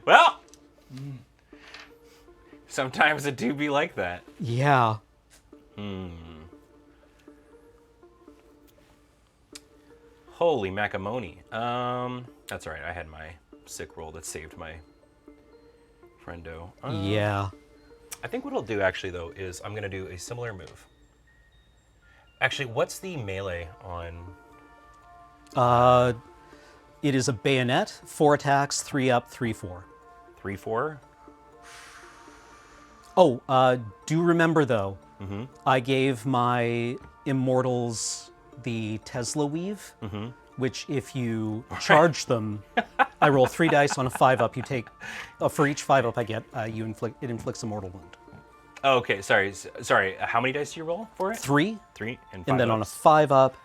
Speaker 1: Well, sometimes it do be like that.
Speaker 2: Yeah.
Speaker 1: Holy macamoni. That's all right. I had my sick roll that saved my friendo.
Speaker 2: Yeah.
Speaker 1: I think what I'll do actually though is I'm gonna do a similar move. Actually, what's the melee on?
Speaker 2: It is a bayonet, 4 attacks, 3 up, 3 4.
Speaker 1: 3-4.
Speaker 2: Oh, do remember though, I gave my immortals the Tesla weave, which if you charge them, I roll 3 dice on a 5-up. You take for each 5-up I get, it inflicts a mortal wound.
Speaker 1: Okay, sorry. How many dice do you roll for it?
Speaker 2: 3,
Speaker 1: 3 and 5.
Speaker 2: and then on a 5-up,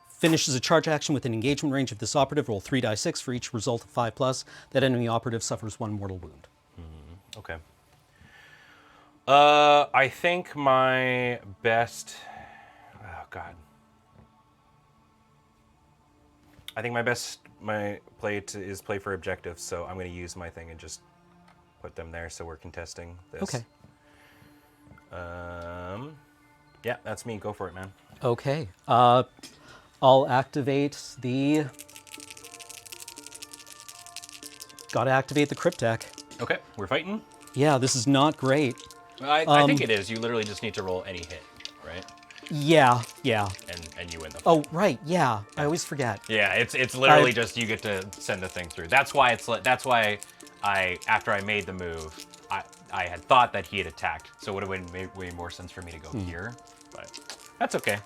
Speaker 2: finishes a charge action within engagement range of this operative. Roll 3d6 for each result of 5+. That enemy operative suffers 1 mortal wound.
Speaker 1: Okay. I think my best. Oh God. I think my play is play for objectives. So I'm going to use my thing and just put them there. So we're contesting this.
Speaker 2: Okay.
Speaker 1: Yeah, that's me. Go for it, man.
Speaker 2: Okay. I'll activate the. Gotta activate the Cryptek.
Speaker 1: Okay, we're fighting.
Speaker 2: Yeah, this is not great.
Speaker 1: I think it is. You literally just need to roll any hit, right?
Speaker 2: Yeah.
Speaker 1: And you win the fight.
Speaker 2: Oh, right. Yeah, I always forget.
Speaker 1: Yeah, it's literally just you get to send the thing through. That's why after I made the move, I had thought that he had attacked, so it would have made way more sense for me to go here, but that's okay.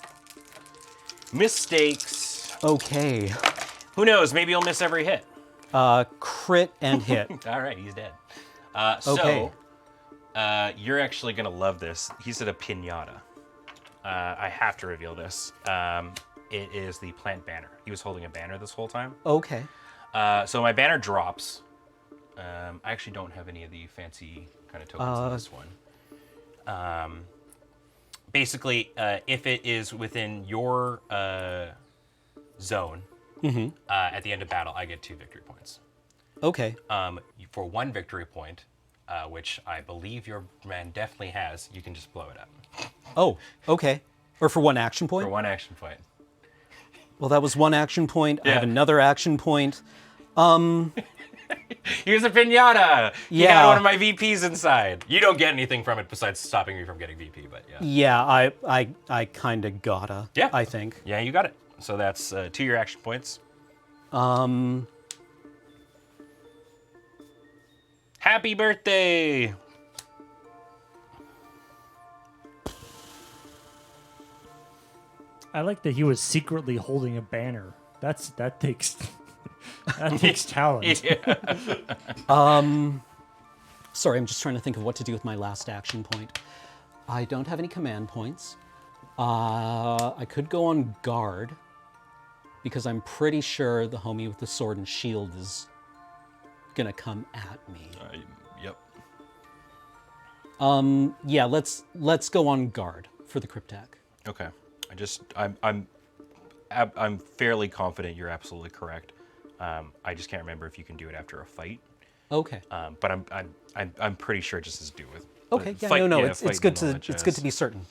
Speaker 1: Mistakes.
Speaker 2: Okay.
Speaker 1: Who knows? Maybe he'll miss every hit.
Speaker 2: Crit and hit.
Speaker 1: All right, he's dead.
Speaker 2: Okay.
Speaker 1: So, you're actually gonna love this. He's at a piñata. I have to reveal this. It is the plant banner. He was holding a banner this whole time.
Speaker 2: Okay.
Speaker 1: So my banner drops. I actually don't have any of the fancy kind of tokens in this one. Basically, if it is within your zone, at the end of battle, I get 2 victory points.
Speaker 2: Okay.
Speaker 1: For 1 victory point, which I believe your man definitely has, you can just blow it up.
Speaker 2: Oh, okay. Or for 1 action point?
Speaker 1: For 1 action point.
Speaker 2: Well, that was 1 action point. I have
Speaker 1: Yeah.
Speaker 2: another action point.
Speaker 1: Here's a piñata! You
Speaker 2: Yeah.
Speaker 1: got one of my VPs inside. You don't get anything from it besides stopping me from getting VP, but yeah.
Speaker 2: Yeah, I kind of gotta.
Speaker 1: Yeah.
Speaker 2: I think.
Speaker 1: Yeah, you got it. So that's 2 your action points. Happy birthday!
Speaker 3: I like that he was secretly holding a banner. That takes that takes talent.
Speaker 2: Sorry, I'm just trying to think of what to do with my last action point. I don't have any command points. I could go on guard because I'm pretty sure the homie with the sword and shield is gonna come at me.
Speaker 1: Yep.
Speaker 2: Yeah, let's go on guard for the Cryptek.
Speaker 1: Okay. I'm fairly confident you're absolutely correct. I just can't remember if you can do it after a fight.
Speaker 2: Okay.
Speaker 1: But I'm pretty sure it just has to do with.
Speaker 2: Okay. Yeah.
Speaker 1: fight,
Speaker 2: No.
Speaker 1: yeah,
Speaker 2: It's
Speaker 1: fighting
Speaker 2: good
Speaker 1: and all
Speaker 2: to
Speaker 1: that
Speaker 2: it's good to
Speaker 1: jazz.
Speaker 2: be certain.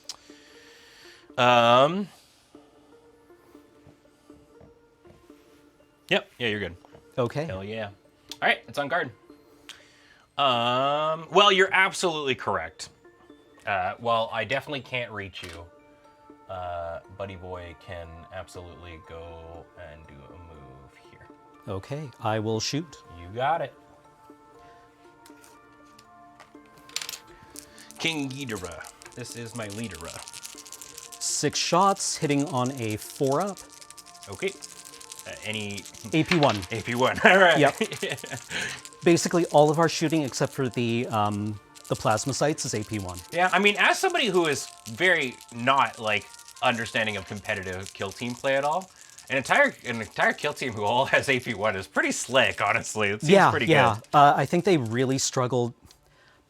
Speaker 1: Yep. Yeah, you're good.
Speaker 2: Okay.
Speaker 1: Hell yeah. All right, it's on guard. Well, you're absolutely correct. Well, I definitely can't reach you. Buddy Boy can absolutely go and do a move here.
Speaker 2: Okay. I will shoot.
Speaker 1: You got it. King Ghidorah. This is my leader.
Speaker 2: 6 shots, hitting on a 4-up.
Speaker 1: Okay. Any
Speaker 2: AP1.
Speaker 1: AP1. All right.
Speaker 2: Yep. Basically, all of our shooting except for the plasma sights is AP1.
Speaker 1: Yeah, I mean, as somebody who is very not like understanding of competitive kill team play at all, an entire kill team who all has AP1 is pretty slick, honestly. It seems pretty good.
Speaker 2: I think they really struggled.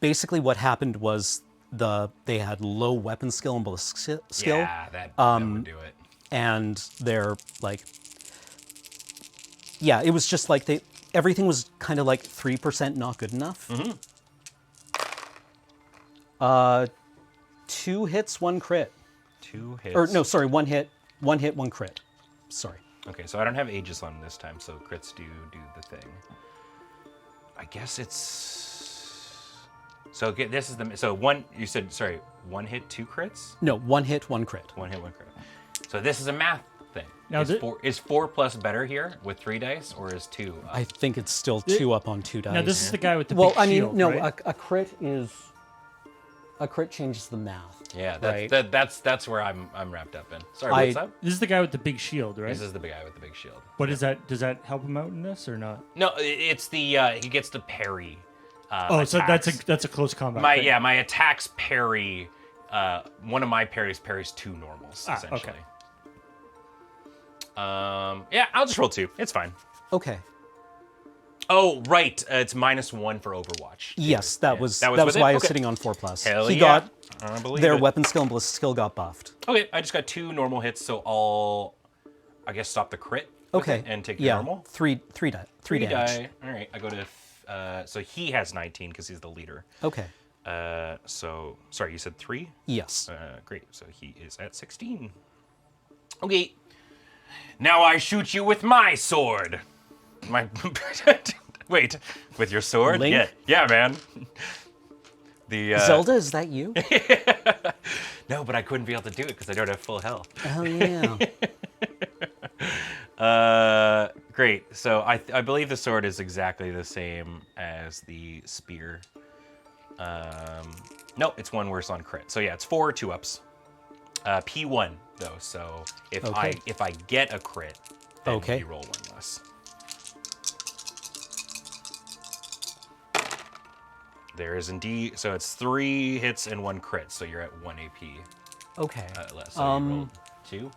Speaker 2: Basically, what happened was they had low weapon skill and ballistic skill.
Speaker 1: Yeah, that would do it.
Speaker 2: And they're like, yeah, it was just like everything was kind of like 3% not good enough. 2 hits, 1 crit.
Speaker 1: 2 hits.
Speaker 2: Or no, sorry, 1 hit, 1 crit. Sorry.
Speaker 1: Okay, so I don't have Aegis on this time, so crits do the thing. I guess it's. So okay, this is the one you said. Sorry, 1 hit, 2 crits.
Speaker 2: No, 1 hit, 1 crit.
Speaker 1: 1 hit, 1 crit. So this is a math thing.
Speaker 3: Now
Speaker 1: is 4 plus better here with 3 dice, or is 2?
Speaker 2: I think it's still 2 up on 2 dice.
Speaker 3: Now this is the guy with the
Speaker 2: well,
Speaker 3: big
Speaker 2: I mean,
Speaker 3: shield,
Speaker 2: no,
Speaker 3: right?
Speaker 2: a crit is a crit changes the math.
Speaker 1: Yeah,
Speaker 2: right?
Speaker 1: that's where I'm wrapped up in. Sorry, what's up?
Speaker 3: This is the guy with the big shield, right?
Speaker 1: This is the big guy with the big shield.
Speaker 3: What is that? Does that help him out in this or not?
Speaker 1: No, it's the he gets the parry.
Speaker 3: So
Speaker 1: attacks.
Speaker 3: that's a close combat.
Speaker 1: My attacks parry. One of my parries 2 normals essentially.
Speaker 3: Okay.
Speaker 1: Yeah, I'll just roll 2. It's fine.
Speaker 2: Okay.
Speaker 1: Oh, right. It's -1 for Overwatch.
Speaker 2: Yes, that was
Speaker 1: with
Speaker 2: why
Speaker 1: it?
Speaker 2: I was
Speaker 1: Okay.
Speaker 2: sitting on 4+.
Speaker 1: Hell
Speaker 2: he
Speaker 1: yeah.
Speaker 2: got
Speaker 1: I believe
Speaker 2: their
Speaker 1: it.
Speaker 2: weapon skill and ballistic skill got buffed.
Speaker 1: Okay, I just got 2 normal hits, so I'll, I guess, stop the crit. with
Speaker 2: Okay.
Speaker 1: it and take the
Speaker 2: yeah.
Speaker 1: normal.
Speaker 2: 3 damage.
Speaker 1: Die. All right, I go to. So he has 19 because he's the leader.
Speaker 2: Okay.
Speaker 1: So sorry, you said 3.
Speaker 2: Yes.
Speaker 1: Great. So he is at 16. Okay. Now I shoot you with my sword. My wait, with your sword?
Speaker 2: Link?
Speaker 1: Yeah, man. The
Speaker 2: Zelda, is that you?
Speaker 1: No, but I couldn't be able to do it because I don't have full health.
Speaker 2: Oh yeah.
Speaker 1: Great. So I believe the sword is exactly the same as the spear. No, it's 1 worse on crit. So yeah, it's 4 2-ups. P1 though. So if
Speaker 2: Okay.
Speaker 1: I get a crit, then
Speaker 2: Okay.
Speaker 1: you roll 1 less. There is indeed. So it's 3 hits and 1 crit. So you're at 1 AP
Speaker 2: Okay.
Speaker 1: less. So you rolled 2.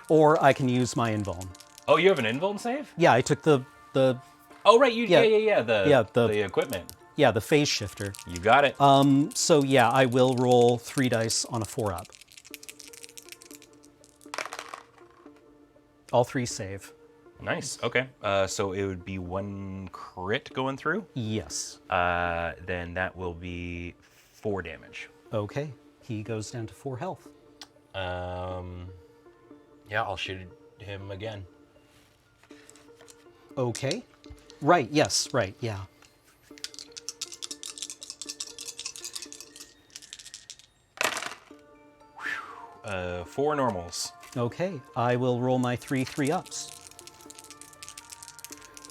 Speaker 2: Or I can use my invuln.
Speaker 1: Oh, you have an invuln save?
Speaker 2: Yeah, I took the
Speaker 1: Oh, right. You
Speaker 2: Yeah.
Speaker 1: yeah.
Speaker 2: the
Speaker 1: the equipment.
Speaker 2: phase shifter.
Speaker 1: You got it.
Speaker 2: So yeah, I will roll 3 dice on a 4-up. All 3 save.
Speaker 1: Nice. Okay. So it would be 1 crit going through.
Speaker 2: Yes.
Speaker 1: Then that will be 4 damage.
Speaker 2: Okay. He goes down to 4 health.
Speaker 1: Yeah, I'll shoot him again.
Speaker 2: Okay. Right, yes, right, yeah.
Speaker 1: Whew. 4 normals.
Speaker 2: Okay, I will roll my 3 3-ups.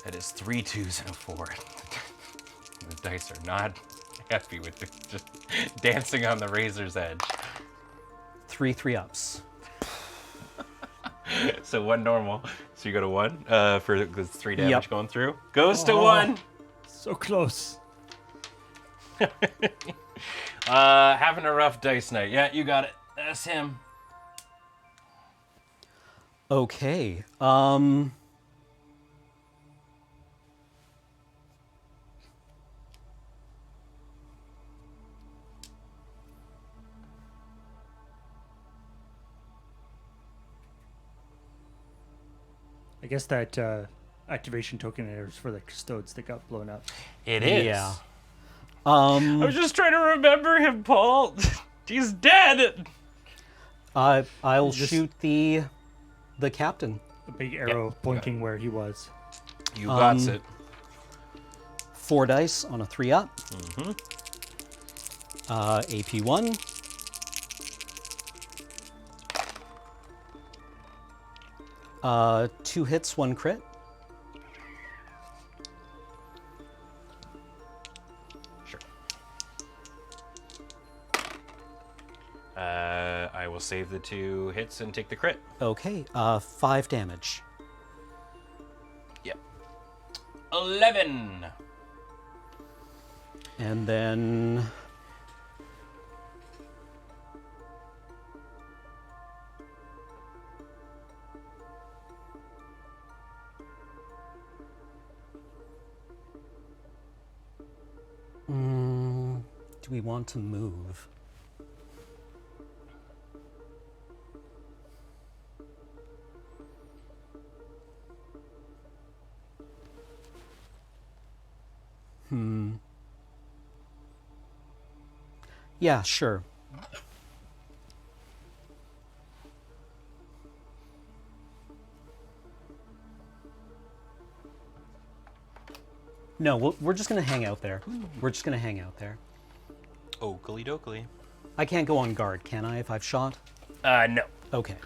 Speaker 1: That is 3 2s and a 4. The dice are not happy with just dancing on the razor's edge.
Speaker 2: 3 3-ups.
Speaker 1: So 1 normal. So you go to 1 for the 3 damage
Speaker 2: Yep.
Speaker 1: going through. Goes to 1.
Speaker 3: So close.
Speaker 1: Having a rough dice night. Yeah, you got it. That's him.
Speaker 2: Okay.
Speaker 3: I guess that activation token is for the Custodes that got blown up.
Speaker 1: It is.
Speaker 2: Yeah.
Speaker 1: I was just trying to remember him, Paul. He's dead.
Speaker 2: I'll
Speaker 3: Just-
Speaker 2: shoot the captain.
Speaker 3: A big arrow pointing where he was.
Speaker 1: You got it.
Speaker 2: 4 dice on a 3-up. AP1. Two hits, 1 crit.
Speaker 1: Sure. I will save the 2 hits and take the crit.
Speaker 2: Okay, 5 damage.
Speaker 1: Yep. 11.
Speaker 2: And then do we want to move? Yeah, sure. No, we're just going to hang out there. We're just going to hang out there.
Speaker 1: Oakley dokley.
Speaker 2: I can't go on guard, can I, if I've shot?
Speaker 1: No.
Speaker 2: Okay.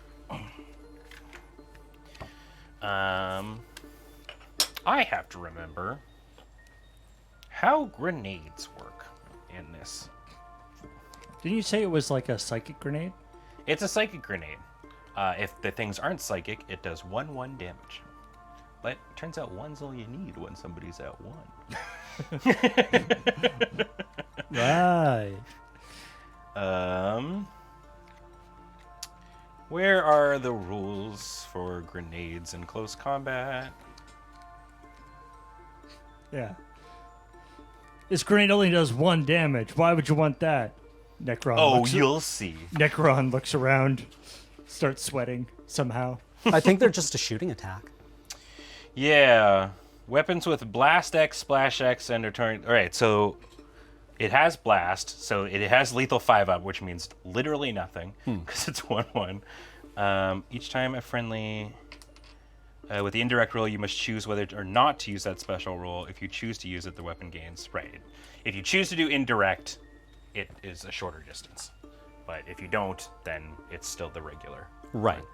Speaker 1: I have to remember how grenades work in this.
Speaker 3: Didn't you say it was like a psychic grenade?
Speaker 1: It's a psychic grenade. If the things aren't psychic, it does 1/1 damage. But turns out 1's all you need when somebody's at 1.
Speaker 3: Right.
Speaker 1: Where are the rules for grenades in close combat?
Speaker 3: Yeah. This grenade only does 1 damage. Why would you want that? Necron
Speaker 1: You'll see.
Speaker 3: Necron looks around, starts sweating somehow.
Speaker 2: I think they're just a shooting attack.
Speaker 1: Yeah. Weapons with Blast X, Splash X, and Return. All right, so it has Blast, so it has Lethal 5-up, which means literally nothing, because it's 1/1. Each time a friendly... with the indirect roll, you must choose whether or not to use that special roll. If you choose to use it, the weapon gains. Right. If you choose to do indirect, it is a shorter distance. But if you don't, then it's still the regular.
Speaker 2: Right.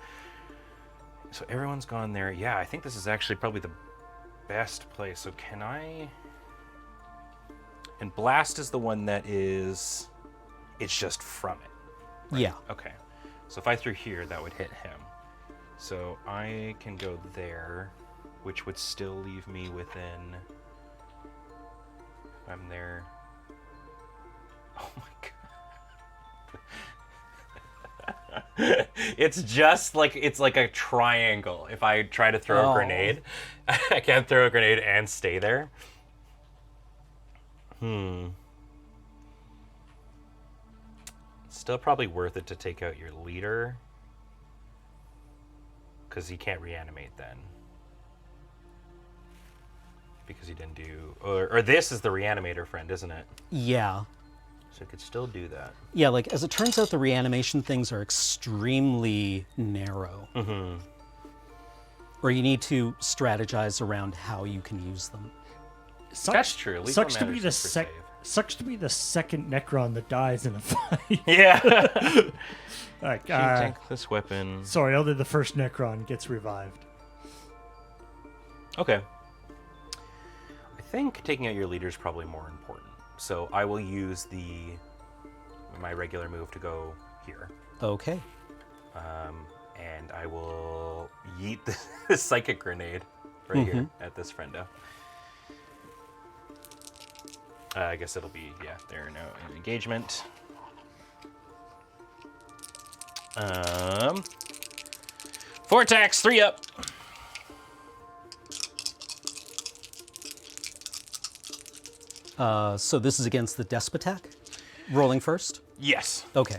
Speaker 1: So everyone's gone there. Yeah, I think this is actually probably the best place. So can I... And Blast is the one that is... It's just from it. Right?
Speaker 2: Yeah.
Speaker 1: Okay. So if I threw here, that would hit him. So I can go there, which would still leave me within... I'm there. Oh my god. It's just like, it's like a triangle. If I try to throw a grenade, I can't throw a grenade and stay there. Still probably worth it to take out your leader. Because he can't reanimate then. Because he didn't do... Or this is the reanimator friend, isn't it?
Speaker 2: Yeah.
Speaker 1: So he could still do that.
Speaker 2: Yeah, like, as it turns out, the reanimation things are extremely narrow. Mm-hmm. Or you need to strategize around how you can use them.
Speaker 1: That's true. Lethal
Speaker 3: Sucks to be
Speaker 1: matters
Speaker 3: the
Speaker 1: for save.
Speaker 3: Sucks to be the second Necron that dies in a fight.
Speaker 1: Yeah.
Speaker 3: Like,
Speaker 1: Take this weapon.
Speaker 3: sorry, only the first Necron gets revived.
Speaker 1: Okay. I think taking out your leader is probably more important. So I will use my regular move to go here.
Speaker 2: Okay.
Speaker 1: And I will yeet the psychic grenade right here at this friendo. I guess it'll be, yeah, there, no engagement. 4 attacks, 3 up.
Speaker 2: So this is against the Despotek? Rolling first?
Speaker 1: Yes.
Speaker 2: Okay.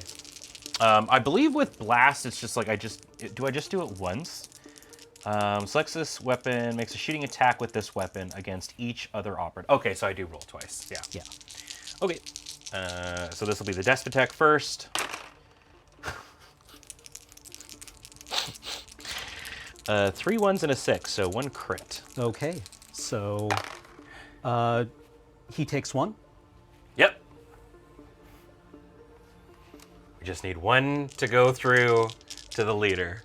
Speaker 1: I believe with Blast, it's just like do I just do it once? Selects this weapon, makes a shooting attack with this weapon against each other operative. Okay, so I do roll twice. Yeah.
Speaker 2: Yeah.
Speaker 1: Okay. So this will be the Despotek first. 3 1s and a 6, so 1 crit.
Speaker 2: Okay. So he takes 1.
Speaker 1: Yep. We just need 1 to go through to the leader.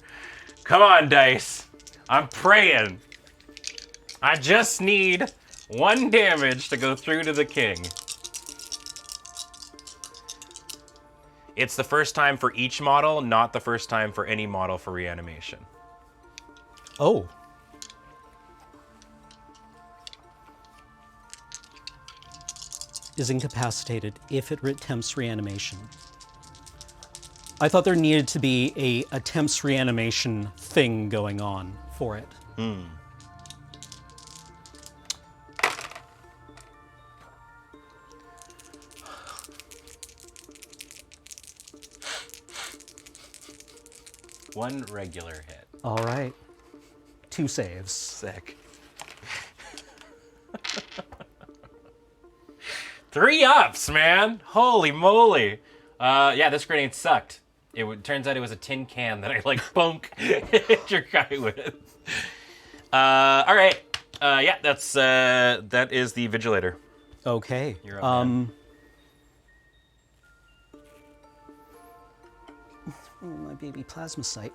Speaker 1: Come on, dice. I'm praying. I just need 1 damage to go through to the king. It's the first time for each model, not the first time for any model for reanimation.
Speaker 2: Oh. Is incapacitated if it attempts reanimation. I thought there needed to be a attempts reanimation thing going on for it.
Speaker 1: One regular hit.
Speaker 2: All right. 2 saves.
Speaker 1: Sick. 3 ups, man. Holy moly. Yeah, this grenade sucked. Turns out it was a tin can that I like bonk hit your guy with. All right. Yeah, that is the Vigilator.
Speaker 2: Okay.
Speaker 1: You're up, man.
Speaker 2: Oh, my baby plasmacyte.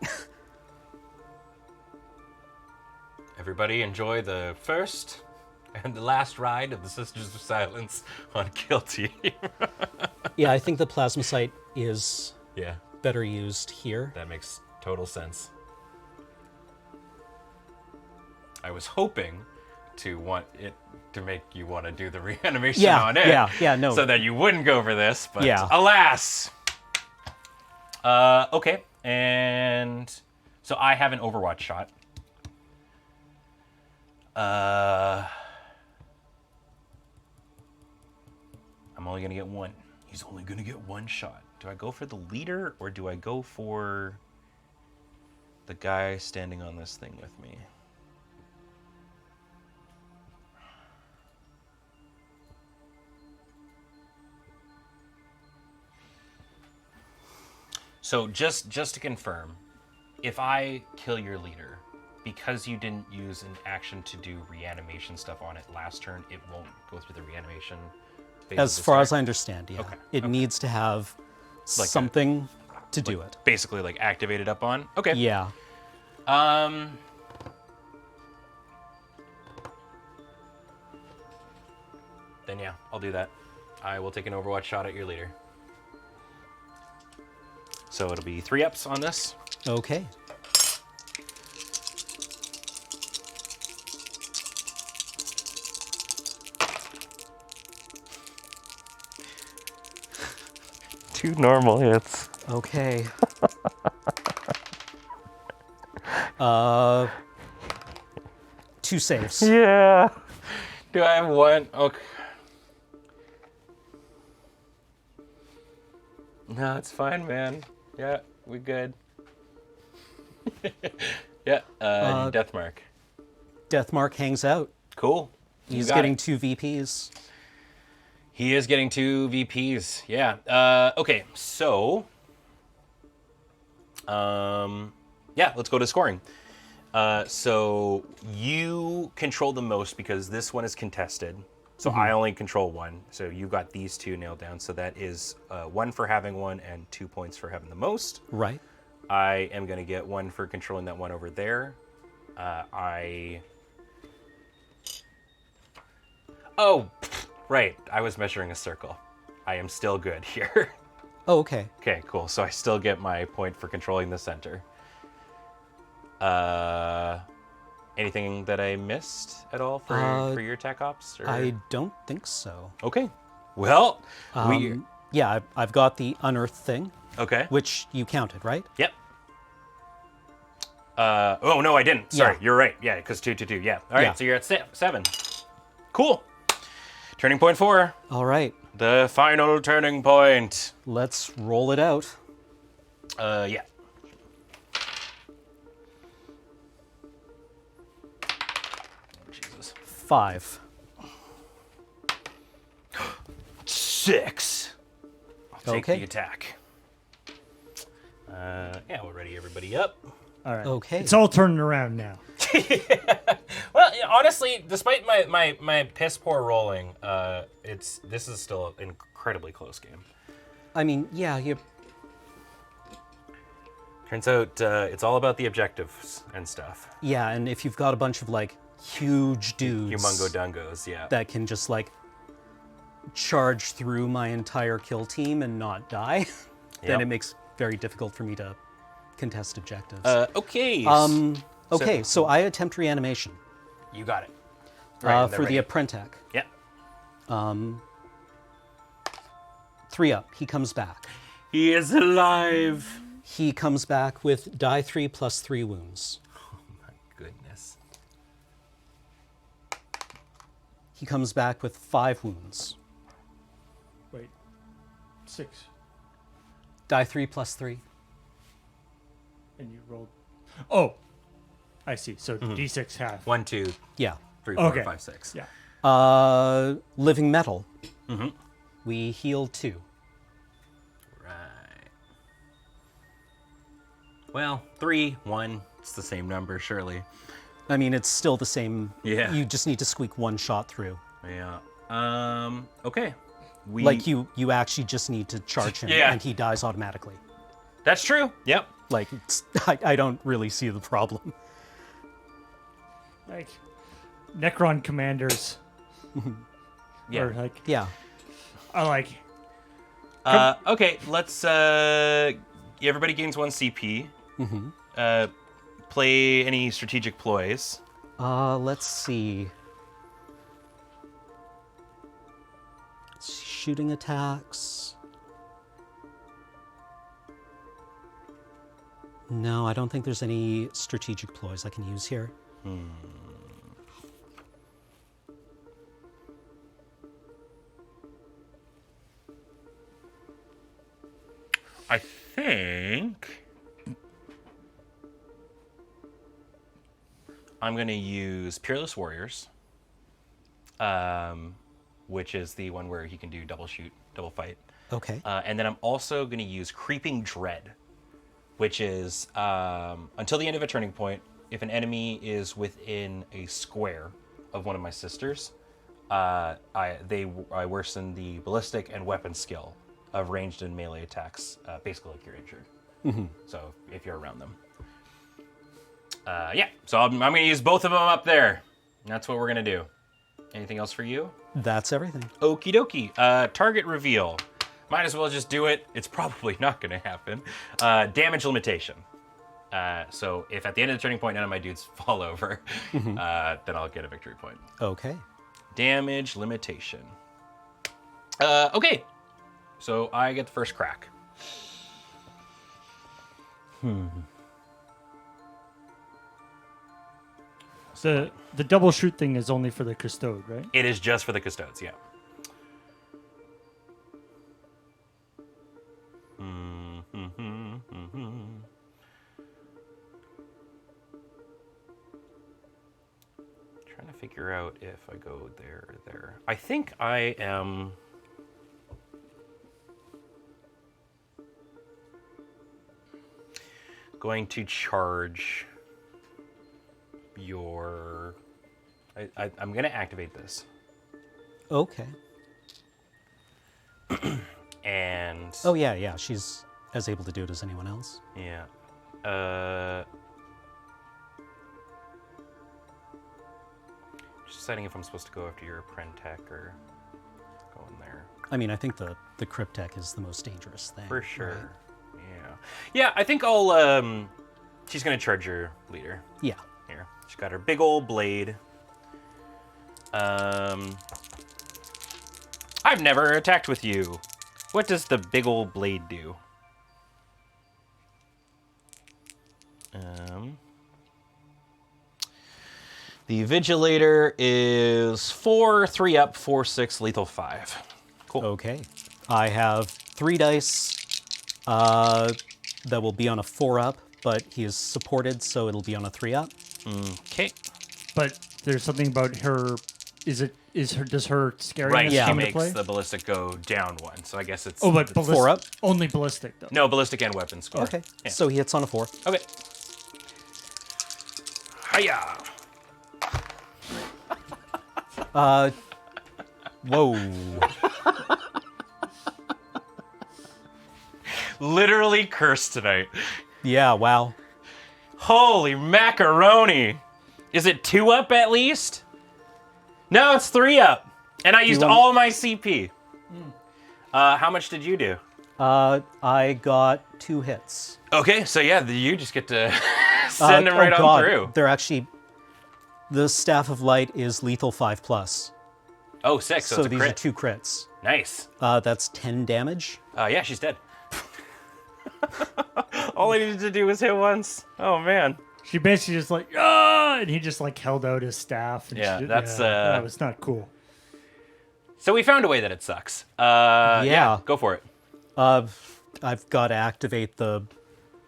Speaker 1: Everybody enjoy the first and the last ride of the Sisters of Silence on Kill Team.
Speaker 2: Yeah, I think the plasma sight is
Speaker 1: Yeah,
Speaker 2: better used here.
Speaker 1: that makes total sense. I was hoping to want it to make you want to do the reanimation
Speaker 2: Yeah,
Speaker 1: on it.
Speaker 2: yeah, no.
Speaker 1: So that you wouldn't go for this, but
Speaker 2: Yeah.
Speaker 1: alas. Okay, and so I have an Overwatch shot. I'm only gonna get one. He's only gonna get one shot. Do I go for the leader or do I go for the guy standing on this thing with me? So just to confirm, if I kill your leader, because you didn't use an action to do reanimation stuff on it last turn, it won't go through the reanimation phase of
Speaker 2: As
Speaker 1: this
Speaker 2: far
Speaker 1: turn?
Speaker 2: as I understand, yeah.
Speaker 1: Okay,
Speaker 2: It
Speaker 1: okay.
Speaker 2: needs to have
Speaker 1: Like
Speaker 2: something to do it.
Speaker 1: Basically, like activated up on. Okay.
Speaker 2: Yeah.
Speaker 1: Then yeah, I'll do that. I will take an Overwatch shot at your leader. So it'll be 3 ups on this.
Speaker 2: Okay.
Speaker 1: Two normal hits.
Speaker 2: Okay. Two saves.
Speaker 1: Yeah. Do I have one? Okay. No, it's fine, man. Yeah, we good. Yeah, death mark.
Speaker 2: Deathmark hangs out.
Speaker 1: Cool.
Speaker 2: He's
Speaker 1: got
Speaker 2: getting
Speaker 1: it.
Speaker 2: 2 VPs.
Speaker 1: He is getting 2 VPs. Yeah. Okay. So, yeah, let's go to scoring. So you control the most because this one is contested. So I only control one. So you got these 2 nailed down. So that is 1 for having one and 2 points for having the most.
Speaker 2: Right.
Speaker 1: I am going to get 1 for controlling that one over there. Oh, right. I was measuring a circle. I am still good here.
Speaker 2: Oh, okay.
Speaker 1: Okay, cool. So I still get my point for controlling the center. Anything that I missed at all for your tech ops? Or?
Speaker 2: I don't think so.
Speaker 1: Okay. Well, we...
Speaker 2: Yeah, I've got the unearthed thing,
Speaker 1: Okay.
Speaker 2: which you counted, right?
Speaker 1: Yep. Oh, no, I didn't. Sorry,
Speaker 2: Yeah.
Speaker 1: you're right. Yeah, because 2, 2, 2. Yeah. All right,
Speaker 2: Yeah.
Speaker 1: so you're at 7. Cool. Turning point 4.
Speaker 2: All right.
Speaker 1: The final turning point.
Speaker 2: Let's roll it out.
Speaker 1: Yeah. Oh, Jesus.
Speaker 2: 5.
Speaker 1: 6. I'll take
Speaker 2: Okay.
Speaker 1: the attack. Yeah, we're ready. Everybody up.
Speaker 3: All right.
Speaker 2: Okay.
Speaker 3: It's all turning around now.
Speaker 1: Well, yeah, honestly, despite my piss poor rolling, this is still an incredibly close game.
Speaker 2: I mean, yeah, you.
Speaker 1: Turns out it's all about the objectives and stuff.
Speaker 2: Yeah, and if you've got a bunch of like huge dudes
Speaker 1: Humongo dungos, yeah.
Speaker 2: that can just like charge through my entire kill team and not die, then
Speaker 1: Yep.
Speaker 2: it makes very difficult for me to contest objectives.
Speaker 1: Okay.
Speaker 2: Okay, so I attempt reanimation
Speaker 1: You got it. Right, and they're
Speaker 2: for the
Speaker 1: ready.
Speaker 2: Apprentice.
Speaker 1: Yeah.
Speaker 2: 3 up. He comes back.
Speaker 1: He is alive.
Speaker 2: He comes back with die 3 plus 3 wounds.
Speaker 1: My goodness.
Speaker 2: He comes back with 5 wounds.
Speaker 3: Wait. 6.
Speaker 2: Die 3 plus 3.
Speaker 3: And you rolled. Oh, I see. So D6 half.
Speaker 1: 1, 2,
Speaker 2: Yeah.
Speaker 1: 3, 4,
Speaker 3: Okay.
Speaker 1: 5, 6.
Speaker 3: Yeah.
Speaker 2: Living metal. We heal 2.
Speaker 1: Right. Well, 3, 1. It's the same number, surely.
Speaker 2: I mean, it's still the same.
Speaker 1: Yeah.
Speaker 2: You just need to squeak 1 shot through.
Speaker 1: Yeah. Okay.
Speaker 2: Like you actually just need to charge him,
Speaker 1: Yeah.
Speaker 2: and he dies automatically.
Speaker 1: That's true. Yep.
Speaker 2: Like I don't really see the problem.
Speaker 3: Like Necron commanders.
Speaker 1: Yeah.
Speaker 3: Or like
Speaker 2: Yeah.
Speaker 3: are like
Speaker 1: Okay, let's. Everybody gains 1 CP. Play any strategic ploys.
Speaker 2: Let's see. Shooting attacks. No, I don't think there's any strategic ploys I can use here.
Speaker 1: I think I'm going to use Peerless Warriors, which is the one where he can do double shoot, double fight.
Speaker 2: Okay.
Speaker 1: And then I'm also going to use Creeping Dread, which is until the end of a turning point, if an enemy is within a square of one of my sisters, I worsen the ballistic and weapon skill of ranged and melee attacks, basically like you're injured. So if you're around them. Yeah, so I'm going to use both of them up there. That's what we're going to do. Anything else for you?
Speaker 2: That's everything.
Speaker 1: Okie dokie. Target reveal. Might as well just do it. It's probably not going to happen. Damage limitation. So if at the end of the turning point none of my dudes fall over, then I'll get a victory point.
Speaker 2: Okay.
Speaker 1: Damage limitation. Okay. So I get the first crack.
Speaker 3: The double shoot thing is only for the Custode, right?
Speaker 1: It is just for the Custodes, yeah. Trying to figure out if I go there or there. I think I am... going to charge your... I'm going to activate this.
Speaker 2: Okay.
Speaker 1: And...
Speaker 2: Oh, yeah. She's as able to do it as anyone else.
Speaker 1: Yeah. Just deciding if I'm supposed to go after your Prentech or go in there.
Speaker 2: I mean, I think the Cryptek is the most dangerous thing.
Speaker 1: For sure.
Speaker 2: right?
Speaker 1: Yeah. Yeah, I think I'll... she's going to charge your leader.
Speaker 2: Yeah.
Speaker 1: Here. She's got her big old blade. I've never attacked with you. What does the big old blade do? The Vigilator is 4, 3 up, 4, 6, lethal 5. Cool.
Speaker 2: Okay. I have 3 dice that will be on a 4-up, but he is supported, so it'll be on a 3-up.
Speaker 1: Okay.
Speaker 3: But there's something about her. Does her scariness
Speaker 1: Right,
Speaker 2: Yeah.
Speaker 3: come
Speaker 1: she
Speaker 3: into play?
Speaker 1: makes the ballistic go down 1, so I guess it's...
Speaker 3: Oh, but ballistic.
Speaker 2: 4 up?
Speaker 3: Only ballistic though.
Speaker 1: No, ballistic and weapon score.
Speaker 2: Okay.
Speaker 1: Yeah.
Speaker 2: So he hits on a 4.
Speaker 1: Okay. Hiya!
Speaker 2: Whoa.
Speaker 1: Literally cursed tonight.
Speaker 2: Yeah, wow.
Speaker 1: Holy macaroni! Is it 2 up at least? No, it's 3 up. And I used
Speaker 2: want-
Speaker 1: all my CP. How much did you do?
Speaker 2: I got 2 hits.
Speaker 1: Okay, so yeah, you just get to send them right on through.
Speaker 2: They're actually... The Staff of Light is lethal 5+.
Speaker 1: Oh, 6, so
Speaker 2: So
Speaker 1: it's a
Speaker 2: these
Speaker 1: crit.
Speaker 2: are 2 crits.
Speaker 1: Nice.
Speaker 2: That's 10 damage.
Speaker 1: Yeah, she's dead. All I needed to do was hit once. Oh, man.
Speaker 3: She basically just like, ah, and he just like held out his staff. And
Speaker 1: Yeah,
Speaker 3: she,
Speaker 1: that's,
Speaker 3: that was not cool.
Speaker 1: So we found a way that it sucks.
Speaker 2: Yeah.
Speaker 1: Yeah, go for it.
Speaker 2: I've got to activate the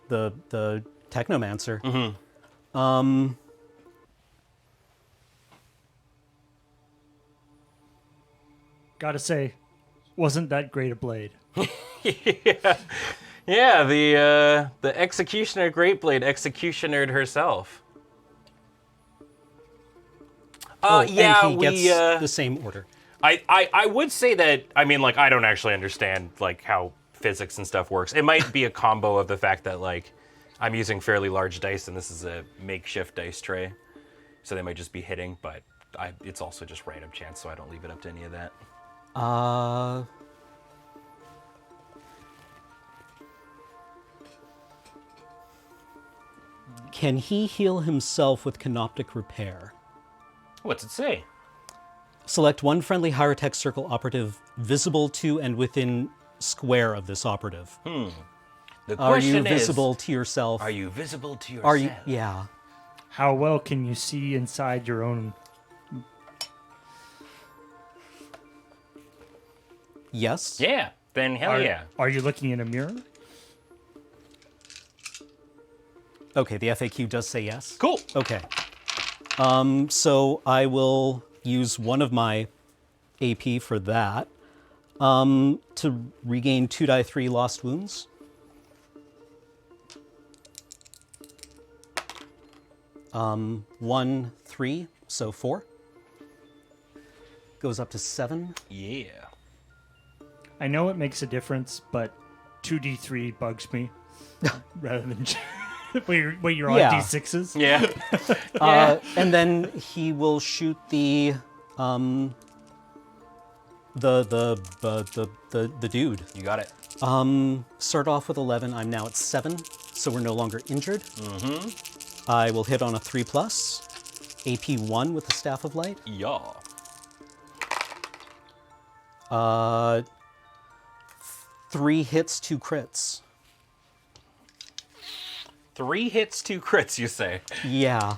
Speaker 2: Technomancer.
Speaker 3: Gotta say, wasn't that great a blade?
Speaker 1: Yeah, the Executioner Greatblade executionered herself. Yeah,
Speaker 2: and he gets the same order.
Speaker 1: I would say that, I mean, like, I don't actually understand, like, how physics and stuff works. It might be a combo of the fact that, like, I'm using fairly large dice and this is a makeshift dice tray. So they might just be hitting, but it's also just random chance, so I don't leave it up to any of that.
Speaker 2: Can he heal himself with Canoptic Repair?
Speaker 1: What's it say?
Speaker 2: Select one friendly Hierotek circle operative visible to and within square of this operative.
Speaker 1: The
Speaker 2: Are you
Speaker 1: question is,
Speaker 2: visible to yourself?
Speaker 1: are you visible to yourself?
Speaker 2: Are you? Yeah.
Speaker 3: How well can you see inside your own?
Speaker 2: Yes.
Speaker 1: Yeah. Then hell yeah.
Speaker 3: Are you looking in a mirror?
Speaker 2: Okay, the FAQ does say yes.
Speaker 1: Cool.
Speaker 2: Okay. So I will use one of my AP for that to regain 2d3 lost wounds. One, 3, so 4. Goes up to 7.
Speaker 1: Yeah.
Speaker 3: I know it makes a difference, but 2d3 bugs me rather than when you're on
Speaker 2: Yeah.
Speaker 3: d6s.
Speaker 1: Yeah.
Speaker 2: And then he will shoot the dude.
Speaker 1: You got it.
Speaker 2: Start off with 11. I'm now at 7, so we're no longer injured. I will hit on a 3+, AP 1 with the Staff of Light.
Speaker 1: Yeah.
Speaker 2: 3 hits, 2 crits.
Speaker 1: 3 hits, 2 crits, you say?
Speaker 2: Yeah.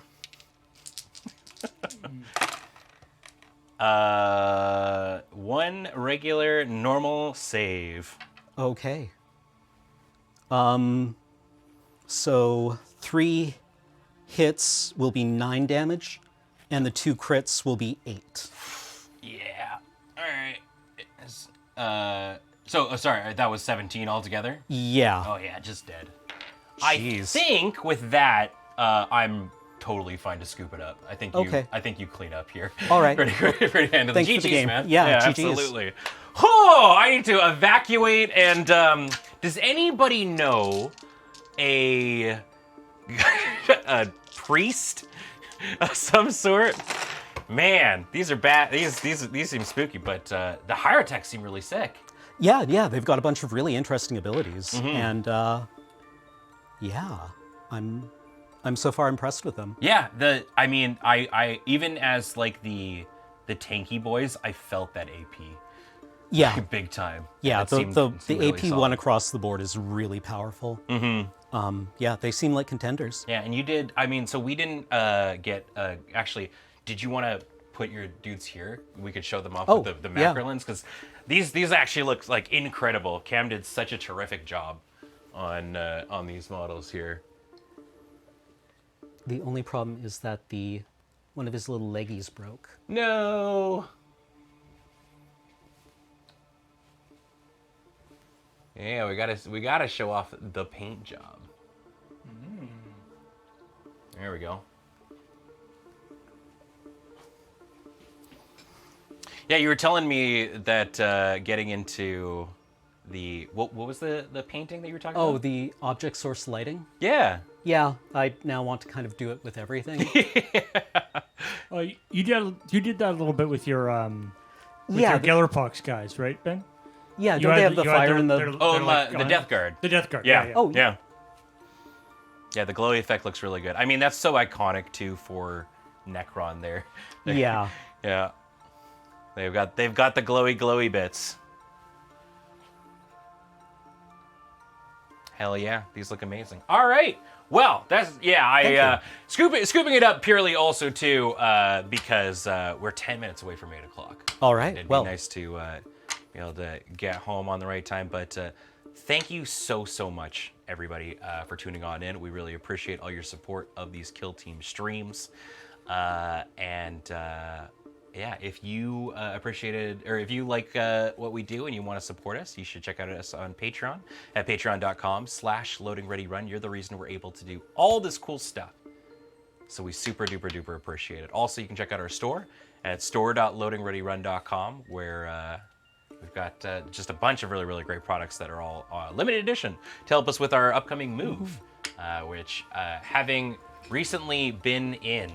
Speaker 1: 1 regular normal save.
Speaker 2: Okay. So 3 hits will be 9 damage, and the 2 crits will be 8.
Speaker 1: Yeah. All right. Sorry, that was 17 altogether?
Speaker 2: Yeah.
Speaker 1: Oh, yeah, just dead. I
Speaker 2: Jeez.
Speaker 1: think with that, I'm totally fine to scoop it up. I think
Speaker 2: Okay.
Speaker 1: you clean up here.
Speaker 2: All right.
Speaker 1: pretty handily.
Speaker 2: Thanks for the
Speaker 1: GGs,
Speaker 2: game.
Speaker 1: man.
Speaker 2: Yeah, GGs.
Speaker 1: absolutely. Oh, I need to evacuate. And does anybody know a a priest of some sort? Man, these are bad. These seem spooky, but the Hierotek seem really sick.
Speaker 2: Yeah, they've got a bunch of really interesting abilities, and yeah, I'm so far impressed with them.
Speaker 1: Yeah, I even as like the tanky boys, I felt that AP
Speaker 2: Yeah,
Speaker 1: big time.
Speaker 2: yeah,
Speaker 1: That
Speaker 2: the
Speaker 1: seemed really
Speaker 2: AP
Speaker 1: solid.
Speaker 2: one across the board is really powerful. Yeah, they seem like contenders.
Speaker 1: Yeah, and you did. I mean, so we didn't get. Actually, did you want to put your dudes here? We could show them off
Speaker 2: Oh,
Speaker 1: with the
Speaker 2: yeah.
Speaker 1: macro lens because these actually look like incredible. Cam did such a terrific job on these models here.
Speaker 2: The only problem is that one of his little leggies broke.
Speaker 1: No. Yeah, we gotta show off the paint job. There we go. Yeah, you were telling me that getting into the what was the painting that you were talking
Speaker 2: Oh,
Speaker 1: about?
Speaker 2: the object source lighting?
Speaker 1: Yeah.
Speaker 2: Yeah, I now want to kind of do it with everything.
Speaker 3: You did that a little bit with your
Speaker 2: Yeah,
Speaker 3: your
Speaker 2: the-
Speaker 3: Gellerpox guys, right, Ben?
Speaker 2: Yeah,
Speaker 3: You
Speaker 2: don't they
Speaker 3: had-
Speaker 2: have the
Speaker 3: you had
Speaker 2: fire
Speaker 3: their-
Speaker 2: and the...
Speaker 3: their-
Speaker 1: Oh,
Speaker 3: they're like
Speaker 1: the
Speaker 3: on-
Speaker 1: Death Guard.
Speaker 3: The Death Guard.
Speaker 1: Yeah.
Speaker 3: Yeah.
Speaker 2: Oh,
Speaker 1: Yeah. Yeah, the glowy effect looks really good. I mean, that's so iconic too for Necron there.
Speaker 2: Yeah.
Speaker 1: Yeah. They've got the glowy bits. Hell yeah, these look amazing. All right. Well, that's scooping it up purely also too because we're 10 minutes away from 8 o'clock.
Speaker 2: All right.
Speaker 1: It'd
Speaker 2: Well,
Speaker 1: be nice to be able to get home on the right time. But thank you so much, everybody, for tuning on in. We really appreciate all your support of these Kill Team streams. Yeah, if you appreciated, or if you like what we do and you want to support us, you should check out us on Patreon at patreon.com/loadingreadyrun. You're the reason we're able to do all this cool stuff. So we super duper appreciate it. Also, you can check out our store at store.loadingreadyrun.com where we've got just a bunch of really great products that are all limited edition to help us with our upcoming move, which having recently been in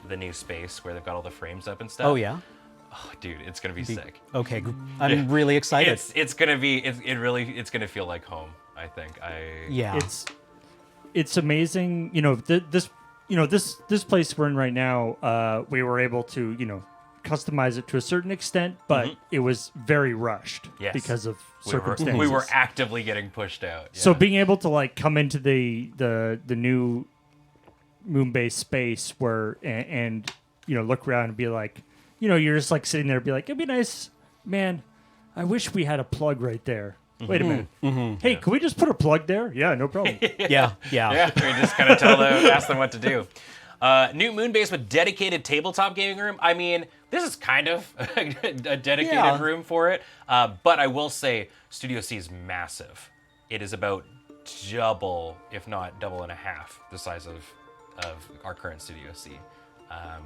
Speaker 1: the new space where they've got all the frames up and stuff.
Speaker 2: oh yeah?
Speaker 1: Oh, dude, it's gonna be sick.
Speaker 2: Okay, I'm really excited.
Speaker 1: It's gonna be it's gonna feel like home. I think.
Speaker 2: Yeah.
Speaker 3: it's amazing. This place we're in right now. We were able to customize it to a certain extent, but it was very rushed
Speaker 1: Yes.
Speaker 3: because of circumstances.
Speaker 1: We were actively getting pushed out. Yeah.
Speaker 3: So being able to like come into the new moon base space where and look around and be like, you're just like sitting there and be like, it'd be nice, man. I wish we had a plug right there. Wait a minute. Hey, can we just put a plug there? Yeah, no problem.
Speaker 2: Yeah.
Speaker 1: Yeah, we just kind of ask them what to do. New moon base with dedicated tabletop gaming room. I mean, this is kind of a dedicated room for it. But I will say, Studio C is massive. It is about double, if not double and a half, the size of our current Studio C.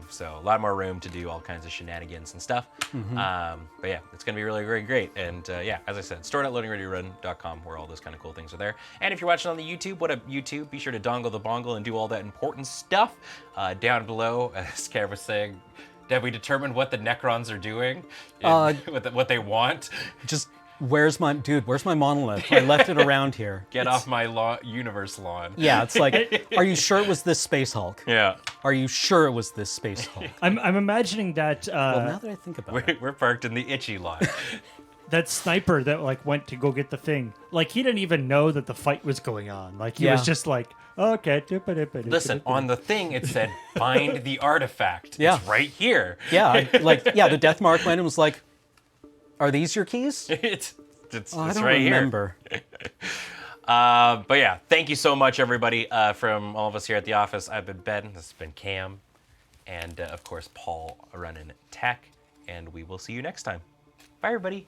Speaker 1: So a lot more room to do all kinds of shenanigans and stuff. But yeah, it's going to be really, really great. And yeah, as I said, store.loadingreadyrun.com where all those kind of cool things are there. And if you're watching on the YouTube, what up YouTube? Be sure to dongle the bongle and do all that important stuff. Down below, as Kev was saying, have we determined what the Necrons are doing? What they want?
Speaker 2: Just where's my monolith? I left it around here.
Speaker 1: Get off my universe lawn.
Speaker 2: Yeah, it's like, are you sure it was this Space Hulk?
Speaker 1: Yeah.
Speaker 2: Are you sure it was this Space Hulk?
Speaker 3: I'm imagining that
Speaker 2: Well, now that I think about it.
Speaker 1: We're parked in the itchy lawn.
Speaker 3: that sniper that like went to go get the thing, like he didn't even know that the fight was going on. Like he was just like, okay.
Speaker 1: Listen, on the thing it said, find the artifact.
Speaker 2: Yeah.
Speaker 1: It's right here.
Speaker 2: Yeah, the Death Mark went and was like, are these your keys?
Speaker 1: It's
Speaker 2: I don't
Speaker 1: right
Speaker 2: remember.
Speaker 1: Here. But yeah, thank you so much, everybody. From all of us here at the office, I've been Ben, this has been Cam, and of course, Paul running tech, and we will see you next time. Bye, everybody.